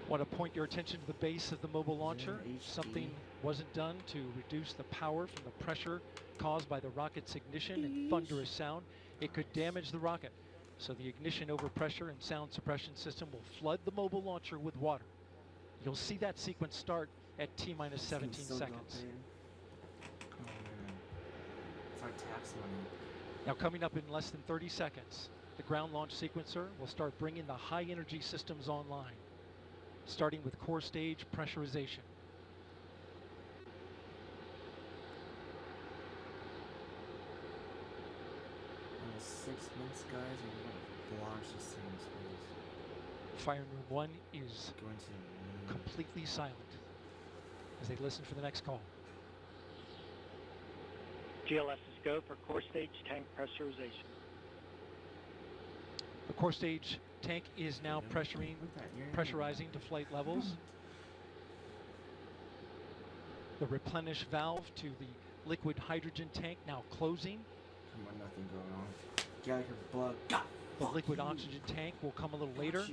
Want to point your attention to the base of the mobile launcher. Something wasn't done to reduce the power from the pressure caused by the rocket's ignition and thunderous sound. It could damage the rocket. So the ignition overpressure and sound suppression system will flood the mobile launcher with water. You'll see that sequence start at T-minus 17 seconds. It's our tax money. Now coming up in less than 30 seconds, the ground launch sequencer will start bringing the high energy systems online, starting with core stage pressurization. In 6 months, guys, and we're gonna launch this thing in space. Fire Room 1 is going to the moon. Completely silent as they listen for the next call. GLS is go for core stage tank pressurization. The core stage tank is now pressurizing to flight levels. The replenish valve to the liquid hydrogen tank now closing. Come on, nothing going on. Get out of here, bug. God, the liquid oxygen tank will come a little later.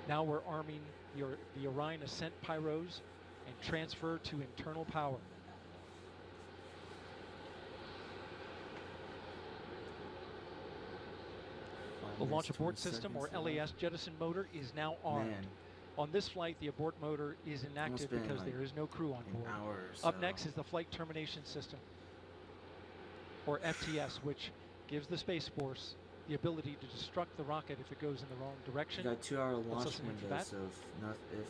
Now we're arming the Orion Ascent pyros and transfer to internal power. The launch abort system, or LAS jettison motor, is now armed. On this flight, the abort motor is inactive because there is no crew on board. Up next is the flight termination system, or FTS, which gives the Space Force the ability to destruct the rocket if it goes in the wrong direction. You got 2-hour launch window, so if it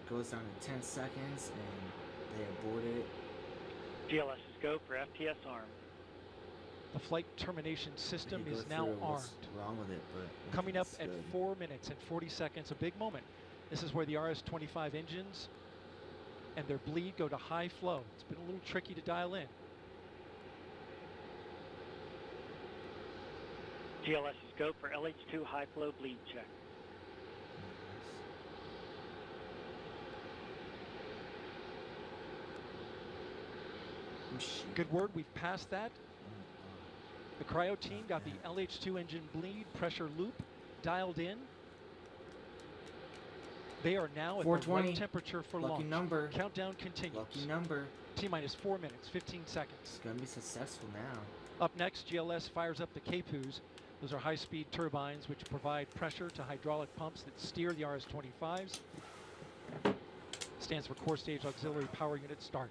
goes down to 10 seconds and they abort it. GLS is go for FTS arm. The flight termination system is now armed. Wrong with it, but coming up at 4 minutes and 40 seconds, a big moment. This is where the RS-25 engines and their bleed go to high flow. It's been a little tricky to dial in. GLS is go for LH2 high flow bleed check. Good word, we've passed that. The cryo team got the LH2 engine bleed pressure loop dialed in. They are now at the right temperature for launch. Number. Countdown continues. Lucky number. T-minus 4 minutes, 15 seconds. It's going to be successful now. Up next, GLS fires up the KPUs. Those are high-speed turbines which provide pressure to hydraulic pumps that steer the RS-25s. Stands for Core Stage Auxiliary Power Unit Start.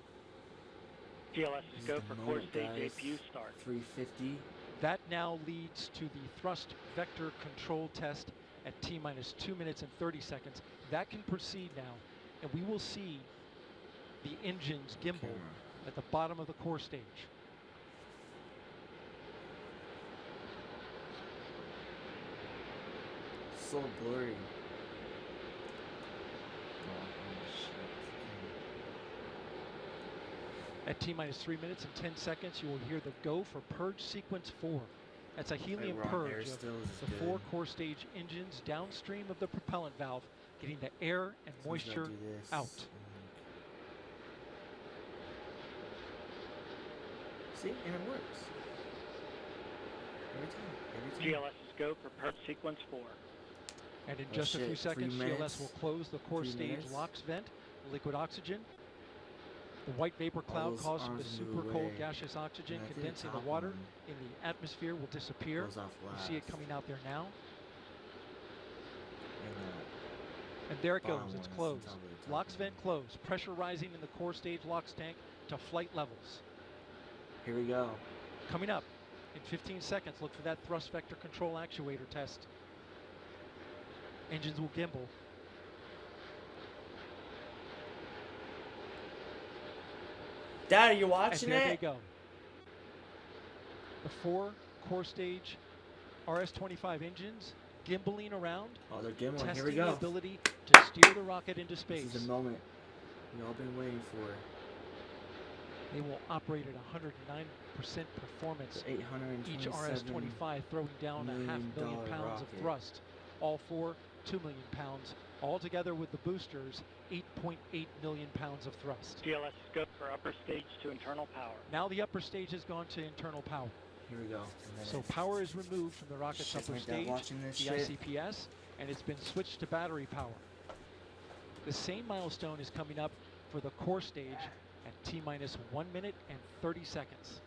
GLS is go for core stage APU start. 350. That now leads to the thrust vector control test at T-minus 2 minutes and 30 seconds. That can proceed now, and we will see the engines gimbal at the bottom of the core stage. So blurry. At T-minus 3 minutes and 10 seconds, you will hear the go for purge sequence 4. That's a helium purge of the 4 core stage engines downstream of the propellant valve, getting the air and moisture out. See, and it works. Every time. GLS is go for purge sequence 4. And in just a few seconds, GLS will close the core stage LOX vent, liquid oxygen. The white vapor cloud causing the super cold gaseous oxygen condensing the water in the atmosphere will disappear. You see it coming out there now. And there it goes, it's closed. LOX vent closed, pressure rising in the core stage LOX tank to flight levels. Here we go. Coming up in 15 seconds, look for that thrust vector control actuator test. Engines will gimbal. Dad, are you watching and there it? They go. The 4 core stage RS-25 engines gimbaling around. Oh, they're gimbaling. Testing Here we go. the ability to steer the rocket into space. This is the moment we've all been waiting for. They will operate at 109% performance. Each RS-25 throwing down a $500,000 pounds of thrust. All 4, 2 million pounds. Altogether with the boosters, 8.8 million pounds of thrust. GLS is go for upper stage to internal power. Now the upper stage has gone to internal power. Here we go. So power is removed from the rocket's upper stage, the ICPS, and it's been switched to battery power. The same milestone is coming up for the core stage at T-minus 1 minute and 30 seconds.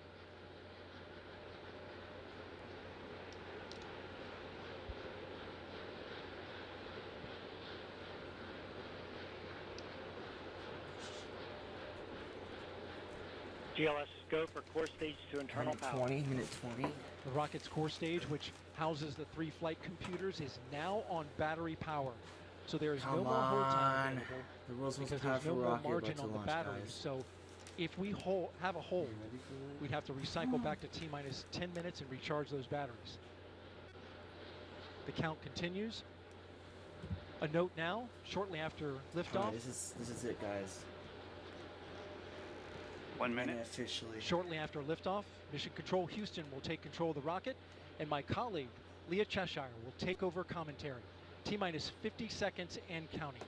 GLS go for core stage to internal power. Minute 20. The rocket's core stage, which houses the 3 flight computers, is now on battery power. So there is no more hold time available because there's no more margin on the batteries. So if we have a hold, we'd have to recycle back to T-minus 10 minutes and recharge those batteries. The count continues. A note now, shortly after liftoff. This is it, guys. 1 minute. Officially. Shortly after liftoff, Mission Control Houston will take control of the rocket, and my colleague, Leah Cheshire, will take over commentary. T-minus 50 seconds and counting.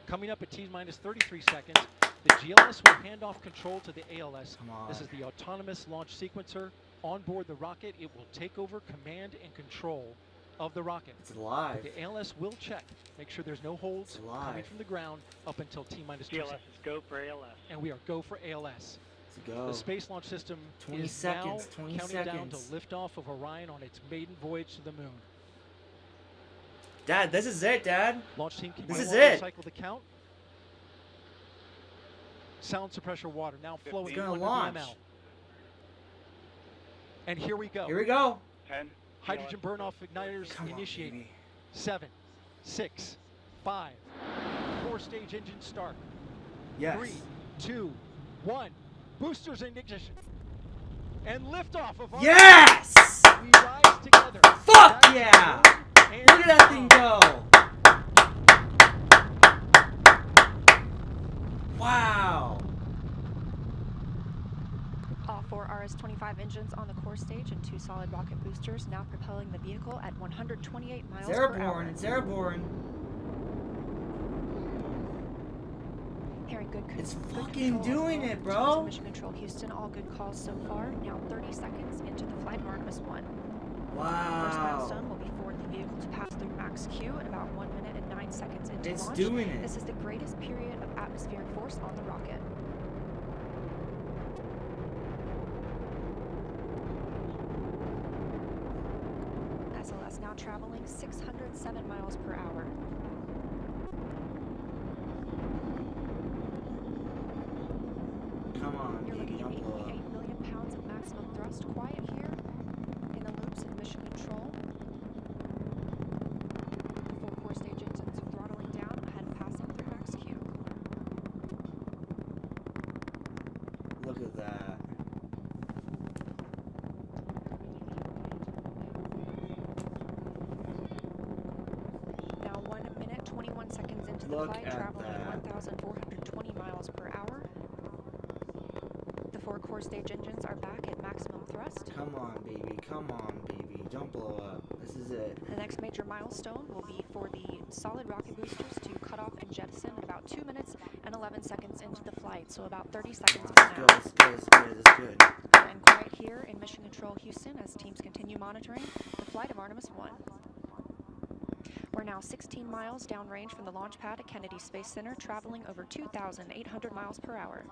Coming up at T-minus 33 seconds, the GLS will hand off control to the ALS. This is the autonomous launch sequencer. On board the rocket, it will take over command and control of the rocket. It's live. But the ALS will check, make sure there's no holds coming from the ground up until T-minus 2 GLS seconds. is go for ALS. And we are go for ALS. Let's go. The Space Launch System 20 is seconds, now 20 counting down to seconds. liftoff of Orion on its maiden voyage to the moon. Dad, this is it, Dad. Launch team can this is no it. Cycle the count. Sound suppressor water now flowing. It's gonna launch. ML. And here we go. Here we go. 10. Hydrogen burn-off igniters initiating. 7, 6, 5. 4-stage engine start. Yes. 3, 2, 1. Boosters in ignition. And liftoff of our Yes! We rise together. Fuck yeah! Look at that thing go! Wow! All 4 RS-25 engines on the core stage and 2 solid rocket boosters now propelling the vehicle at 128 miles It's per hour. airborne. It's airborne. Hearing good It's good fucking control doing of all it, bro. engines in Mission Control Houston, all good calls so far. Now 30 seconds into the flight of Artemis 1. Wow. First milestone will be for the vehicle to pass through max Q in about 1 minute and 9 seconds into It's launch. doing it. This is the greatest period of atmospheric force on the rocket. SLS now traveling 607 miles per hour. Come on, You're baby, looking at don't blow up. 8.8 million pounds of maximum thrust. Quiet here in the loops in Mission Control. The 4 core stage engines are throttling down ahead of passing through max Q. Look at that. Now 1 minute, 21 seconds into the Look flight, at traveling that. at 1,420 miles per hour. The 4 core stage engines are back at maximum thrust. Come on, baby. Come on, baby. Don't blow up. This is it. The next major milestone will be for the solid rocket boosters to cut off and jettison at about 2 minutes and 11 seconds into the flight, so about 30 seconds from now. It's good. It's good. It's good. And quiet here in Mission Control Houston as teams continue monitoring the flight of Artemis 1. We're now 16 miles downrange from the launch pad at Kennedy Space Center, traveling over 2,800 miles per hour.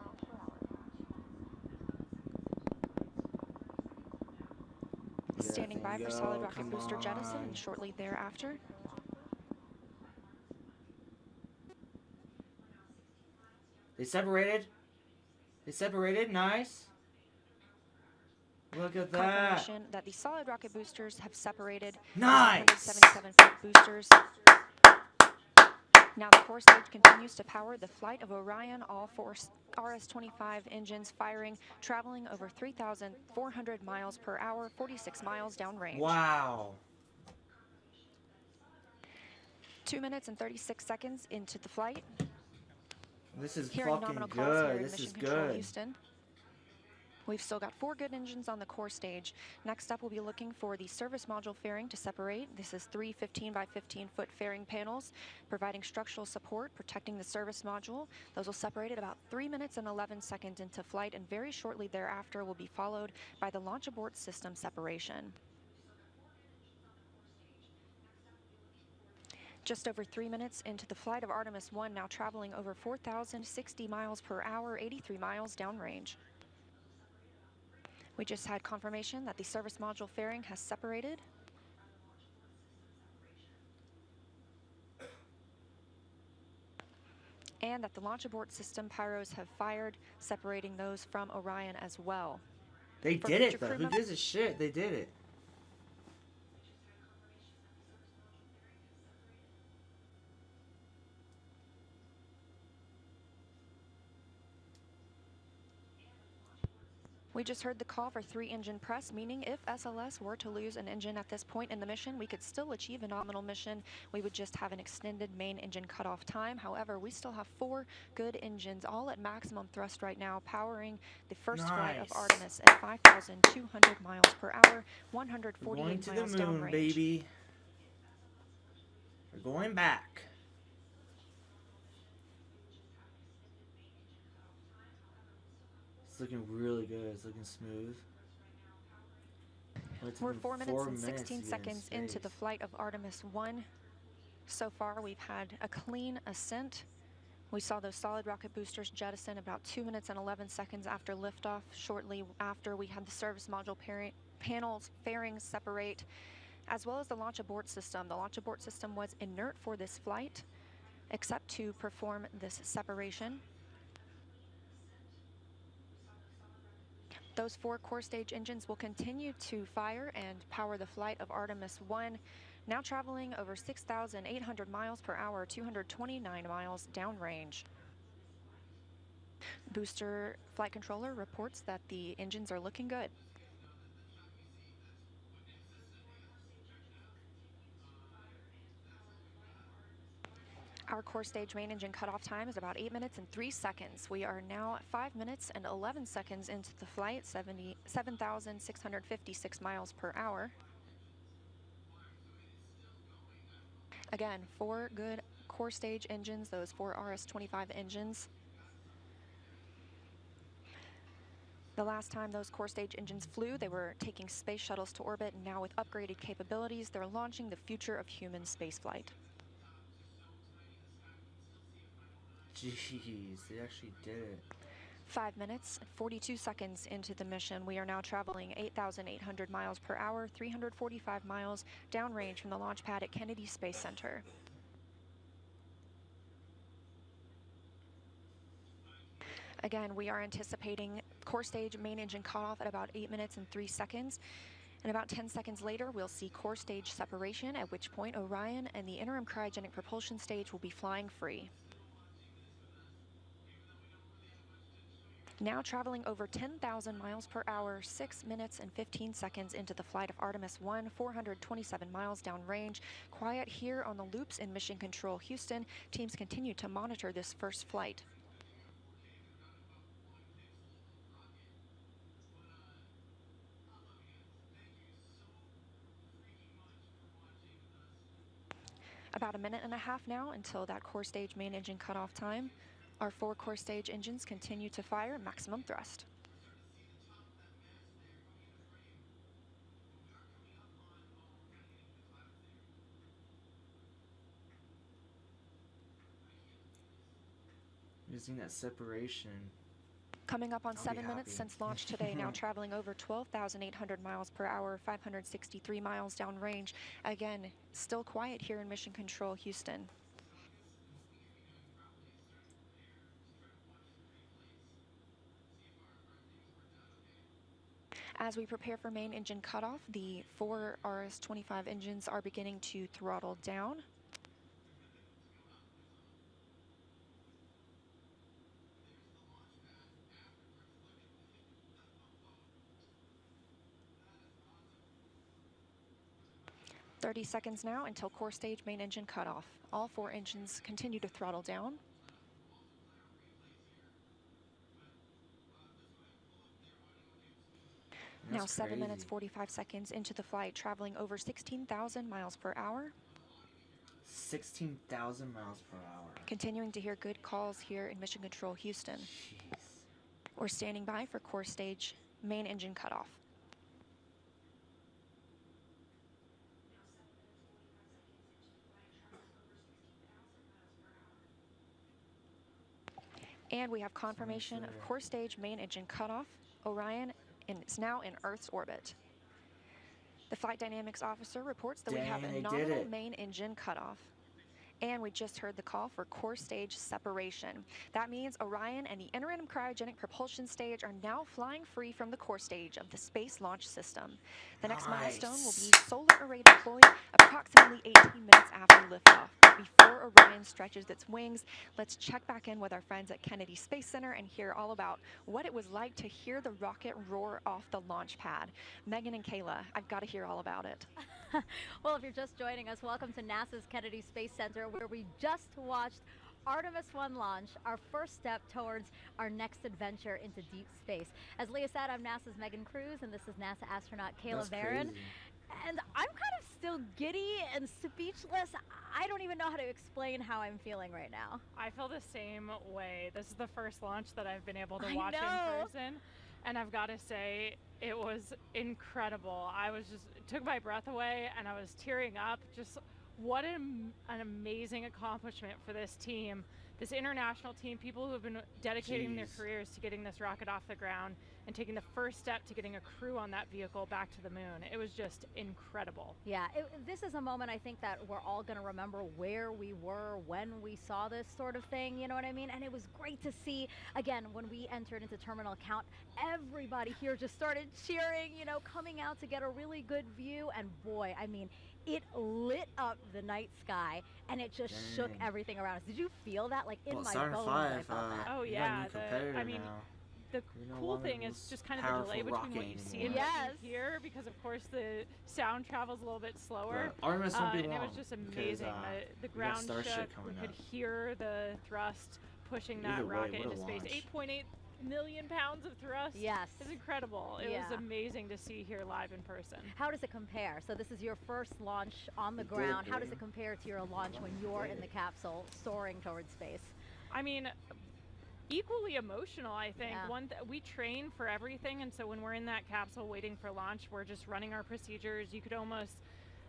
Standing by for solid rocket booster jettison and shortly thereafter. They separated. They separated. Nice. Look at that. Confirmation that the solid rocket boosters have separated. Nice. 177-foot boosters. Now the core stage continues to power the flight of Orion, all 4 RS-25 engines firing, traveling over 3,400 miles per hour, 46 miles downrange. Wow. 2 minutes and 36 seconds into the flight. This is Hearing fucking nominal calls here good. in This Mission is Control good. Houston. We've still got 4 good engines on the core stage. Next up, we'll be looking for the service module fairing to separate. This is 3 15 by 15 foot fairing panels, providing structural support, protecting the service module. Those will separate at about 3 minutes and 11 seconds into flight, and very shortly thereafter will be followed by the launch abort system separation. Just over 3 minutes into the flight of Artemis 1, now traveling over 4,060 miles per hour, 83 miles downrange. We just had confirmation that the service module fairing has separated. And that the launch abort system pyros have fired, separating those from Orion as well. They For did future it, though. crew Who members- gives a shit? They did it. We just heard the call for 3-engine press, meaning if SLS were to lose an engine at this point in the mission, we could still achieve a nominal mission. We would just have an extended main engine cutoff time. However, we still have 4 good engines, all at maximum thrust right now, powering the first flight of Artemis at 5,200 miles per hour, 148 going to miles the moon, downrange. baby. We're going back. It's looking really good. It's looking smooth. We're 4 minutes and 16 seconds into the flight of Artemis 1. So far, we've had a clean ascent. We saw those solid rocket boosters jettison about 2 minutes and 11 seconds after liftoff. Shortly after, we had the service module panels, fairings separate, as well as the launch abort system. The launch abort system was inert for this flight, except to perform this separation. Those 4 core stage engines will continue to fire and power the flight of Artemis 1, now traveling over 6,800 miles per hour, 229 miles downrange. Booster flight controller reports that the engines are looking good. Our core stage main engine cutoff time is about 8 minutes and 3 seconds. We are now 5 minutes and 11 seconds into the flight, 7,656 miles per hour. Again, 4 good core stage engines, those 4 RS-25 engines. The last time those core stage engines flew, they were taking space shuttles to orbit, and now with upgraded capabilities, they're launching the future of human spaceflight. Jeez, they actually did it. 5 minutes and 42 seconds into the mission, we are now traveling 8,800 miles per hour, 345 miles downrange from the launch pad at Kennedy Space Center. Again, we are anticipating core stage main engine cutoff at about 8 minutes and 3 seconds. And about 10 seconds later, we'll see core stage separation, at which point Orion and the interim cryogenic propulsion stage will be flying free. Now traveling over 10,000 miles per hour, 6 minutes and 15 seconds into the flight of Artemis 1, 427 miles downrange. Quiet here on the loops in Mission Control Houston. Teams continue to monitor this first flight. About a minute and a half now until that core stage main engine cutoff time. Our 4 core stage engines continue to fire at maximum thrust. Using that separation. Coming up on 7 minutes since launch today, now traveling over 12,800 miles per hour, 563 miles downrange. Again, still quiet here in Mission Control Houston. As we prepare for main engine cutoff, the 4 RS-25 engines are beginning to throttle down. "30 seconds now until core stage main engine cutoff. All 4 engines continue to throttle down. Now 7 minutes 45 seconds into the flight, traveling over 16,000 miles per hour. 16,000 miles per hour. Continuing to hear good calls here in Mission Control Houston. Jeez. We're standing by for core stage main engine cutoff. And we have confirmation of core stage main engine cutoff. Orion is now in Earth's orbit. The flight dynamics officer reports that we have a nominal main engine cutoff. And we just heard the call for core stage separation. That means Orion and the interim cryogenic propulsion stage are now flying free from the core stage of the Space Launch System. The next milestone will be solar array deployed approximately 18 minutes after liftoff. Before Orion stretches its wings, let's check back in with our friends at Kennedy Space Center and hear all about what it was like to hear the rocket roar off the launch pad. Megan and Kayla, I've got to hear all about it. Well, if you're just joining us, welcome to NASA's Kennedy Space Center, where we just watched Artemis 1 launch, our first step towards our next adventure into deep space. As Leah said, I'm NASA's Megan Cruz, and this is NASA astronaut Kayla Barron. And I'm kind of still giddy and speechless. I don't even know how to explain how I'm feeling right now. I feel the same way. This is the first launch that I've been able to watch in person. And I've got to say, it was incredible. It took my breath away and I was tearing up. Just what an amazing accomplishment for this team, this international team, people who have been dedicating their careers to getting this rocket off the ground and taking the first step to getting a crew on that vehicle back to the moon. It was just incredible. Yeah, this is a moment I think that we're all going to remember where we were when we saw this sort of thing, you know what I mean? And it was great to see, again, when we entered into terminal count, everybody here just started cheering, you know, coming out to get a really good view. And boy, I mean, it lit up the night sky and it just shook everything around us. Did you feel that? Like in my bones, I felt that. Oh yeah, the cool thing is just kind of the delay between what you see and what you hear, because of course the sound travels a little bit slower. Artemis won't be and long it was just amazing. The ground shook. We could hear the thrust pushing that rocket into space. 8.8 million pounds of thrust. Yes. It's incredible. It was amazing to see here live in person. How does it compare? So this is your first launch on the ground. How does it compare to your launch when you're in the capsule soaring towards space? I mean, equally emotional, I think. We train for everything, and so when we're in that capsule waiting for launch, we're just running our procedures. You could almost,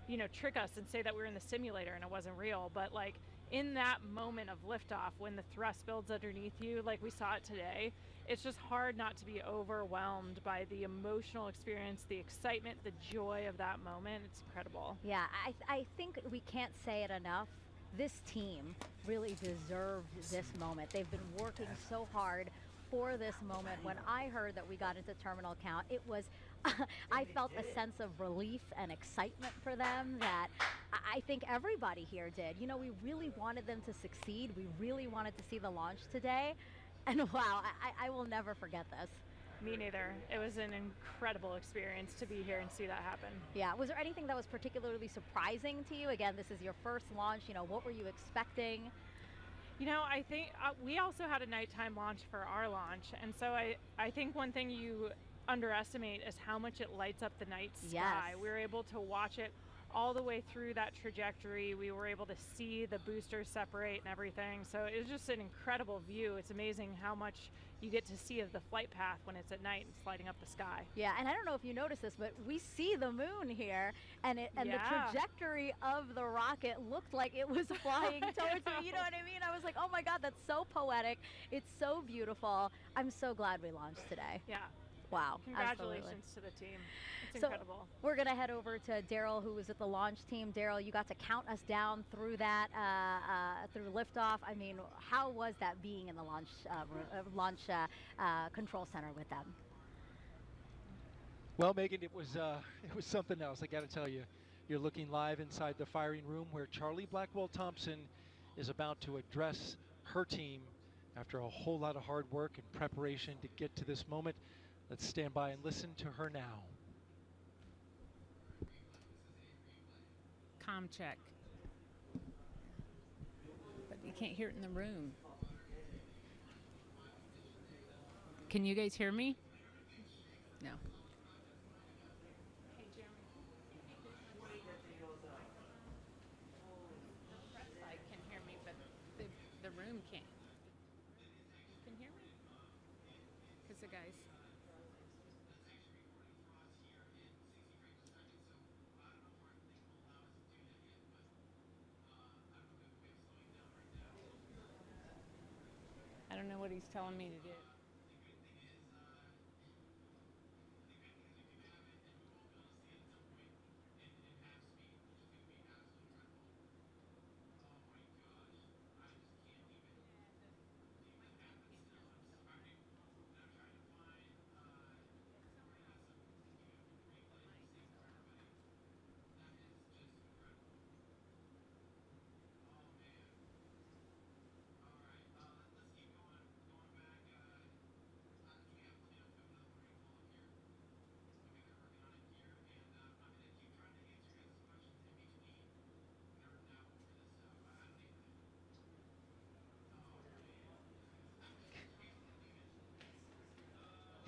you know, trick us and say that we were in the simulator and it wasn't real, but like in that moment of liftoff, when the thrust builds underneath you, like we saw it today, it's just hard not to be overwhelmed by the emotional experience, the excitement, the joy of that moment. It's incredible. Yeah, I think we can't say it enough. This team really deserved this moment. They've been working so hard for this moment. When I heard that we got into terminal count, it was, I felt a sense of relief and excitement for them that I think everybody here did. You know, we really wanted them to succeed. We really wanted to see the launch today. And wow, I will never forget this. Me neither. It was an incredible experience to be here and see that happen. Yeah. Was there anything that was particularly surprising to you? Again, this is your first launch. You know, what were you expecting? You know, I think we also had a nighttime launch for our launch. And so I think one thing you underestimate is how much it lights up the night sky. We were able to watch it all the way through that trajectory. We were able to see the boosters separate and everything. So it was just an incredible view. It's amazing how much you get to see of the flight path when it's at night and it's lighting up the sky. Yeah, and I don't know if you noticed this, but we see the moon here, and the trajectory of the rocket looked like it was flying towards me. You know what I mean? I was like, oh my God, that's so poetic. It's so beautiful. I'm so glad we launched today. Yeah. Wow. Congratulations to the team. It's incredible. We're going to head over to Daryl, who was at the launch team. Daryl, you got to count us down through that, through liftoff. I mean, how was that being in the launch control center with them? Well, Megan, it was something else. I got to tell you, you're looking live inside the firing room where Charlie Blackwell-Thompson is about to address her team after a whole lot of hard work and preparation to get to this moment. Let's stand by and listen to her now. Comm check. But you can't hear it in the room. Can you guys hear me? No. Hey, Jeremy. The press side can hear me, but the room can't. Can hear me? Because the guys. I don't know what he's telling me to do.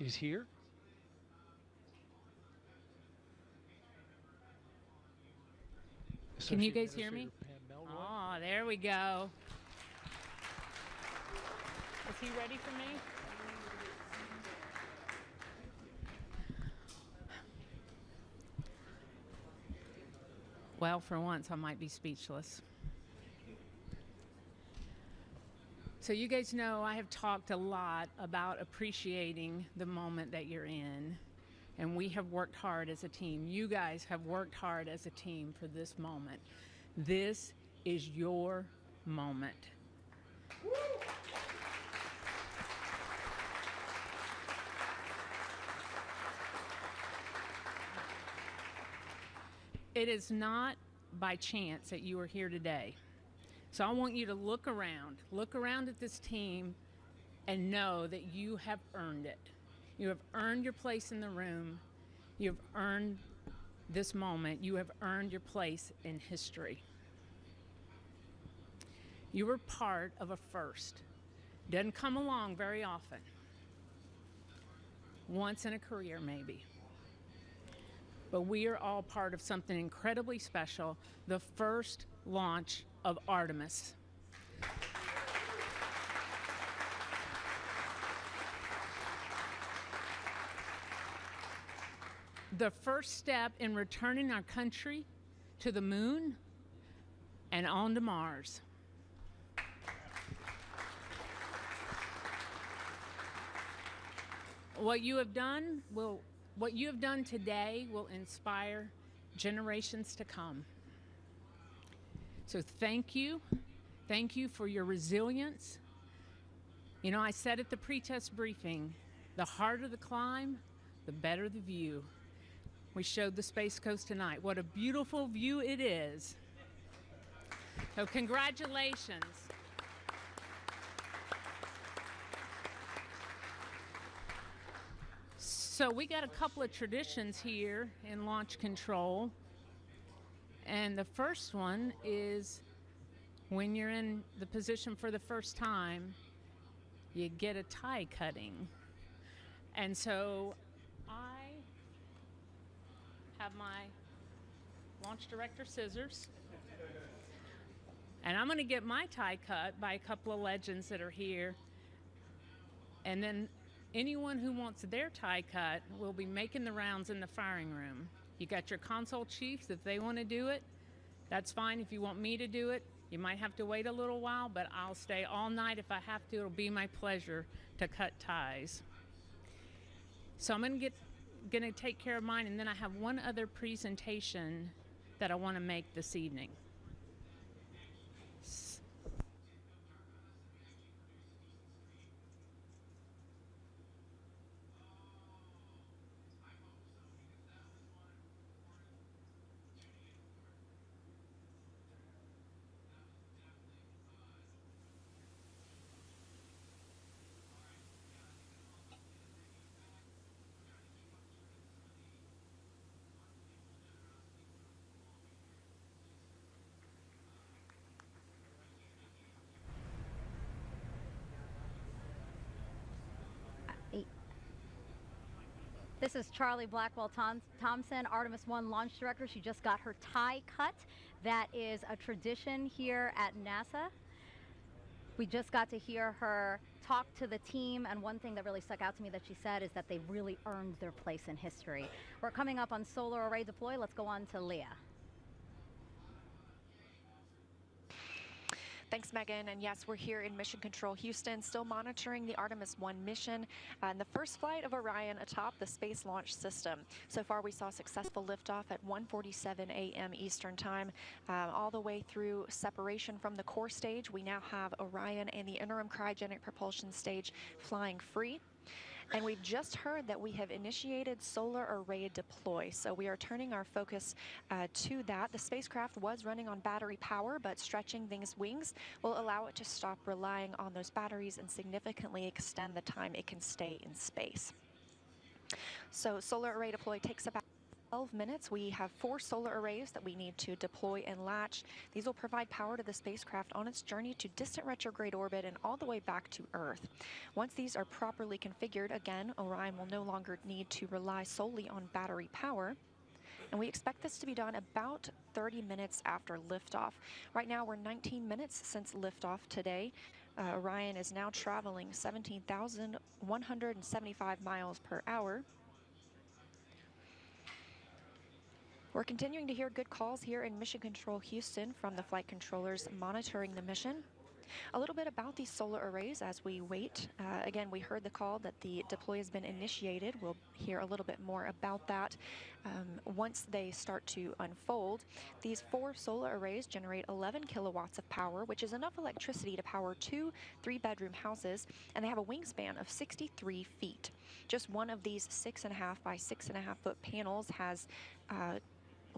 is here. Can you guys hear me? Oh, there we go. Is he ready for me? Well, for once, I might be speechless. So you guys know I have talked a lot about appreciating the moment that you're in. And we have worked hard as a team. You guys have worked hard as a team for this moment. This is your moment. It is not by chance that you are here today. So I want you to look around at this team and know that you have earned it. You have earned your place in the room. You have earned this moment. You have earned your place in history. You were part of a first. Doesn't come along very often. Once in a career, maybe. But we are all part of something incredibly special, the first launch of Artemis. The first step in returning our country to the moon and on to Mars. What you have done today will inspire generations to come. So thank you. Thank you for your resilience. You know, I said at the pre-test briefing, the harder the climb, the better the view. We showed the Space Coast tonight. What a beautiful view it is. So congratulations. So we got a couple of traditions here in launch control. And the first one is when you're in the position for the first time, you get a tie cutting. And so I have my launch director scissors. And I'm going to get my tie cut by a couple of legends that are here. And then anyone who wants their tie cut will be making the rounds in the firing room. You got your console chiefs, if they want to do it, that's fine. If you want me to do it, you might have to wait a little while, but I'll stay all night if I have to. It'll be my pleasure to cut ties. So I'm going to take care of mine, and then I have one other presentation that I want to make this evening. This is Charlie Blackwell-Thompson, Artemis 1 launch director. She just got her tie cut. That is a tradition here at NASA. We just got to hear her talk to the team, and one thing that really stuck out to me that she said is that they've really earned their place in history. We're coming up on solar array deploy. Let's go on to Leah. Thanks, Megan. And yes, we're here in Mission Control Houston, still monitoring the Artemis 1 mission and the first flight of Orion atop the Space Launch System. So far, we saw successful liftoff at 1:47 a.m. Eastern Time, all the way through separation from the core stage. We now have Orion and the interim cryogenic propulsion stage flying free. And we've just heard that we have initiated solar array deploy. So we are turning our focus to that. The spacecraft was running on battery power, but stretching these wings will allow it to stop relying on those batteries and significantly extend the time it can stay in space. So solar array deploy takes about 12 minutes, we have 4 solar arrays that we need to deploy and latch. These will provide power to the spacecraft on its journey to distant retrograde orbit and all the way back to Earth. Once these are properly configured, again, Orion will no longer need to rely solely on battery power. And we expect this to be done about 30 minutes after liftoff. Right now, we're 19 minutes since liftoff today. Orion is now traveling 17,175 miles per hour. We're continuing to hear good calls here in Mission Control Houston from the flight controllers monitoring the mission. A little bit about these solar arrays as we wait. Again, we heard the call that the deploy has been initiated. We'll hear a little bit more about that once they start to unfold. These 4 solar arrays generate 11 kilowatts of power, which is enough electricity to power 2 3-bedroom houses, and they have a wingspan of 63 feet. Just one of these 6.5 by 6.5 foot panels has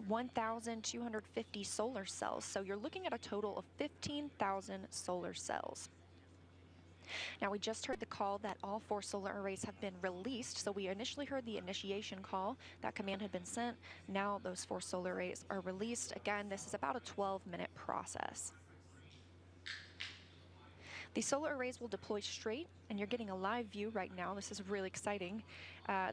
1,250 solar cells, so you're looking at a total of 15,000 solar cells. Now, we just heard the call that all 4 solar arrays have been released, so we initially heard the initiation call. That command had been sent. Now those 4 solar arrays are released. Again, this is about a 12-minute process. These solar arrays will deploy straight, and you're getting a live view right now. This is really exciting.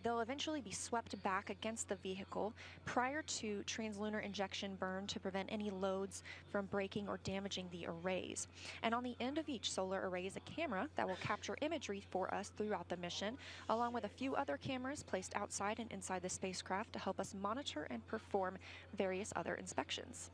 They'll eventually be swept back against the vehicle prior to translunar injection burn to prevent any loads from breaking or damaging the arrays. And on the end of each solar array is a camera that will capture imagery for us throughout the mission, along with a few other cameras placed outside and inside the spacecraft to help us monitor and perform various other inspections.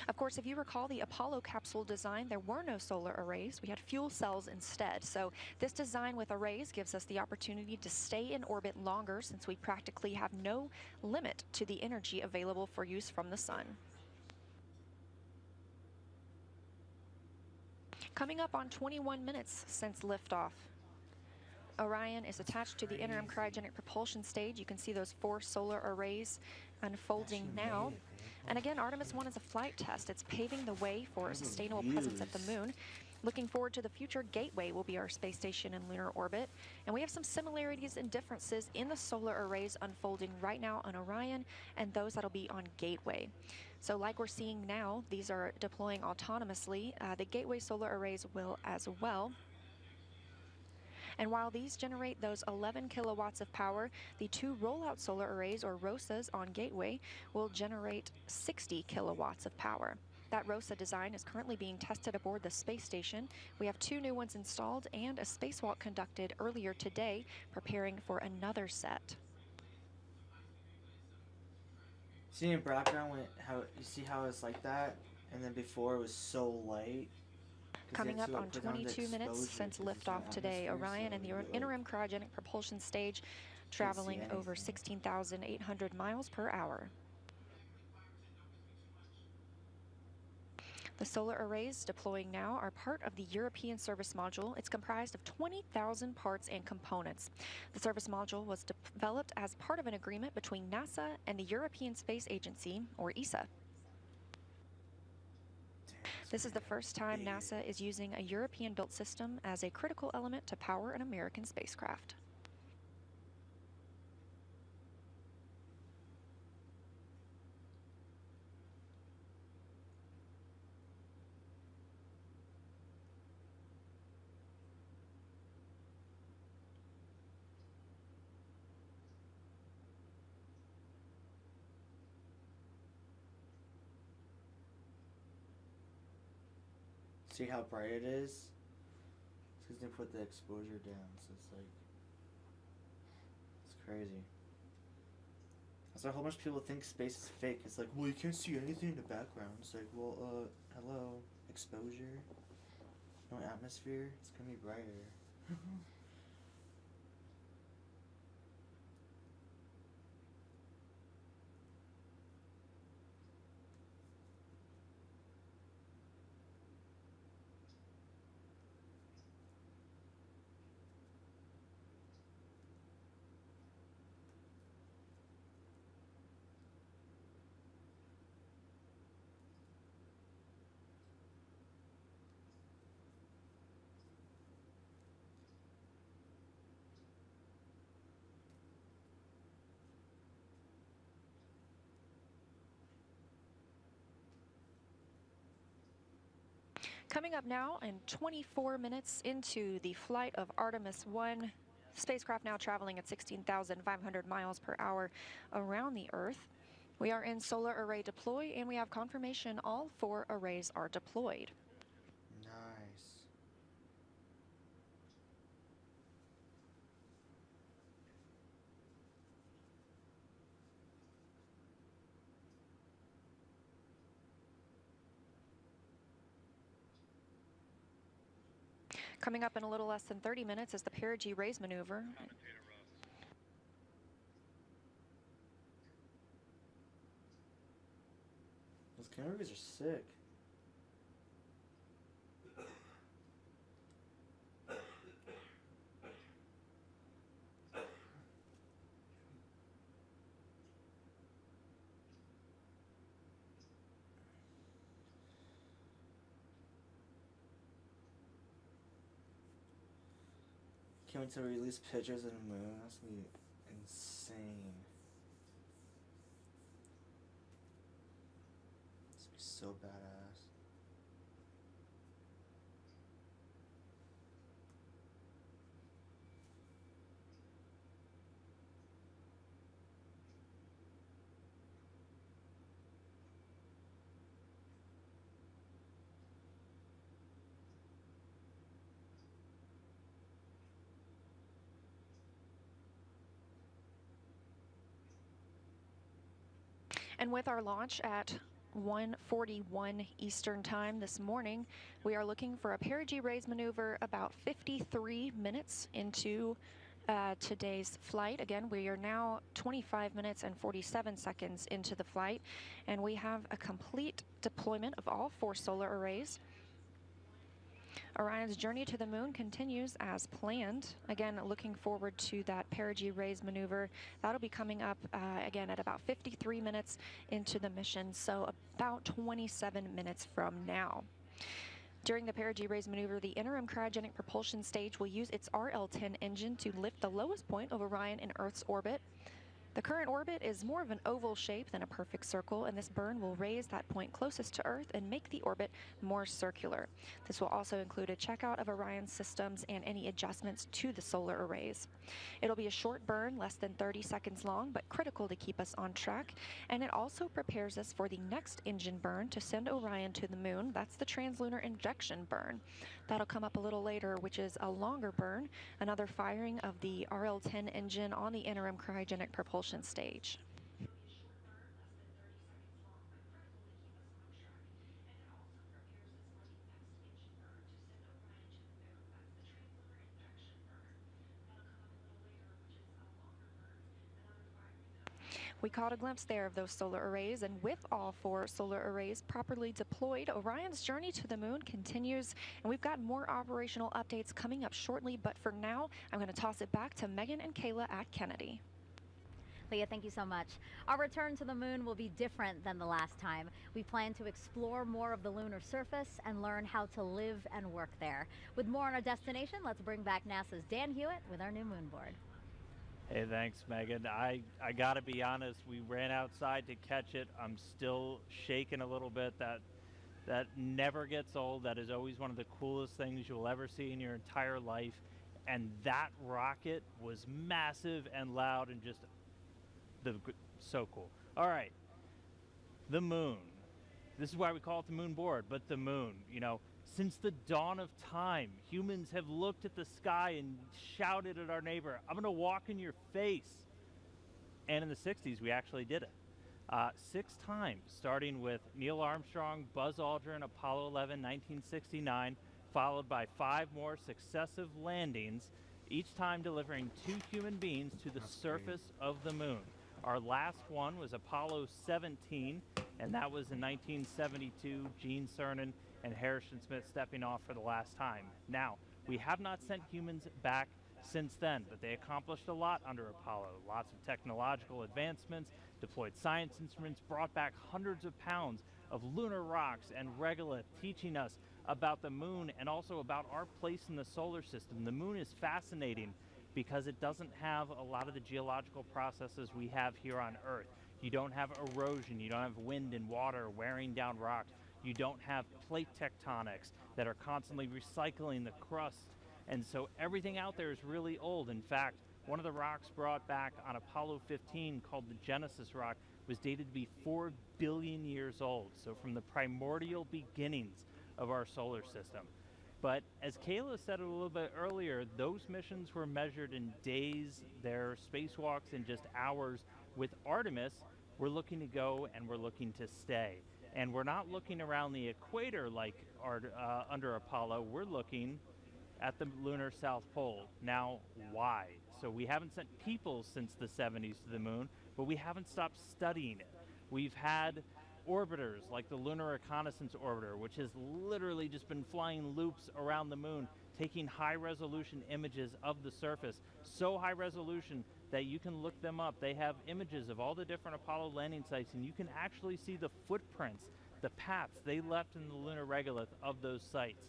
Of course, if you recall the Apollo capsule design, there were no solar arrays. We had fuel cells instead. So this design with arrays gives us the opportunity to stay in orbit longer, since we practically have no limit to the energy available for use from the sun. Coming up on 21 minutes since liftoff. Orion is attached to the interim cryogenic propulsion stage. You can see those 4 solar arrays unfolding now. And again, Artemis 1 is a flight test. It's paving the way for a sustainable presence at the moon. Looking forward to the future, Gateway will be our space station in lunar orbit. And we have some similarities and differences in the solar arrays unfolding right now on Orion and those that'll be on Gateway. So like we're seeing now, these are deploying autonomously. The Gateway solar arrays will as well. And while these generate those 11 kilowatts of power, the 2 rollout solar arrays, or ROSAs, on Gateway will generate 60 kilowatts of power. That ROSA design is currently being tested aboard the space station. We have 2 new ones installed and a spacewalk conducted earlier today, preparing for another set. See in background how you see how it's like that, and then before it was so light. Coming up on 22 minutes since liftoff today, Orion and the interim cryogenic propulsion stage traveling over 16,800 miles per hour. The solar arrays deploying now are part of the European service module. It's comprised of 20,000 parts and components. The service module was developed as part of an agreement between NASA and the European Space Agency, or ESA. This is the first time NASA is using a European-built system as a critical element to power an American spacecraft. See how bright it is? It's because they put the exposure down, so it's like, it's crazy. That's why a whole bunch of people think space is fake. It's like, well, you can't see anything in the background. It's like, well, hello, exposure, no atmosphere, it's gonna be brighter. Coming up now, in 24 minutes into the flight of Artemis 1, spacecraft now traveling at 16,500 miles per hour around the Earth. We are in solar array deploy, and we have confirmation all 4 arrays are deployed. Nice. Coming up in a little less than 30 minutes is the perigee raise maneuver. Those cameras are sick. Can't wait to release pictures of the moon. That's gonna be insane. It's gonna be so badass. And with our launch at 1:41 Eastern Time this morning, we are looking for a perigee raise maneuver about 53 minutes into today's flight. Again, we are now 25 minutes and 47 seconds into the flight, and we have a complete deployment of all 4 solar arrays. Orion's journey to the moon continues as planned. Again, looking forward to that perigee raise maneuver. That'll be coming up again at about 53 minutes into the mission, so about 27 minutes from now. During the perigee raise maneuver, the interim cryogenic propulsion stage will use its RL-10 engine to lift the lowest point of Orion in Earth's orbit. The current orbit is more of an oval shape than a perfect circle, and this burn will raise that point closest to Earth and make the orbit more circular. This will also include a checkout of Orion's systems and any adjustments to the solar arrays. It'll be a short burn, less than 30 seconds long, but critical to keep us on track, and it also prepares us for the next engine burn to send Orion to the moon. That's the translunar injection burn. That'll come up a little later, which is a longer burn, another firing of the RL-10 engine on the interim cryogenic propulsion stage. We caught a glimpse there of those solar arrays, and with all 4 solar arrays properly deployed, Orion's journey to the moon continues, and we've got more operational updates coming up shortly, but for now, I'm going to toss it back to Megan and Kayla at Kennedy. Leah, thank you so much. Our return to the moon will be different than the last time. We plan to explore more of the lunar surface and learn how to live and work there. With more on our destination, let's bring back NASA's Dan Hewitt with our new moon board. Hey, thanks, Megan. I gotta be honest, we ran outside to catch it. I'm still shaking a little bit. That never gets old. That is always one of the coolest things you'll ever see in your entire life. And that rocket was massive and loud and just so cool. All right, the moon. This is why we call it the moon board, but the moon, you know, since the dawn of time, humans have looked at the sky and shouted at our neighbor, "I'm gonna walk in your face." And in the 60s, we actually did it. 6 times, starting with Neil Armstrong, Buzz Aldrin, Apollo 11, 1969, followed by 5 more successive landings, each time delivering 2 human beings to the surface of the moon. Our last one was Apollo 17, and that was in 1972, Gene Cernan and Harrison Smith stepping off for the last time. Now, we have not sent humans back since then, but they accomplished a lot under Apollo. Lots of technological advancements, deployed science instruments, brought back hundreds of pounds of lunar rocks and regolith, teaching us about the moon and also about our place in the solar system. The moon is fascinating because it doesn't have a lot of the geological processes we have here on Earth. You don't have erosion, you don't have wind and water wearing down rocks. You don't have plate tectonics that are constantly recycling the crust. And so everything out there is really old. In fact, one of the rocks brought back on Apollo 15 called the Genesis rock was dated to be 4 billion years old. So from the primordial beginnings of our solar system. But as Kayla said a little bit earlier, those missions were measured in days, their spacewalks in just hours. With Artemis, we're looking to go and we're looking to stay. And we're not looking around the equator like under Apollo, we're looking at the lunar South Pole. Now, why? So we haven't sent people since the 70s to the moon, but we haven't stopped studying it. We've had orbiters like the Lunar Reconnaissance Orbiter, which has literally just been flying loops around the moon, taking high-resolution images of the surface, so high resolution that you can look them up. They have images of all the different Apollo landing sites, and you can actually see the footprints, the paths they left in the lunar regolith of those sites.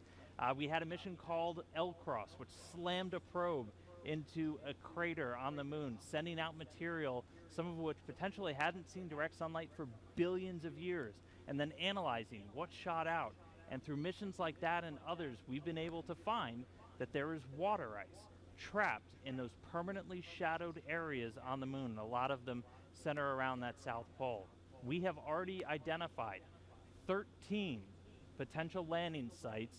We had a mission called L-Cross, which slammed a probe into a crater on the moon, sending out material, some of which potentially hadn't seen direct sunlight for billions of years, and then analyzing what shot out. And through missions like that and others, we've been able to find that there is water ice trapped in those permanently shadowed areas on the moon. A lot of them center around that South Pole. We have already identified 13 potential landing sites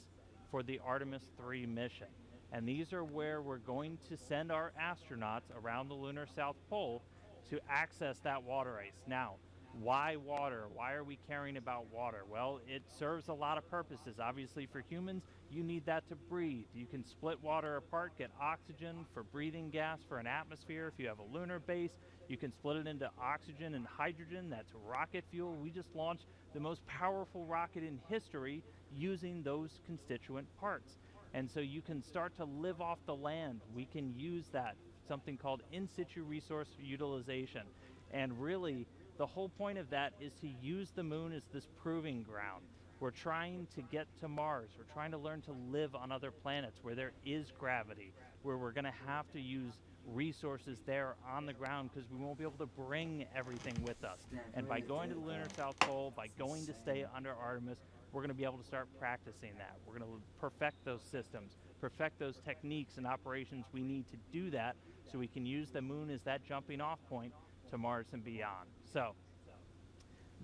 for the Artemis 3 mission. And these are where we're going to send our astronauts around the lunar South Pole to access that water ice. Now, why water? Why are we caring about water? Well, it serves a lot of purposes. Obviously, for humans, you need that to breathe. You can split water apart, get oxygen for breathing gas for an atmosphere. If you have a lunar base, you can split it into oxygen and hydrogen. That's rocket fuel. We just launched the most powerful rocket in history using those constituent parts. And so you can start to live off the land. We can use that, something called in situ resource utilization. And really, the whole point of that is to use the moon as this proving ground. We're trying to get to Mars. We're trying to learn to live on other planets where there is gravity, where we're going to have to use resources there on the ground because we won't be able to bring everything with us. And by going to the lunar South Pole, by going to stay under Artemis, we're going to be able to start practicing that. We're going to perfect those systems, perfect those techniques and operations we need to do that so we can use the moon as that jumping off point to Mars and beyond. So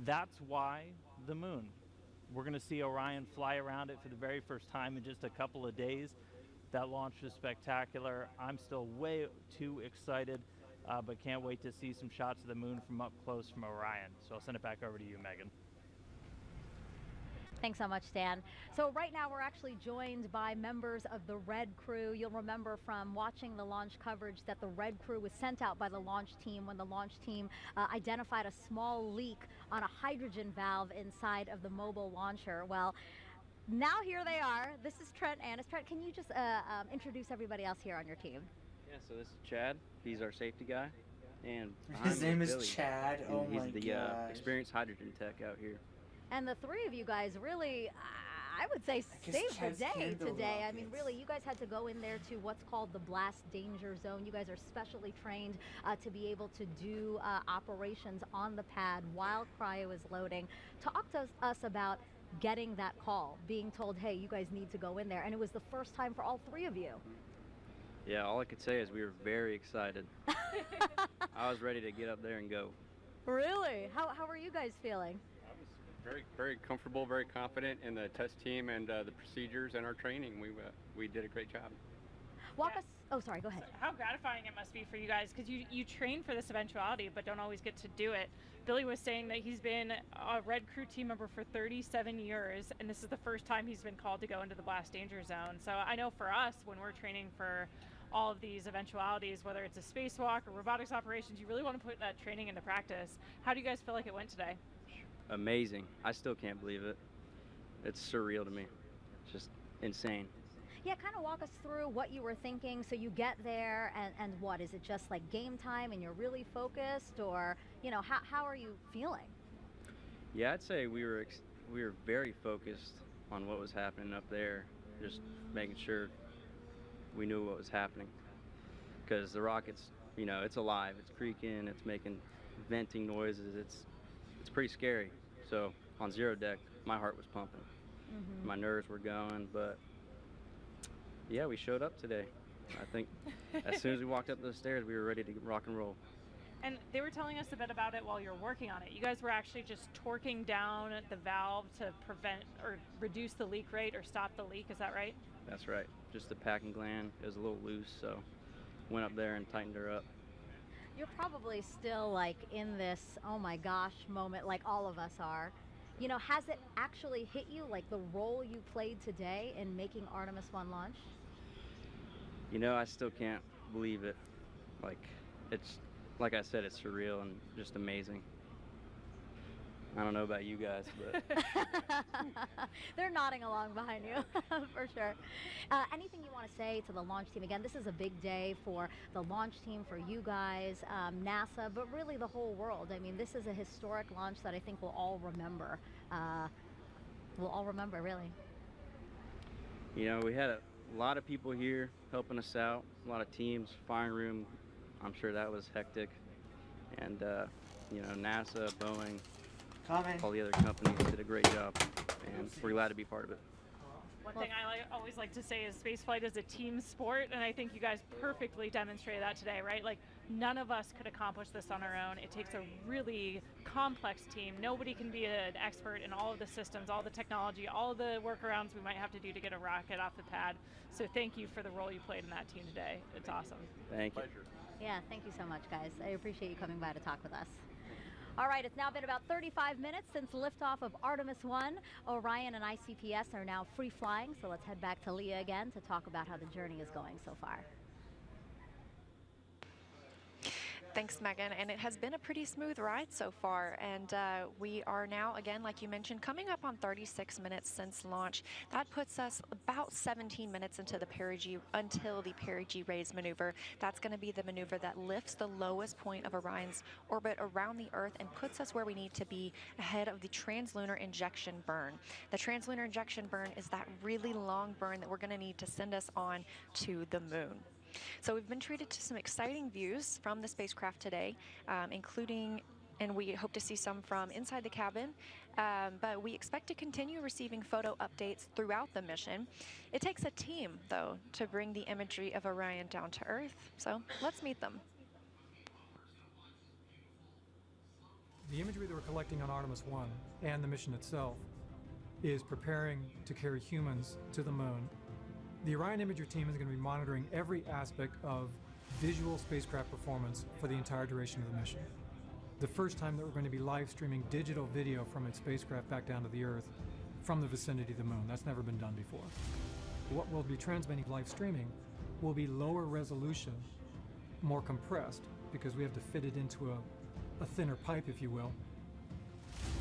that's why the moon. We're going to see Orion fly around it for the very first time in just a couple of days. That launch was spectacular. I'm still way too excited, but can't wait to see some shots of the moon from up close from Orion. So I'll send it back over to you, Megan. Thanks so much, Stan. So right now we're actually joined by members of the Red Crew. You'll remember from watching the launch coverage that the Red Crew was sent out by the launch team when the launch team identified a small leak on a hydrogen valve inside of the mobile launcher. Well, now here they are. This is Trent Annis. Trent, can you just introduce everybody else here on your team? Yeah, so this is Chad. He's our safety guy. And his name is Billy. Chad. Oh my He's the experienced hydrogen tech out here. And the three of you guys really, I would say, saved the day today. I mean, really, you guys had to go in there to what's called the blast danger zone. You guys are specially trained to be able to do operations on the pad while cryo is loading. Talk to us about getting that call, being told, hey, you guys need to go in there. And it was the first time for all three of you. Yeah, all I could say is we were very excited. I was ready to get up there and go. Really? How are you guys feeling? Very, very comfortable, very confident in the test team and the procedures and our training. We did a great job. Walk us. Oh, sorry. Go ahead. How gratifying it must be for you guys, because you train for this eventuality, but don't always get to do it. Billy was saying that he's been a Red Crew team member for 37 years, and this is the first time he's been called to go into the blast danger zone. So I know for us, when we're training for all of these eventualities, whether it's a spacewalk or robotics operations, you really want to put that training into practice. How do you guys feel like it went today? Amazing. I still can't believe it. It's surreal to me. It's just insane. Yeah, kind of walk us through what you were thinking. So you get there and what, is it just like game time and you're really focused, or, you know, how are you feeling? Yeah, I'd say we were very focused on what was happening up there, just making sure we knew what was happening. Because the rocket's, you know, it's alive, it's creaking, it's making venting noises, it's pretty scary. So on zero deck, my heart was pumping. My nerves were going, but yeah, we showed up today. I think as soon as we walked up the stairs, we were ready to rock and roll. And they were telling us a bit about it while you were working on it. You guys were actually just torquing down the valve to prevent or reduce the leak rate or stop the leak. Is that right? That's right. Just the packing gland is a little loose, so went up there and tightened her up. You're probably still like in this, oh my gosh moment, like all of us are. You know, has it actually hit you, like the role you played today in making Artemis 1 launch? You know, I still can't believe it. Like, it's, like I said, it's surreal and just amazing. I don't know about you guys, but... They're nodding along behind you, for sure. Anything you want to say to the launch team? Again, this is a big day for the launch team, for you guys, NASA, but really the whole world. I mean, this is a historic launch that I think we'll all remember. Really. You know, we had a lot of people here helping us out, a lot of teams, firing room. I'm sure that was hectic. And, you know, NASA, Boeing, all the other companies did a great job, and we're glad to be part of it. One thing I always like to say is spaceflight is a team sport, and I think you guys perfectly demonstrated that today, right? Like, none of us could accomplish this on our own. It takes a really complex team. Nobody can be an expert in all of the systems, all the technology, all the workarounds we might have to do to get a rocket off the pad. So thank you for the role you played in that team today. It's awesome. Thank you. Yeah, thank you so much, guys. I appreciate you coming by to talk with us. All right, it's now been about 35 minutes since liftoff of Artemis 1. Orion and ICPS are now free flying, so let's head back to Leah again to talk about how the journey is going so far. Thanks, Megan, and it has been a pretty smooth ride so far, and we are now, again, like you mentioned, coming up on 36 minutes since launch. That puts us about 17 minutes into the until the perigee raise maneuver. That's going to be the maneuver that lifts the lowest point of Orion's orbit around the Earth and puts us where we need to be ahead of the translunar injection burn. The translunar injection burn is that really long burn that we're going to need to send us on to the moon. So we've been treated to some exciting views from the spacecraft today, including, and we hope to see some from inside the cabin, but we expect to continue receiving photo updates throughout the mission. It takes a team, though, to bring the imagery of Orion down to Earth, so let's meet them. The imagery that we're collecting on Artemis 1 and the mission itself is preparing to carry humans to the moon. The Orion Imager team is going to be monitoring every aspect of visual spacecraft performance for the entire duration of the mission. The first time that we're going to be live streaming digital video from its spacecraft back down to the Earth from the vicinity of the moon. That's never been done before. What we'll be transmitting live streaming will be lower resolution, more compressed, because we have to fit it into a thinner pipe, if you will.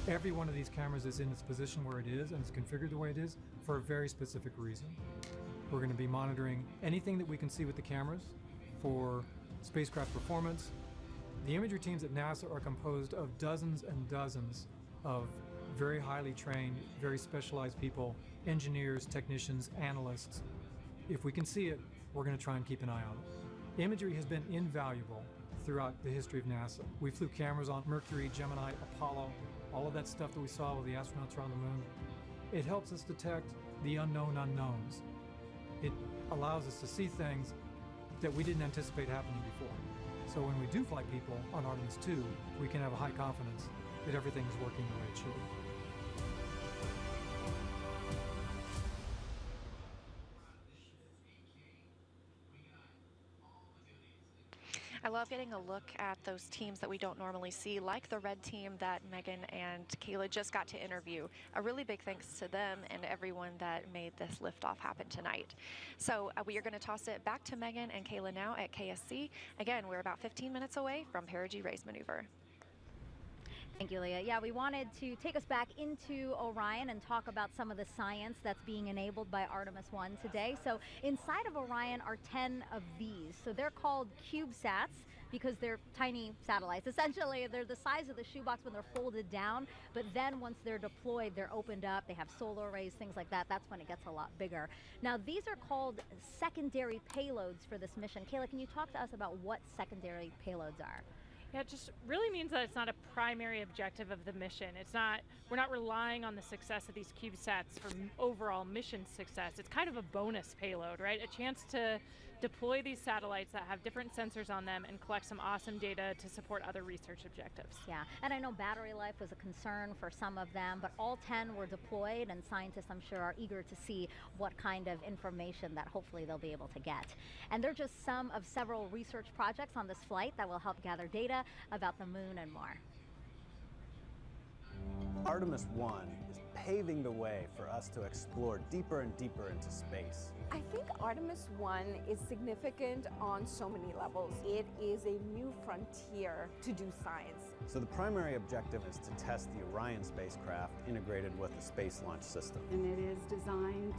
Every one of these cameras is in its position where it is and it's configured the way it is for a very specific reason. We're going to be monitoring anything that we can see with the cameras for spacecraft performance. The imagery teams at NASA are composed of dozens and dozens of very highly trained, very specialized people, engineers, technicians, analysts. If we can see it, we're going to try and keep an eye on it. Imagery has been invaluable throughout the history of NASA. We flew cameras on Mercury, Gemini, Apollo, all of that stuff that we saw with the astronauts around the moon. It helps us detect the unknown unknowns. It allows us to see things that we didn't anticipate happening before. So when we do fly people on Artemis 2, we can have a high confidence that everything is working the way it should. I love getting a look at those teams that we don't normally see, like the red team that Megan and Kayla just got to interview. A really big thanks to them and everyone that made this liftoff happen tonight. So we are going to toss it back to Megan and Kayla now at KSC. Again, we're about 15 minutes away from perigee raise maneuver. Thank you, Leah. Yeah, we wanted to take us back into Orion and talk about some of the science that's being enabled by Artemis 1 today. So inside of Orion are 10 of these. So they're called CubeSats because they're tiny satellites. Essentially, they're the size of the shoebox when they're folded down, but then once they're deployed, they're opened up. They have solar arrays, things like that. That's when it gets a lot bigger. Now, these are called secondary payloads for this mission. Kayla, can you talk to us about what secondary payloads are? Yeah, it just really means that it's not a primary objective of the mission. We're not relying on the success of these CubeSats for overall mission success. It's kind of a bonus payload, right? A chance to deploy these satellites that have different sensors on them and collect some awesome data to support other research objectives. Yeah, and I know battery life was a concern for some of them, but all 10 were deployed, and scientists, I'm sure, are eager to see what kind of information that hopefully they'll be able to get. And they're just some of several research projects on this flight that will help gather data about the moon and more. Artemis 1 is paving the way for us to explore deeper and deeper into space. I think Artemis 1 is significant on so many levels. It is a new frontier to do science. So the primary objective is to test the Orion spacecraft integrated with the Space Launch System. And it is designed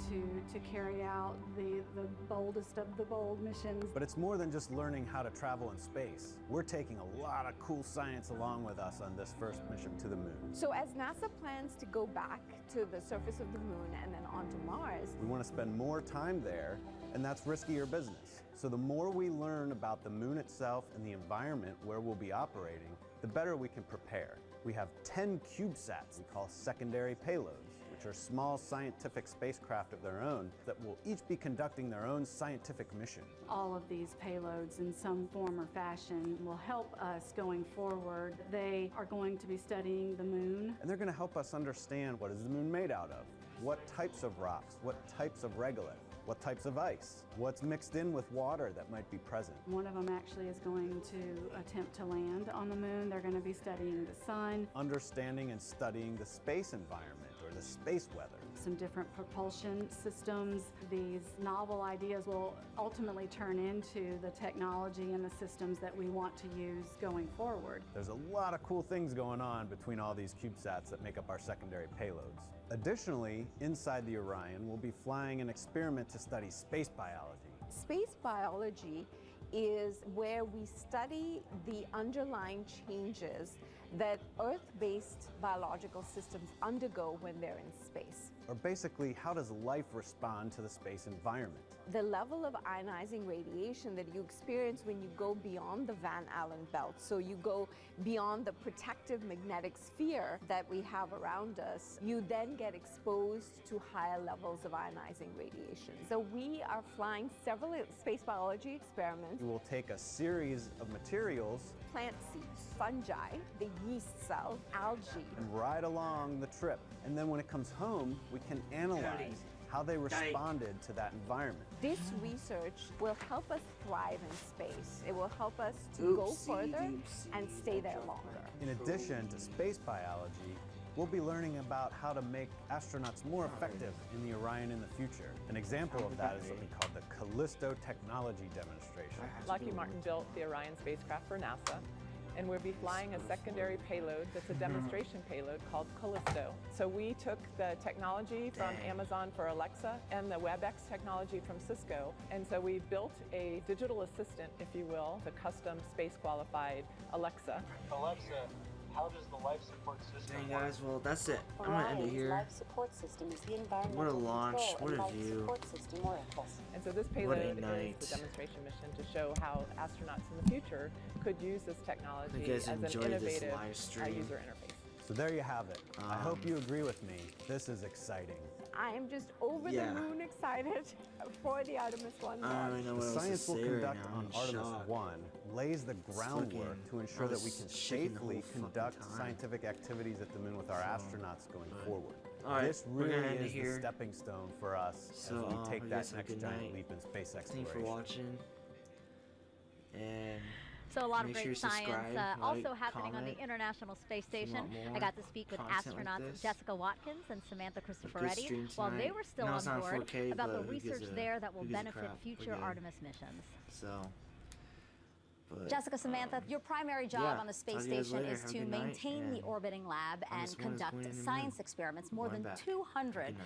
to carry out the boldest of the bold missions. But it's more than just learning how to travel in space. We're taking a lot of cool science along with us on this first mission to the moon. So as NASA plans to go back to the surface of the moon and then onto Mars, we want to spend more time there, and that's riskier business. So the more we learn about the moon itself and the environment where we'll be operating, the better we can prepare. We have 10 CubeSats we call secondary payloads, which are small scientific spacecraft of their own that will each be conducting their own scientific mission. All of these payloads in some form or fashion will help us going forward. They are going to be studying the moon. And they're going to help us understand what is the moon made out of, what types of rocks, what types of regolith, what types of ice, what's mixed in with water that might be present. One of them actually is going to attempt to land on the moon. They're going to be studying the sun. Understanding and studying the space environment or the space weather. Some different propulsion systems. These novel ideas will ultimately turn into the technology and the systems that we want to use going forward. There's a lot of cool things going on between all these CubeSats that make up our secondary payloads. Additionally, inside the Orion, we'll be flying an experiment to study space biology. space biology is where we study the underlying changes that Earth-based biological systems undergo when they're in space. Or basically, how does life respond to the space environment? The level of ionizing radiation that you experience when you go beyond the Van Allen belt, so you go beyond the protective magnetic sphere that we have around us, you then get exposed to higher levels of ionizing radiation. So we are flying several space biology experiments. We will take a series of materials, plant seeds, fungi, the yeast cell, algae, and ride along the trip. And then when it comes home, we can analyze how they responded to that environment. This research will help us thrive in space. It will help us to go further and stay there longer. In addition to space biology, we'll be learning about how to make astronauts more effective in the Orion in the future. An example of that is something called the Callisto Technology Demonstration. Lockheed Martin built the Orion spacecraft for NASA, and we'll be flying a secondary payload that's a demonstration payload called Callisto. So we took the technology from Amazon for Alexa and the WebEx technology from Cisco, and so we built a digital assistant, if you will, the custom space-qualified Alexa. Alexa, how does the life support system Hey guys, well that's it. I'm gonna end it here. Life support system is the environmental What a launch, what a life view. support system and so this What payload a night. is the demonstration mission to show how astronauts in the future could use this technology You guys as an enjoyed this innovative live stream. user interface. So there you have it. I hope you agree with me. This is exciting. I am just over the moon excited for the Artemis 1 launch. I don't know The what else to science we'll say right conduct now. on I'm Artemis shocked. 1 lays the groundwork fucking- to ensure I that we was can shaking the whole safely fucking conduct time. scientific activities at the moon with our astronauts going forward. All right, This we're really gonna end it is the here. stepping stone for us So, as we take you that guys have a next good giant night. leap in space Thank you exploration. for watching. And So a lot of make great sure you science subscribe, also like, happening on the comment. International Space If you Station. want I more got to speak with content like astronauts this. Jessica Watkins and Samantha Good Cristoforetti stream while they tonight. were still No, on it's not board 4K, about the but who gives research a- there that will who gives a benefit crap? future We're good. Artemis missions. So. But, Jessica, Samantha, your primary job yeah, on the space talk to you guys station later. is Have a to good night, maintain the and orbiting lab and Artemis 1 is conduct going in the science moon. experiments. More Going than back. 200